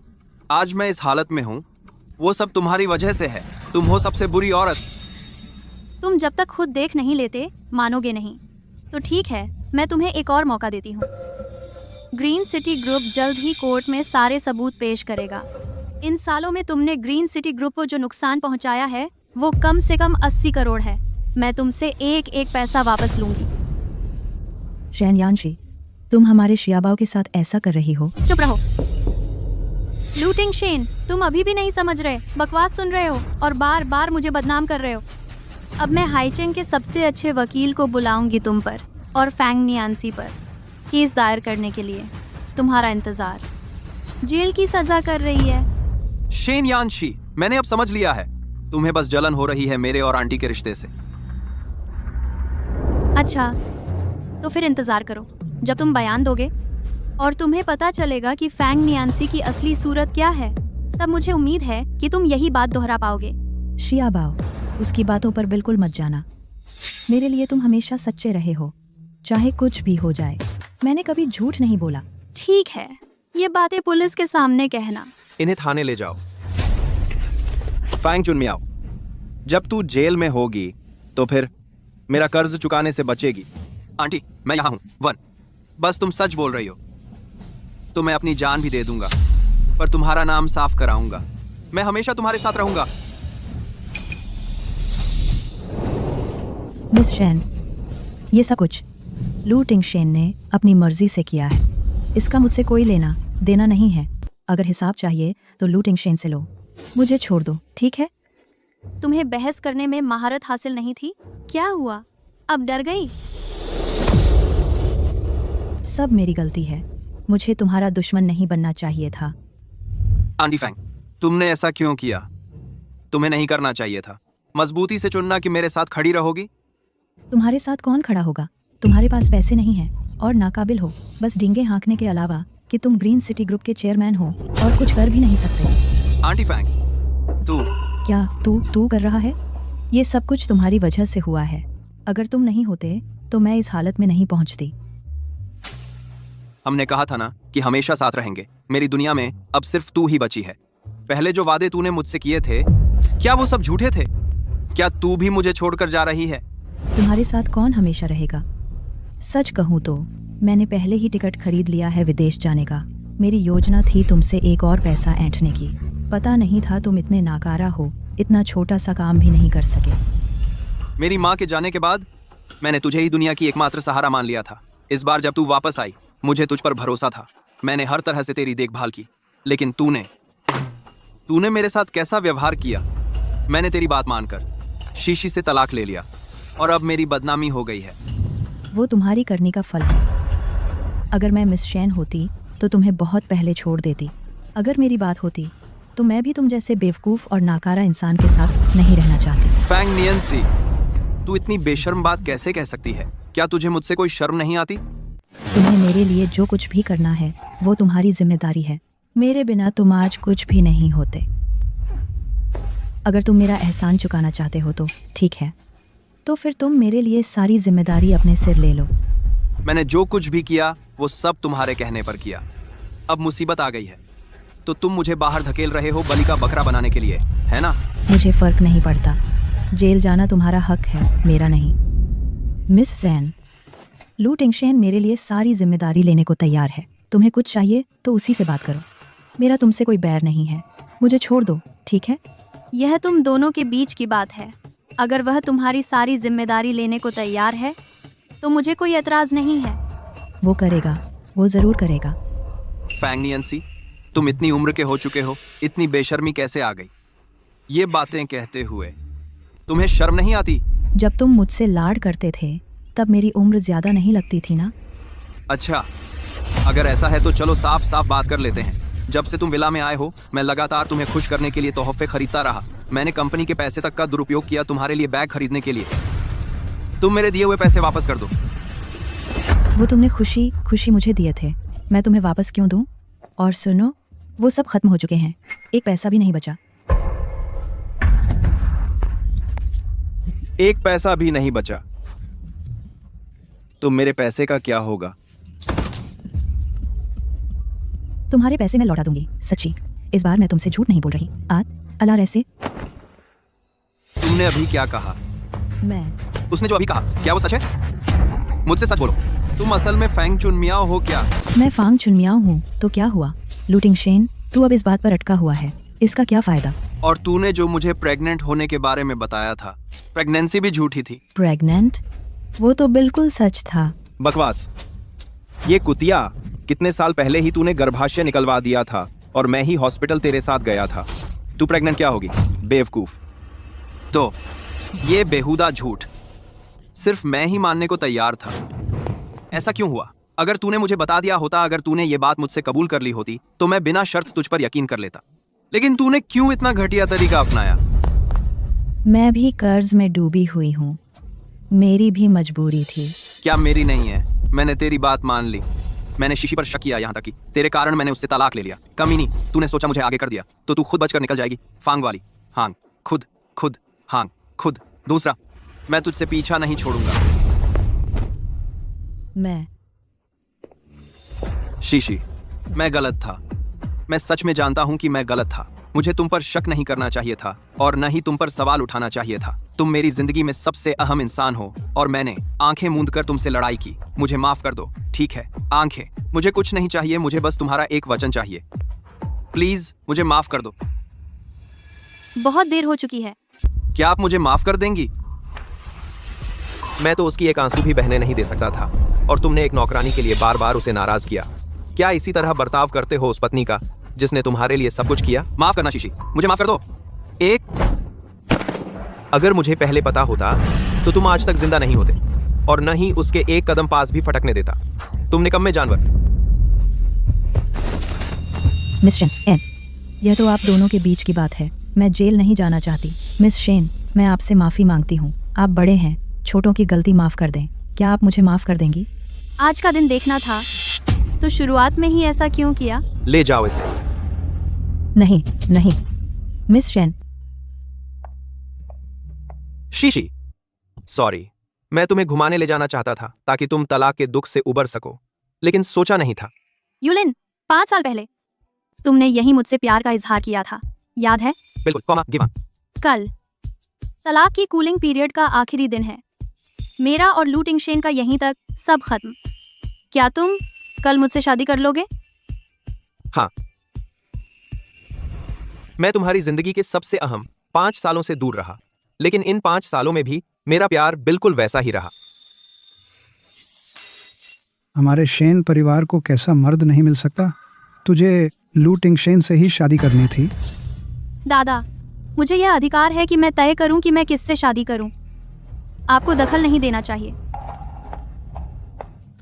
आज मैं इस हालत में हूँ, वो सब तुम्हारी वजह से है। तुम हो सबसे बुरी औरत। तुम जब तक खुद देख नहीं लेते, मानोगे नहीं। तो ठीक है, मैं तुम्हें एक और मौका देती हूँ। ग्रीन सिटी ग्रुप जल्द ही कोर्ट में सारे सबूत पेश करेगा। इन सालों में तुमने ग्रीन सिटी ग्रुप को जो नुकसान पहुंचाया है, वो कम से कम 80 करोड़ है। मैं तुमसे एक एक पैसा वापस लूंगी। शेन यानशी, तुम हमारे शियाबाओ के साथ ऐसा कर रही हो? चुप रहो। लू टिंगशेन, तुम अभी भी नहीं समझ रहे, बकवास सुन रहे हो और बार बार मुझे बदनाम कर रहे हो। अब मैं हाईचेंग के सबसे अच्छे वकील को बुलाऊंगी तुम पर और फैंग नियांसी पर केस दायर करने के लिए। तुम्हारा इंतजार जेल की सजा कर रही है। शेन यानशी, मैंने अब समझ लिया है, तुम्हें बस जलन हो रही है मेरे और आंटी के रिश्ते से। अच्छा, तो फिर इंतजार करो जब तुम बयान दोगे और तुम्हें पता चलेगा कि फैंग नियांसी की असली सूरत क्या है। तब मुझे उम्मीद है कि तुम यही बात दोहरा पाओगे। शियाबाओ, उसकी बातों पर बिल्कुल मत जाना। मेरे लिए तुम हमेशा सच्चे रहे हो, चाहे कुछ भी हो जाए। मैंने कभी झूठ नहीं बोला। ठीक है, ये बातें पुलिस के सामने कहना। इन्हें थाने ले जाओ। फैंग चुनमियाओ, जब तू जेल में होगी तो फिर मेरा कर्ज चुकाने से बचेगी। आंटी, मैं यहाँ हूँ। 1, बस तुम सच बोल रही हो तो मैं अपनी जान भी दे दूंगा, पर तुम्हारा नाम साफ कराऊंगा। मैं हमेशा तुम्हारे साथ रहूंगा। मिस शेन, ये सब कुछ लू टिंगशेन ने अपनी मर्जी से किया है। इसका मुझसे कोई लेना देना नहीं है। अगर हिसाब चाहिए तो लू टिंगशेन से लो। मुझे छोड़ दो, ठीक है? तुम्हें बहस करने में महारत हासिल नहीं थी? क्या हुआ, अब डर गई? सब मेरी गलती है। मुझे तुम्हारा दुश्मन नहीं बनना चाहिए था। आंटी फैंग, तुमने ऐसा क्यों किया? तुम्हें नहीं करना चाहिए था। मजबूती से चुनना कि मेरे साथ खड़ी रहोगी। तुम्हारे साथ कौन खड़ा होगा? तुम्हारे पास पैसे नहीं हैं, और नाकाबिल हो, बस डींगे हाँकने के अलावा कि तुम ग्रीन सिटी ग्रुप के चेयरमैन हो और कुछ कर भी नहीं सकते। आंटी फैंग, तू क्या तू कर रहा है? ये सब कुछ तुम्हारी वजह से हुआ है। अगर तुम नहीं होते तो मैं इस हालत में नहीं पहुंचती। हमने कहा था ना कि हमेशा साथ रहेंगे। मेरी दुनिया में अब सिर्फ तू ही बची है। पहले जो वादे तूने मुझसे किए थे, क्या वो सब झूठे थे? क्या तू भी मुझे छोड़कर जा रही है? तुम्हारे साथ कौन हमेशा रहेगा? सच कहूँ तो मैंने पहले ही टिकट खरीद लिया है विदेश जाने का। मेरी योजना थी तुमसे एक और पैसा ऐंठने की। पता नहीं था तुम इतने नाकारा हो, इतना छोटा सा काम भी नहीं कर सके। मेरी माँ के जाने के बाद मैंने तुझे ही दुनिया की एकमात्र सहारा मान लिया था। इस बार जब तू वापस आई, मुझे तुझ पर भरोसा था। मैंने हर तरह से तेरी देखभाल की, लेकिन तूने मेरे साथ कैसा व्यवहार किया? मैंने तेरी बात मानकर शीशी से तलाक ले लिया और अब मेरी बदनामी हो गई है। वो तुम्हारी करनी का फल है। अगर मैं मिस शेन होती तो तुम्हें बहुत पहले छोड़ देती। अगर मेरी बात होती तो मैं भी तुम जैसे बेवकूफ़ और नाकारा इंसान के साथ नहीं रहना चाहती। फैंग नियंसी, तू इतनी बेशर्म बात कैसे कह सकती है? क्या तुझे मुझसे कोई शर्म नहीं आती? तुम्हें मेरे लिए जो कुछ भी करना है वो तुम्हारी जिम्मेदारी है। मेरे बिना तुम आज कुछ भी नहीं होते। अगर तुम मेरा एहसान चुकाना चाहते हो तो ठीक है, तो फिर तुम मेरे लिए सारी जिम्मेदारी अपने सिर ले लो। मैंने जो कुछ भी किया वो सब तुम्हारे कहने पर किया। अब मुसीबत आ गई है तो तुम मुझे बाहर धकेल रहे हो बलि का बकरा बनाने के लिए, है ना? मुझे फर्क नहीं पड़ता। जेल जाना तुम्हारा हक है, मेरा नहीं। मिस जैन, लू टिंगशेन मेरे लिए सारी जिम्मेदारी लेने को तैयार है। तुम्हें कुछ चाहिए तो उसी से बात करो। मेरा तुमसे कोई बैर नहीं है। मुझे छोड़ दो, ठीक है? यह तुम दोनों के बीच की बात है। अगर वह तुम्हारी सारी जिम्मेदारी लेने को तैयार है तो मुझे कोई एतराज नहीं है। वो करेगा, वो जरूर करेगा। फैंग नियंसी, तुम इतनी उम्र के हो चुके हो, इतनी बेशर्मी कैसे आ गई? ये बातें कहते हुए तुम्हें शर्म नहीं आती? जब तुम मुझसे लाड करते थे तब मेरी उम्र ज्यादा नहीं लगती थी ना? अच्छा, अगर ऐसा है तो चलो साफ साफ बात कर लेते हैं। जब से तुम विला में आए हो, मैं लगातार तुम्हें खुश करने के लिए तोहफे खरीदता रहा। मैंने कंपनी के पैसे तक का दुरुपयोग किया तुम्हारे लिए बैग खरीदने के लिए। तुम मेरे दिए हुए पैसे वापस कर दो। वो तुमने खुशी मुझे दिए थे, मैं तुम्हें वापस क्यों दूं? और सुनो, वो सब खत्म हो चुके हैं, एक पैसा भी नहीं बचा। एक पैसा भी नहीं बचा? तो मेरे पैसे का क्या होगा? तुम्हारे पैसे मैं लौटा दूंगी, सच्ची। इस बार मैं तुमसे झूठ नहीं बोल रही। अल्लाह रैसे। तुमने अभी क्या कहा? उसने जो अभी कहा, क्या वो सच है? मुझसे सच बोलो। तुम असल में फैंग चुनमियाओ हो क्या? मैं फांग चुनमियाओ हूँ तो क्या हुआ? लू टिंगशेन, तू अब इस बात पर अटका हुआ है, इसका क्या फायदा? और तूने जो मुझे प्रेग्नेंट होने के बारे में बताया था, प्रेगनेंसी भी झूठी थी। प्रेग्नेंट? वो तो बिल्कुल सच था। बकवास। ये कुतिया, कितने साल पहले ही तूने गर्भाशय निकलवा दिया था और मैं ही हॉस्पिटल तेरे साथ गया था। तू प्रेग्नेंट क्या होगी, बेवकूफ? तो ये बेहुदा झूठ सिर्फ मैं ही मानने को तैयार था। ऐसा क्यों हुआ? अगर तूने मुझे बता दिया होता, अगर तूने ये बात मुझसे कबूल कर ली होती तो मैं बिना शर्त तुझ पर यकीन कर लेता। लेकिन तूने क्यों इतना घटिया तरीका अपनाया? मैं भी कर्ज में डूबी हुई हूँ, मेरी भी मजबूरी थी। क्या मेरी नहीं है? मैंने तेरी बात मान ली। मैंने शीशी पर शक किया, यहाँ तक कि तेरे कारण मैंने उससे तलाक ले लिया। कमी नहीं, तूने सोचा मुझे आगे कर दिया तो तू खुद बचकर निकल जाएगी। फांग वाली, हांग खुद, हांग खुद। दूसरा, मैं तुझसे पीछा नहीं छोड़ूंगा। मैं शीशी, मैं गलत था। मैं सच में जानता हूं कि मैं गलत था। मुझे तुम पर शक नहीं करना चाहिए था और न ही तुम पर सवाल उठाना चाहिए था। तुम मेरी जिंदगी में सबसे अहम इंसान हो और मैंने आंखें मूंद कर तुमसे लड़ाई की। मुझे माफ कर दो, ठीक है? आंखें, मुझे कुछ नहीं चाहिए, मुझे बस तुम्हारा एक वचन चाहिए। प्लीज मुझे माफ कर दो। बहुत देर हो चुकी है। क्या आप मुझे माफ कर देंगी? मैं तो उसकी एक आंसू भी बहने नहीं दे सकता था और तुमने एक नौकरानी के लिए बार बार उसे नाराज किया। क्या इसी तरह बर्ताव करते हो उस पत्नी का जिसने तुम्हारे लिए सब कुछ किया? माफ करना शीशी, मुझे माफ कर दो। अगर मुझे पहले पता होता तो तुम आज तक जिंदा नहीं होते और न ही उसके एक कदम पास भी फटकने देता। तुम निकम्मे जानवर। मिस शेन, यह तो आप दोनों के बीच की बात है। मैं जेल नहीं जाना चाहती। मिस शेन, मैं आपसे माफ़ी मांगती हूँ। आप बड़े हैं, छोटों की गलती माफ़ कर दें। क्या आप मुझे माफ़ कर देंगी? आज का दिन देखना था तो शुरुआत में ही ऐसा क्यों किया? ले जाओ इसे। नहीं नहीं मिस शेन, शीशी, सॉरी। मैं तुम्हें घुमाने ले जाना चाहता था ताकि तुम तलाक के दुख से उबर सको, लेकिन सोचा नहीं था। यूलिन, 5 साल पहले तुमने यही मुझसे प्यार का इजहार किया था, याद है? बिल्कुल, कॉमा गिवा। कल तलाक की कूलिंग पीरियड का आखिरी दिन है। मेरा और लू टिंगशेन का यहीं तक सब खत्म। क्या तुम कल मुझसे शादी कर लोगे? हाँ। मैं तुम्हारी जिंदगी के सबसे अहम 5 सालों से दूर रहा, लेकिन इन 5 सालों में भी मेरा प्यार बिल्कुल वैसा ही रहा। हमारे शेन परिवार को कैसा मर्द नहीं मिल सकता? तुझे लू टिंगशेन से ही शादी करनी थी। दादा, मुझे यह अधिकार है कि मैं तय करूं कि मैं किससे शादी करूं। आपको दखल नहीं देना चाहिए।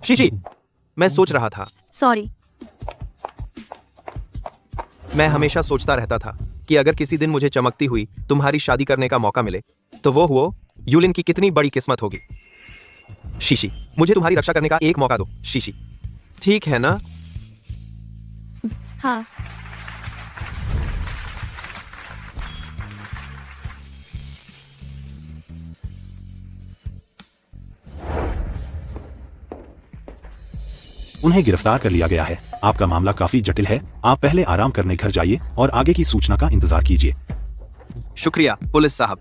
शीशी, मैं सोच रहा था। सॉरी। मैं हमेशा सोचता रहता था कि अगर किसी दिन मुझे चमकती हुई तुम्हारी शादी करने का मौका मिले तो वो यूलिन की कितनी बड़ी किस्मत होगी। शीशी, मुझे तुम्हारी रक्षा करने का एक मौका दो। शीशी, ठीक है ना? हाँ। उन्हें गिरफ्तार कर लिया गया है। आपका मामला काफी जटिल है। आप पहले आराम करने घर जाइए और आगे की सूचना का इंतजार कीजिए। शुक्रिया पुलिस साहब।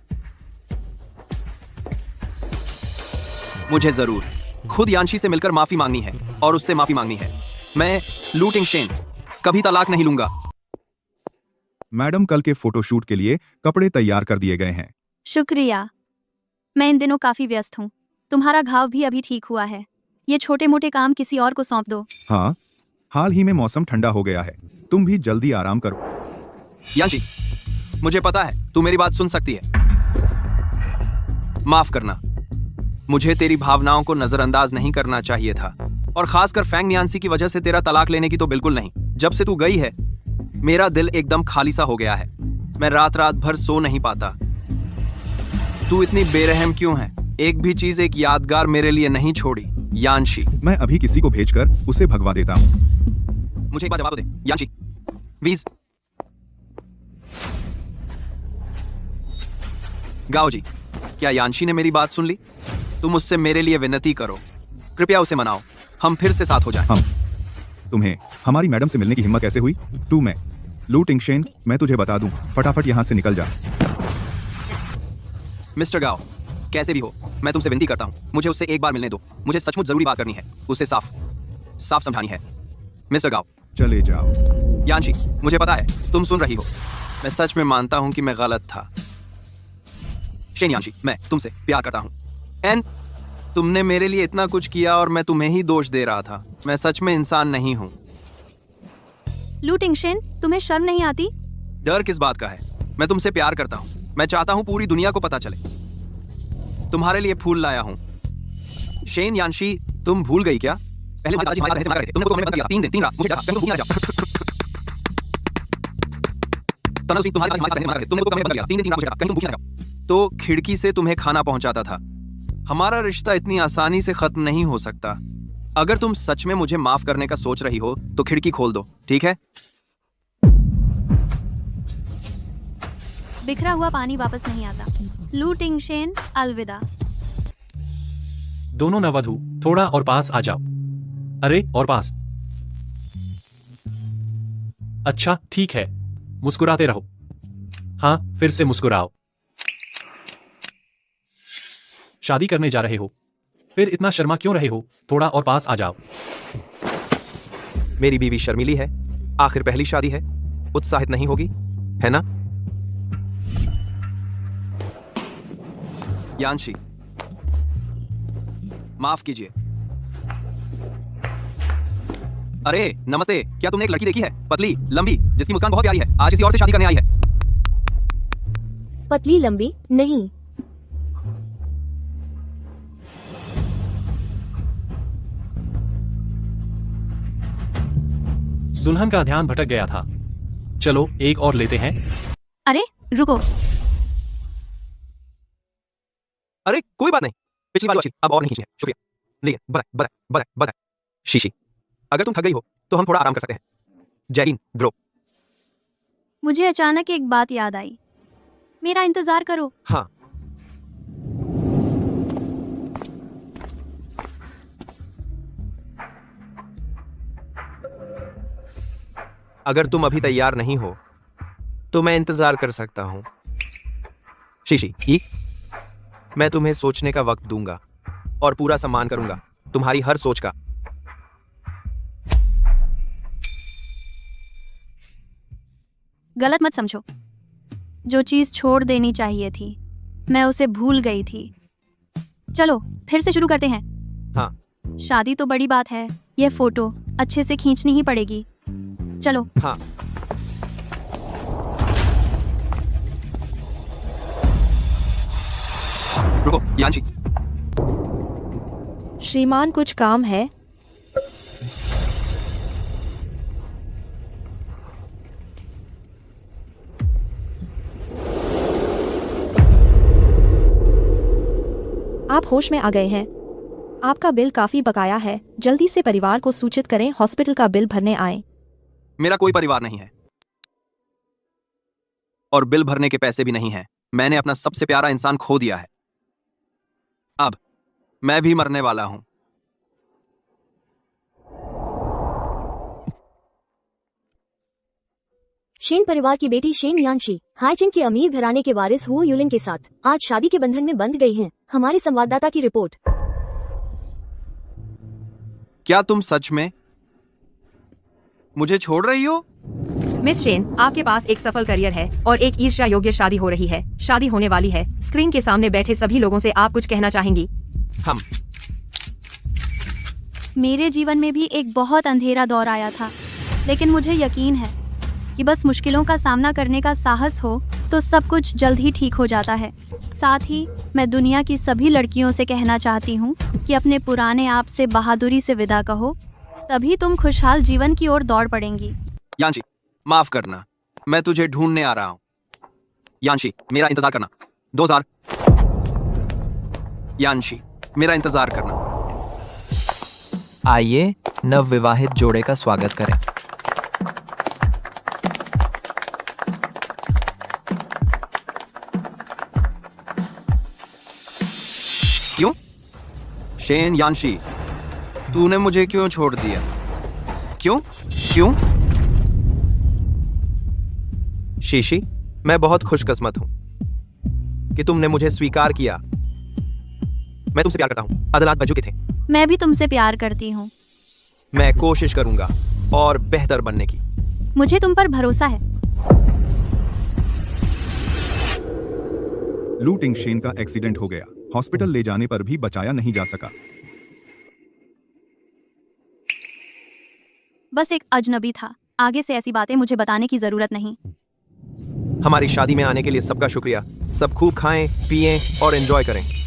मुझे जरूर खुद यांशी से मिलकर माफी मांगनी है और उससे माफी मांगनी है। मैं लू टिंगशेन कभी तलाक नहीं लूंगा। मैडम, कल के फोटोशूट के लिए कपड़े तैयार कर दिए गए हैं। शुक्रिया। मैं इन दिनों काफी व्यस्त हूँ। तुम्हारा घाव भी अभी ठीक हुआ है। ये छोटे मोटे काम किसी और को सौंप दो। हाँ, हाल ही में मौसम ठंडा हो गया है। तुम भी जल्दी आराम करो। यांशी, मुझे पता है तू मेरी बात सुन सकती है। माफ करना, मुझे तेरी भावनाओं को नजरअंदाज नहीं करना चाहिए था, और खासकर फैंग नियांसी की वजह से तेरा तलाक लेने की तो बिल्कुल नहीं। जब से तू गई है मेरा दिल एकदम खाली सा हो गया है। मैं रात रात भर सो नहीं पाता। तू इतनी बेरहम क्यों है? एक भी चीज, एक यादगार मेरे लिए नहीं छोड़ी। यांशी, मैं अभी किसी को भेजकर उसे भगवा देता हूँ। मुझे एक बार जवाब दे यांशी, प्लीज। गाओ जी, क्या यांशी ने मेरी बात सुन ली? तुम उससे मेरे लिए विनती करो, कृपया उसे मनाओ, हम फिर से साथ हो जाएं। तुम्हें हमारी मैडम से मिलने की हिम्मत कैसे हुई? तू मैं लू टिंगशेन, मैं तुझे बता दूं, फटाफट यहाँ से निकल जा। मिस्टर गाओ, कैसे भी हो, मैं तुमसे विनती करता हूँ, मुझे उससे एक बार मिलने दो। मुझे सचमुच जरूरी बात करनी है, उसे साफ समझानी है। मिस्टर गाओ, चले जाओ। यांशी, मुझे पता है तुम सुन रही हो। मैं सच में मानता हूँ कि मैं गलत था। शेन यांशी, मैं तुमसे प्यार करता हूँ। एन, तुमने मेरे लिए इतना कुछ किया और मैं तुम्हें ही दोष दे रहा था। मैं सच में इंसान नहीं हूँ। लू टिंगशेन, तुम्हें शर्म नहीं आती? डर किस बात का है? मैं तुमसे प्यार करता हूँ। मैं चाहता हूँ पूरी दुनिया को पता चले। तुम्हारे लिए फूल लाया हूँ। शेन यांशी, तुम भूल गई क्या? पहले दादाजी हमारे रहने से मना कर रहे थे। तुमने कमरे में बंद किया 3 दिन 3 रात। मुझे डर कहीं तुम भूल ना जाओ। तनव सिंह, तुम्हारे दादाजी हमारे रहने से मना कर रहे थे। तुमने कमरे में बंद किया 3 दिन 3 रात। मुझे डर कहीं तुम भूल ना जाओ। तो खिड़की से तुम्हें खाना पहुंचाता था। हमारा रिश्ता इतनी आसानी से खत्म नहीं हो सकता। अगर तुम सच में मुझे माफ करने का सोच रही हो तो खिड़की खोल दो, ठीक है? बिखरा हुआ पानी वापस नहीं आता। लू टिंगशेन, अलविदा। दोनों नववधु, थोड़ा और पास आ जाओ। अरे, और पास। अच्छा, ठीक है, मुस्कुराते रहो। हाँ, फिर से मुस्कुराओ। शादी करने जा रहे हो, फिर इतना शर्मा क्यों रहे हो? थोड़ा और पास आ जाओ। मेरी बीवी शर्मीली है, आखिर पहली शादी है, उत्साहित नहीं होगी, है ना? यांशी, माफ कीजिए। अरे नमस्ते, क्या तुमने एक लड़की देखी है? पतली, लंबी, जिसकी मुस्कान बहुत प्यारी है, आज किसी और से शादी करने आई है। पतली लंबी? नहीं। दुल्हन का ध्यान भटक गया था। चलो एक और लेते हैं। अरे रुको। अरे कोई बात नहीं, पिछली बार अच्छी, अब और नहीं खींचनी है। शुक्रिया। लेकिन बताए शीशी, अगर तुम थक गई हो तो हम थोड़ा आराम कर सकते हैं। जैरीन ब्रो। मुझे अचानक एक बात याद आई। मेरा इंतजार करो। हाँ। अगर तुम अभी तैयार नहीं हो तो मैं इंतजार कर सकता हूं। शीशी, मैं तुम्हें सोचने का वक्त दूंगा और पूरा सम्मान करूंगा तुम्हारी हर सोच का। गलत मत समझो। जो चीज छोड़ देनी चाहिए थी मैं उसे भूल गई थी। चलो फिर से शुरू करते हैं। हाँ। शादी तो बड़ी बात है, यह फोटो अच्छे से खींचनी ही पड़ेगी। चलो। हाँ। रुको यांशी। श्रीमान कुछ काम है? आप होश में आ गए हैं। आपका बिल काफी बकाया है, जल्दी से परिवार को सूचित करें, हॉस्पिटल का बिल भरने आए। मेरा कोई परिवार नहीं है और बिल भरने के पैसे भी नहीं हैं। मैंने अपना सबसे प्यारा इंसान खो दिया है। अब मैं भी मरने वाला हूं। शेन परिवार की बेटी शेन यांशी हाइजिंग के अमीर घराने के वारिस हु यूलिन के साथ आज शादी के बंधन में बंध गई हैं। हमारे संवाददाता की रिपोर्ट। क्या तुम सच में मुझे छोड़ रही हो? मिस शेन, आपके पास एक सफल करियर है और एक ईर्ष्या योग्य शादी हो रही है। शादी होने वाली है। स्क्रीन के सामने बैठे सभी लोगों से आप कुछ कहना चाहेंगी? हम। मेरे जीवन में भी एक बहुत अंधेरा दौर आया था, लेकिन मुझे यकीन है कि बस मुश्किलों का सामना करने का साहस हो तो सब कुछ जल्द ही ठीक हो जाता है। साथ ही मैं दुनिया की सभी लड़कियों से कहना चाहती हूँ कि अपने पुराने आप से बहादुरी से विदा कहो, तभी तुम खुशहाल जीवन की ओर दौड़ पड़ेंगी। यांशी, माफ करना, मैं तुझे ढूंढने आ रहा हूँ। यांशी, मेरा इंतजार करना। 2000। यांशी, मेरा इंतजार करना। आइए नवविवाहित जोड़े का स्वागत करें। क्यों? शेन यांशी, तूने मुझे क्यों छोड़ दिया? क्यों? क्यों? शीशी, मैं बहुत खुशकिस्मत हूं कि तुमने मुझे स्वीकार किया। मैं तुमसे प्यार करता हूं। अदालत बजू के थे। मैं भी तुमसे प्यार करती हूँ। मैं कोशिश करूंगा और बेहतर बनने की। मुझे तुम पर भरोसा है। लू टिंगशेन का एक्सीडेंट हो गया। हॉस्पिटल ले जाने पर भी बचाया नहीं जा सका। बस एक अजनबी था। आगे से ऐसी बातें मुझे बताने की जरूरत नहीं। हमारी शादी में आने के लिए सबका शुक्रिया। सब खूब खाएं, पिएं और एंजॉय करें।